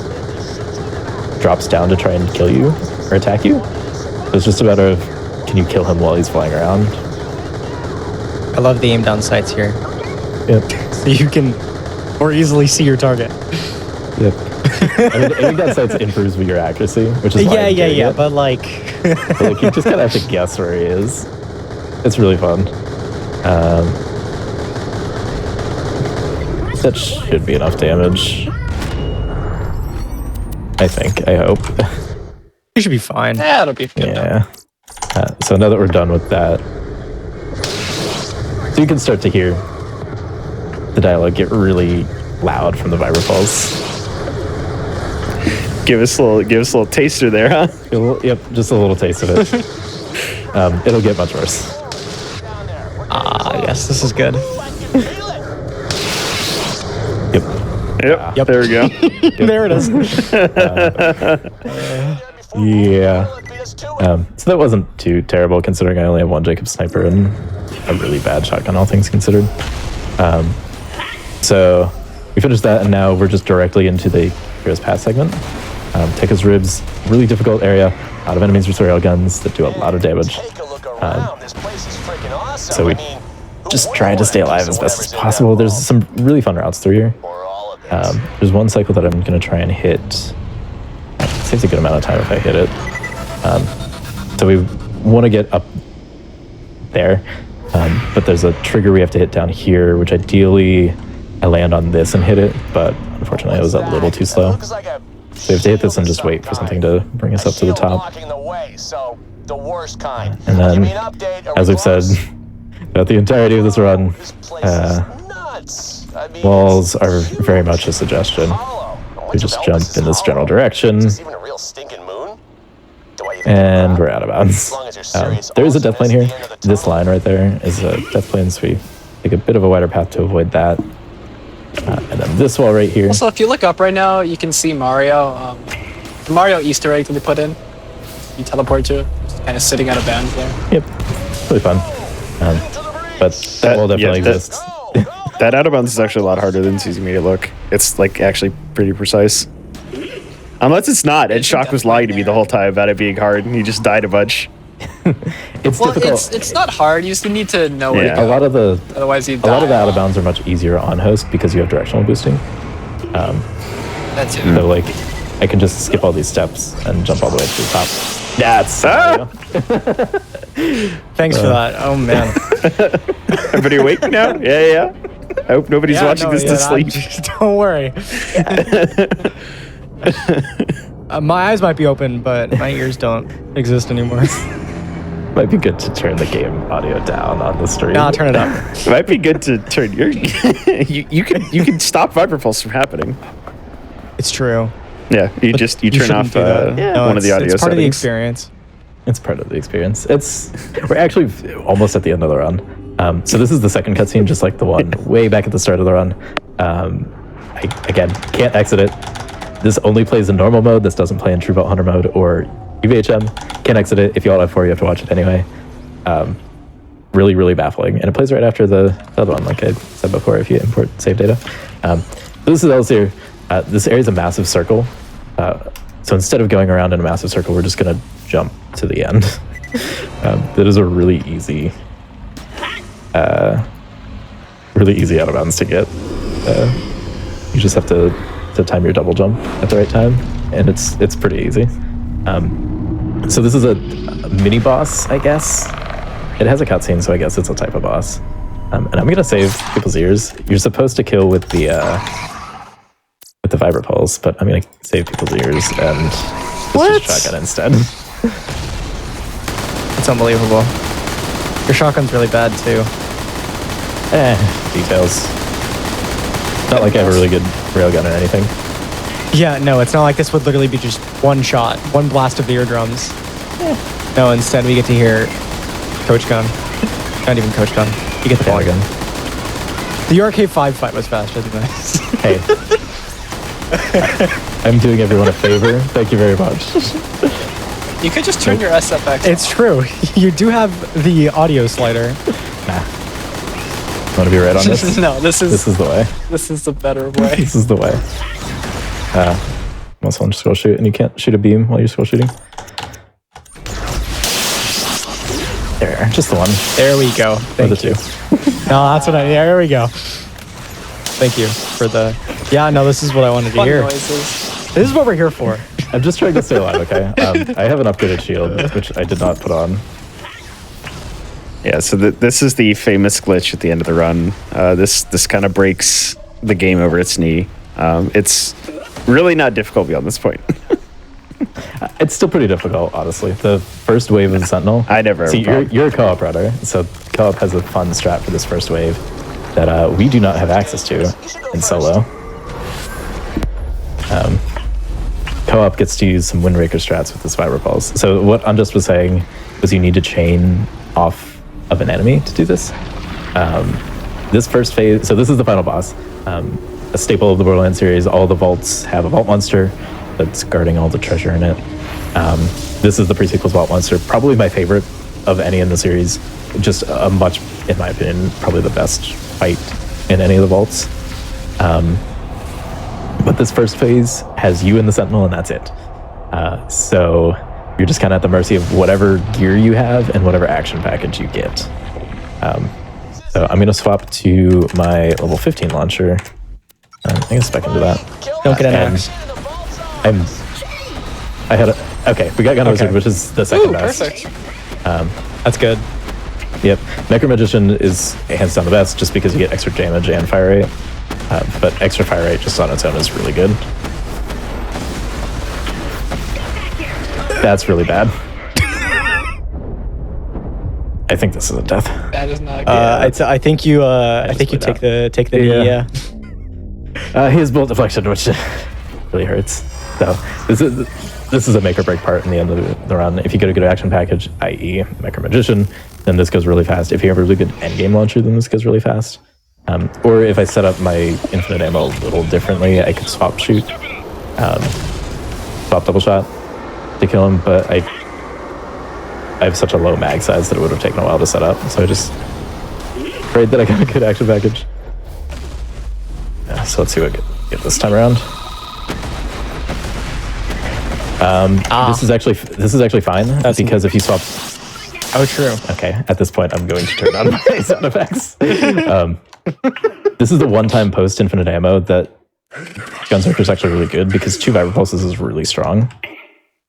drops down to try and kill you or attack you. So it's just a matter of, can you kill him while he's flying around? I love the aim down sights here. Yep. So you can more easily see your target. Yep. I mean, aiming down sights improves with your accuracy, which is why yeah, but like... but like, you just kind of have to guess where he is. It's really fun. That should be enough damage. I think. I hope. You should be fine. Yeah, it'll be good. Yeah. So now that we're done with that, so you can start to hear the dialogue get really loud from the vibrapulse. Give us a little taster there, huh? Yep, just a little taste of it. It'll get much worse. Yes, this is good. Yep. There we go. There it is. Yeah. So that wasn't too terrible considering I only have one Jacob sniper and a really bad shotgun, all things considered. So we finished that, and now we're just directly into the Heroes Pass segment. Tekka's Ribs, really difficult area. A lot of enemies with rail guns that do a lot of damage. So we just try to stay alive as best as possible. There's some really fun routes through here. There's one cycle that I'm going to try and hit. It saves a good amount of time if I hit it. So we want to get up there, but there's a trigger we have to hit down here, which ideally I land on this and hit it, but unfortunately it was a little too slow. So we have to hit this and just wait for something to bring us up to the top. And then, as we've said, throughout the entirety of this run, walls are very much a suggestion. We just jump in this general direction, and we're out of bounds. There is a death plane here. This line right there is a death plane, so we take a bit of a wider path to avoid that. And then this wall right here. Also, if you look up right now, you can see Mario. The Mario Easter egg that they put in. You teleport to it, just kind of sitting out of bounds there. Yep, really fun. But that wall definitely exists. That out of bounds is actually a lot harder than Susie made it look. It's like actually pretty precise. Unless it's not, and Shock was lying to me the whole time about it being hard, and he just died a bunch. It's Well, difficult. it's not hard. You just need to know where to Yeah. go. A lot of the Otherwise, you a lot of the die. out of bounds are much easier on host because you have directional boosting. That's it. So like, I can just skip all these steps and jump all the way to the top. That's Thanks for that. Oh man. Everybody awake now? Yeah. I hope nobody's watching this to sleep. Don't worry. My eyes might be open, but my ears don't exist anymore. Might be good to turn the game audio down on the stream. Nah, turn it up. It might be good to turn your. you can stop Viperpulse from happening. It's true. Yeah, you turn shouldn't off do that. one of the audio It's part of the settings. experience. It's part of the experience. We're actually almost at the end of the run. So this is the second cutscene, just like the one way back at the start of the run. I again can't exit it. This only plays in normal mode. This doesn't play in True Vault Hunter mode or UVHM. Can't exit it. If you alt F4, you have to watch it anyway. Really, really baffling. And it plays right after the other one, like I said before, if you import save data. So this is Elsevier. This area is a massive circle. So instead of going around in a massive circle, we're just going to jump to the end. That is a really easy out of bounds to get. You just have to time your double jump at the right time, and it's pretty easy. So this is a mini boss, I guess. It has a cutscene, so I guess it's a type of boss. And I'm gonna save people's ears. You're supposed to kill with the Viper Pulse, but I'm gonna save people's ears and just shotgun instead. It's unbelievable. Your shotgun's really bad too. Details. Not like I have a really good railgun or anything. Yeah, no, it's not like this would literally be just one shot, one blast of the eardrums. No, instead we get to hear Coach Gun. Not even Coach Gun. You get the ball gun. The RK5 fight was faster than this. Hey. I'm doing everyone a favor. Thank you very much. You could just turn your SFX. It's true. You do have the audio slider. Nah. Want to be right on this? No, this is the way. This is the better way. This is the way. Want someone to scroll shoot, and you can't shoot a beam while you're scroll shooting. There, just the one. There we go. Or the two. No, that's what there we go. Thank you for the... Yeah, no, this is what I wanted to Fun hear. noises. This is what we're here for. I'm just trying to stay alive, okay? I have an upgraded shield, which I did not put on. Yeah, so this is the famous glitch at the end of the run. This kind of breaks the game over its knee. It's really not difficult beyond this point. It's still pretty difficult, honestly. The first wave of the Sentinel. I never. See, you're a co-op runner, so co-op has a fun strat for this first wave that we do not have access to in solo. Co-op gets to use some Windbreaker strats with this Viper Pulse. So what Unjust was saying was you need to chain off of an enemy to do this. This first phase, so this is the final boss. A staple of the Borderlands series, all the vaults have a vault monster that's guarding all the treasure in it. This is the pre-sequel's vault monster, probably my favorite of any in the series. Just a much, in my opinion, probably the best fight in any of the vaults. But this first phase has you and the Sentinel, and that's it. So you're just kind of at the mercy of whatever gear you have and whatever action package you get. So I'm going to swap to my level 15 launcher. I'm going to spec into that. Don't get an axe. Okay, we got Gun Wizard, which is the second best. Perfect. That's good. Yep. Necro Magician is hands down the best just because you get extra damage and fire rate. But extra fire rate just on its own is really good. That's really bad. I think this is a death. That is not good. I think you take the knee. Yeah. He has bullet deflection, which really hurts. So this is a make or break part in the end of the run. If you get a good action package, i.e. Necro Magician, then this goes really fast. If you have a really good endgame launcher, then this goes really fast. Or if I set up my infinite ammo a little differently, I could swap shoot, swap double shot to kill him, but I have such a low mag size that it would have taken a while to set up, so I just prayed that I got a good action package. Yeah, so let's see what I get this time around. This is actually fine. That's because if you swap Oh, true. Okay, at this point, I'm going to turn on my sound effects. This is the one-time post-infinite ammo that Gunsearcher is actually really good because 2 Viper Pulses is really strong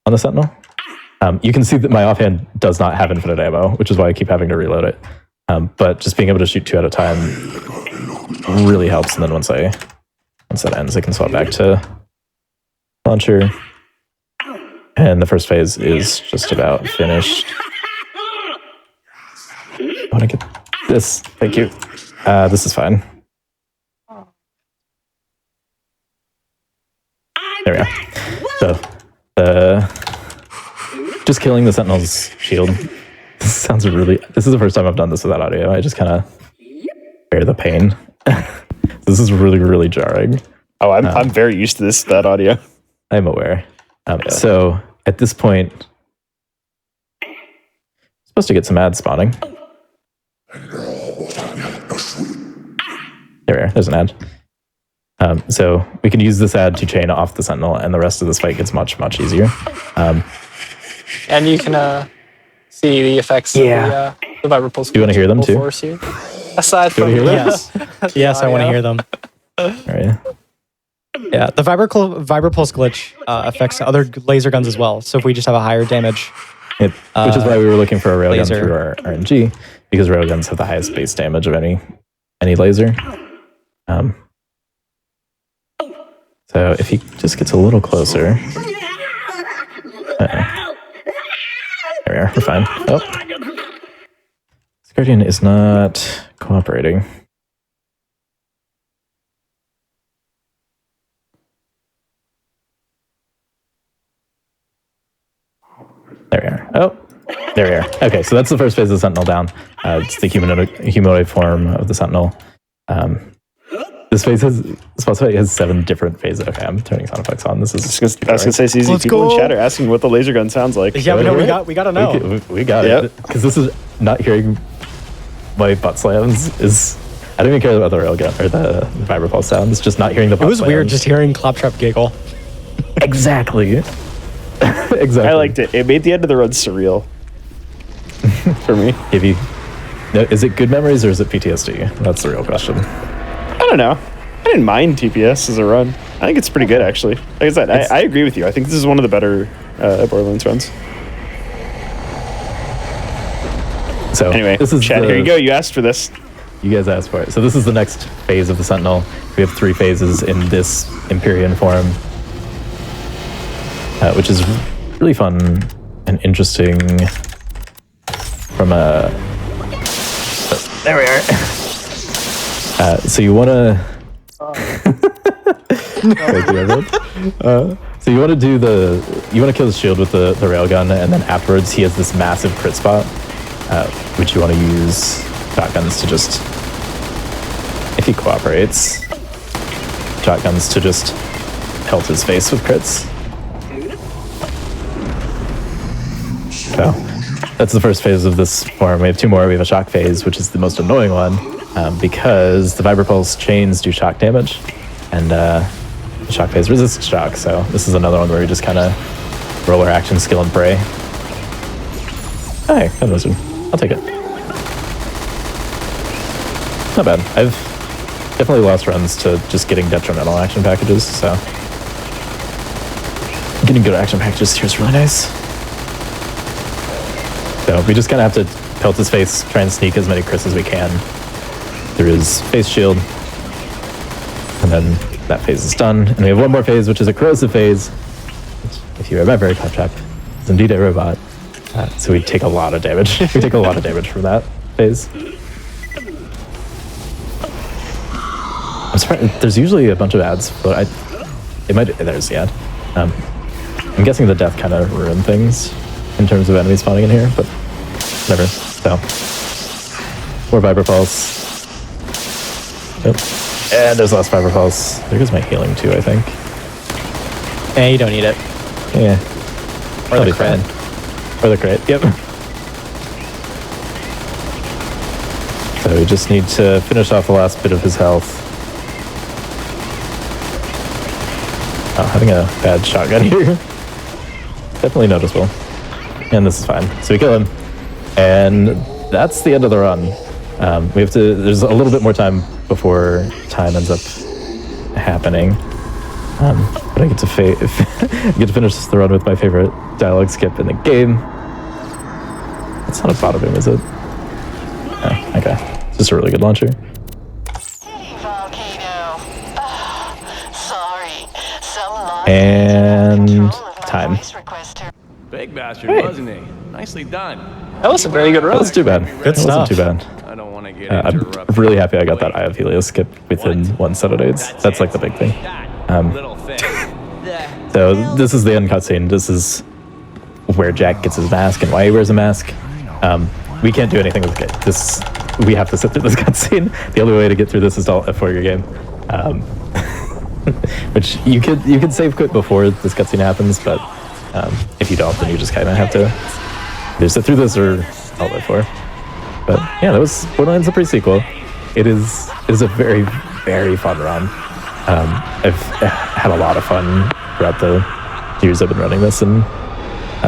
on the Sentinel. You can see that my offhand does not have infinite ammo, which is why I keep having to reload it. But just being able to shoot 2 at a time really helps. And then once that ends, I can swap back to launcher. And the first phase is just about finished. I want to get this. Thank you. This is fine. There we are. So, just killing the Sentinel's shield. This sounds really... This is the first time I've done this without audio. I just kind of bear the pain. This is really, really jarring. Oh, I'm very used to this, that audio. I'm aware. So, at this point... supposed to get some ads spawning. There we are. There's an ad. So we can use this ad to chain off the Sentinel, and the rest of this fight gets much, much easier. And you can see the effects of the Viper Pulse. Do you want to hear them too? Aside from yes, yes, I want to hear them. All right. Yeah, the Viper Pulse glitch affects other laser guns as well. So if we just have a higher damage, which is why we were looking for a railgun through our RNG, because railguns have the highest base damage of any laser. So if he just gets a little closer... There we are, we're fine. Oh. This Guardian is not cooperating. There we are. Oh, there we are. Okay, so that's the first phase of the Sentinel down. It's the humanoid form of the Sentinel. This phase has 7 different phases. Okay, I'm turning sound effects on. This is. I was gonna say, it's easy. People in chat are asking what the laser gun sounds like. Yeah, we got to know. We got it. Because this is not hearing my butt slams is. I don't even care about the railgun or the Viper Pulse sounds. Just not hearing the butt slams. It was weird just hearing Claptrap giggle. Exactly. Exactly. I liked it. It made the end of the run surreal for me. Is it good memories or is it PTSD? That's the real question. I don't know. I didn't mind TPS as a run. I think it's pretty good, actually. Like I said, I agree with you. I think this is one of the better Borderlands runs. So anyway, this is chat. Here you go. You asked for this. You guys asked for it. So this is the next phase of the Sentinel. We have 3 phases in this Empyrean form, which is really fun and interesting from a... There we are. So you want to... so you want to do you want to kill the shield with the railgun, and then afterwards he has this massive crit spot, which you want to use shotguns to just, if he cooperates, shotguns to just pelt his face with crits. So that's the first phase of this form. We have 2 more. We have a shock phase, which is the most annoying one, because the Viper Pulse chains do shock damage, and the shock phase resists shock. So this is another one where we just kind of roll our action, skill, and pray. Hey, gun wizard. I'll take it. Not bad. I've definitely lost runs to just getting detrimental action packages, so getting good action packages here is really nice. So we just kind of have to pelt his face, try and sneak as many crits as we can through his face shield. And then that phase is done. And we have 1 more phase, which is a corrosive phase, which, if you remember, Claptrap is indeed a robot. So we take a lot of damage. We take a lot of damage from that phase. I'm surprised. There's usually a bunch of ads, but there's the ad. I'm guessing the death kind of ruined things in terms of enemies spawning in here, but whatever. So, more Viper Pulse. Yep. And there's less Viper Pulse. There goes my healing too, I think. Yeah, you don't need it. Yeah. Or the crit. Or the crit, yep. So we just need to finish off the last bit of his health. Oh, having a bad shotgun here. Definitely noticeable. And this is fine. So we kill him. And that's the end of the run. We have to. There's a little bit more time before time ends up happening. But I get to finish the run with my favorite dialogue skip in the game. It's not a bottom boom, is it? Oh, okay. It's just a really good launcher. And time. Big bastard, wasn't he? Nicely done. That was a very good run. That wasn't too bad. Good stuff. Wasn't too bad. I don't want to get I'm interrupted. really happy I got that Eye of Helios skip within one set of nades. That's like the big thing. Little thing. So this is the end cutscene. This is where Jack gets his mask and why he wears a mask. We can't do anything with this. We have to sit through this cutscene. The only way to get through this is to F4 your game. Which you could save quit before this cutscene happens, but if you don't, then you just kind of have to either sit through this or Alt F4. But yeah, that was Borderlands the pre-sequel. It is a very, very fun run. I've had a lot of fun throughout the years I've been running this, and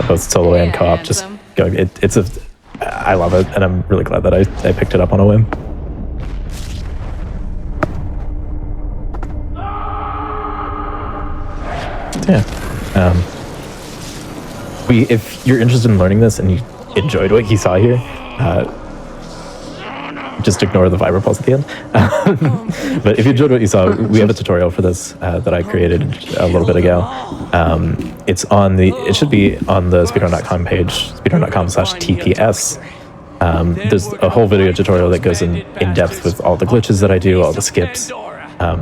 both solo and co-op. Just going, I love it, and I'm really glad that I picked it up on a whim. Yeah. If you're interested in learning this and you enjoyed what you saw here, just ignore the vibro pulse at the end. But if you enjoyed what you saw, we have a tutorial for this that I created a little bit ago. It should be on the speedrun.com page, speedrun.com/TPS. There's a whole video tutorial that goes in depth with all the glitches that I do, all the skips.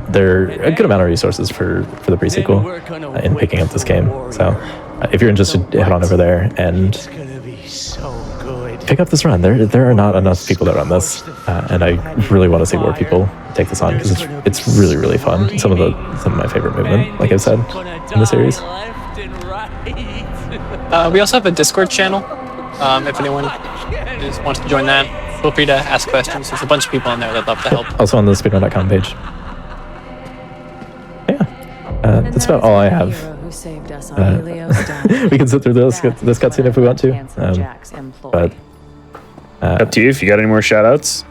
There are a good amount of resources for the pre-sequel in picking up this game. So if you're interested, head on over there and pick up this run. There are not enough people that run this, and I really want to see more people take this on because it's really, really fun. Some of my favorite movement, like I've said, in the series. We also have a Discord channel. If anyone just wants to join that, feel free to ask questions. There's a bunch of people on there that love to help. Also on the speedrun.com page. That's about all I have. We can sit through this cutscene if we want to. But up to you if you got any more shout outs.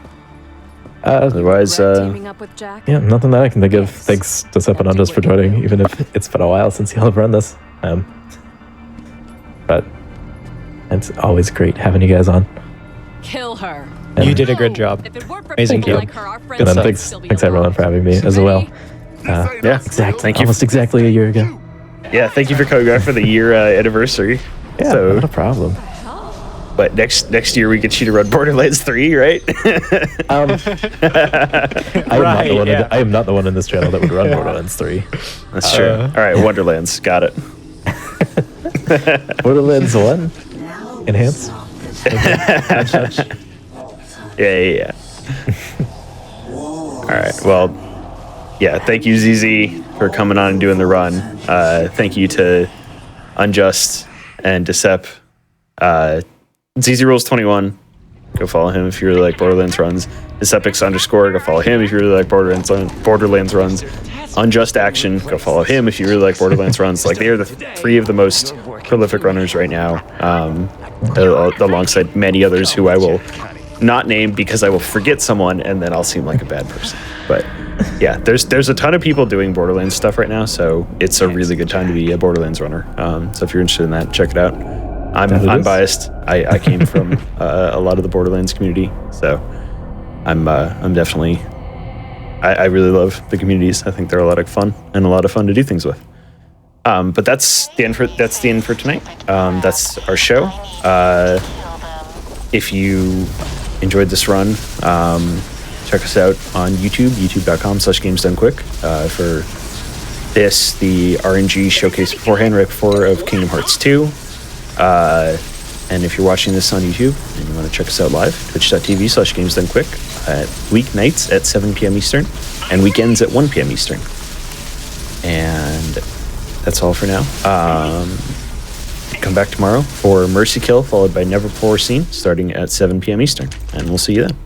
Otherwise, yeah, nothing that I can think of. Thanks to Sep and Unjust for joining, even if it's been a while since y'all have run this. But it's always great having you guys on. Kill her. You did a good job. Amazing job. Good stuff. Thanks everyone for having me as well. Thank you. Almost exactly a year ago. Yeah, thank you for coming back for the year anniversary. Yeah, so, not a problem. But next year we get you to run Borderlands 3, right? I am not the one in this channel that would run Borderlands 3. That's true. All right, Wonderlands, got it. Borderlands 1? Enhance? Yeah. All right, well, yeah, thank you, ZZ, for coming on and doing the run. Thank you to Unjust and Decep. ZZ Rules 21. Go follow him if you really like Borderlands runs. Decepix_. Go follow him if you really like Borderlands runs. Unjust Action. Go follow him if you really like Borderlands runs. Like, they are the three of the most prolific runners right now, alongside many others who I will not name because I will forget someone and then I'll seem like a bad person. But yeah, there's a ton of people doing Borderlands stuff right now, so it's a really good time to be a Borderlands runner. So if you're interested in that, check it out. I'm biased. I came from a lot of the Borderlands community, so I'm definitely. I really love the communities. I think they're a lot of fun and a lot of fun to do things with. But that's the end for tonight. That's our show. If you enjoyed this run, check us out on YouTube, youtube.com/gamesdonequick for this, the RNG showcase beforehand, right before of Kingdom Hearts 2. And if you're watching this on YouTube and you want to check us out live, twitch.tv/gamesdonequick at weeknights at 7 p.m. Eastern and weekends at 1 p.m. Eastern. And that's all for now. Come back tomorrow for Mercy Kill, followed by Never Before Seen, starting at 7 p.m. Eastern. And we'll see you then.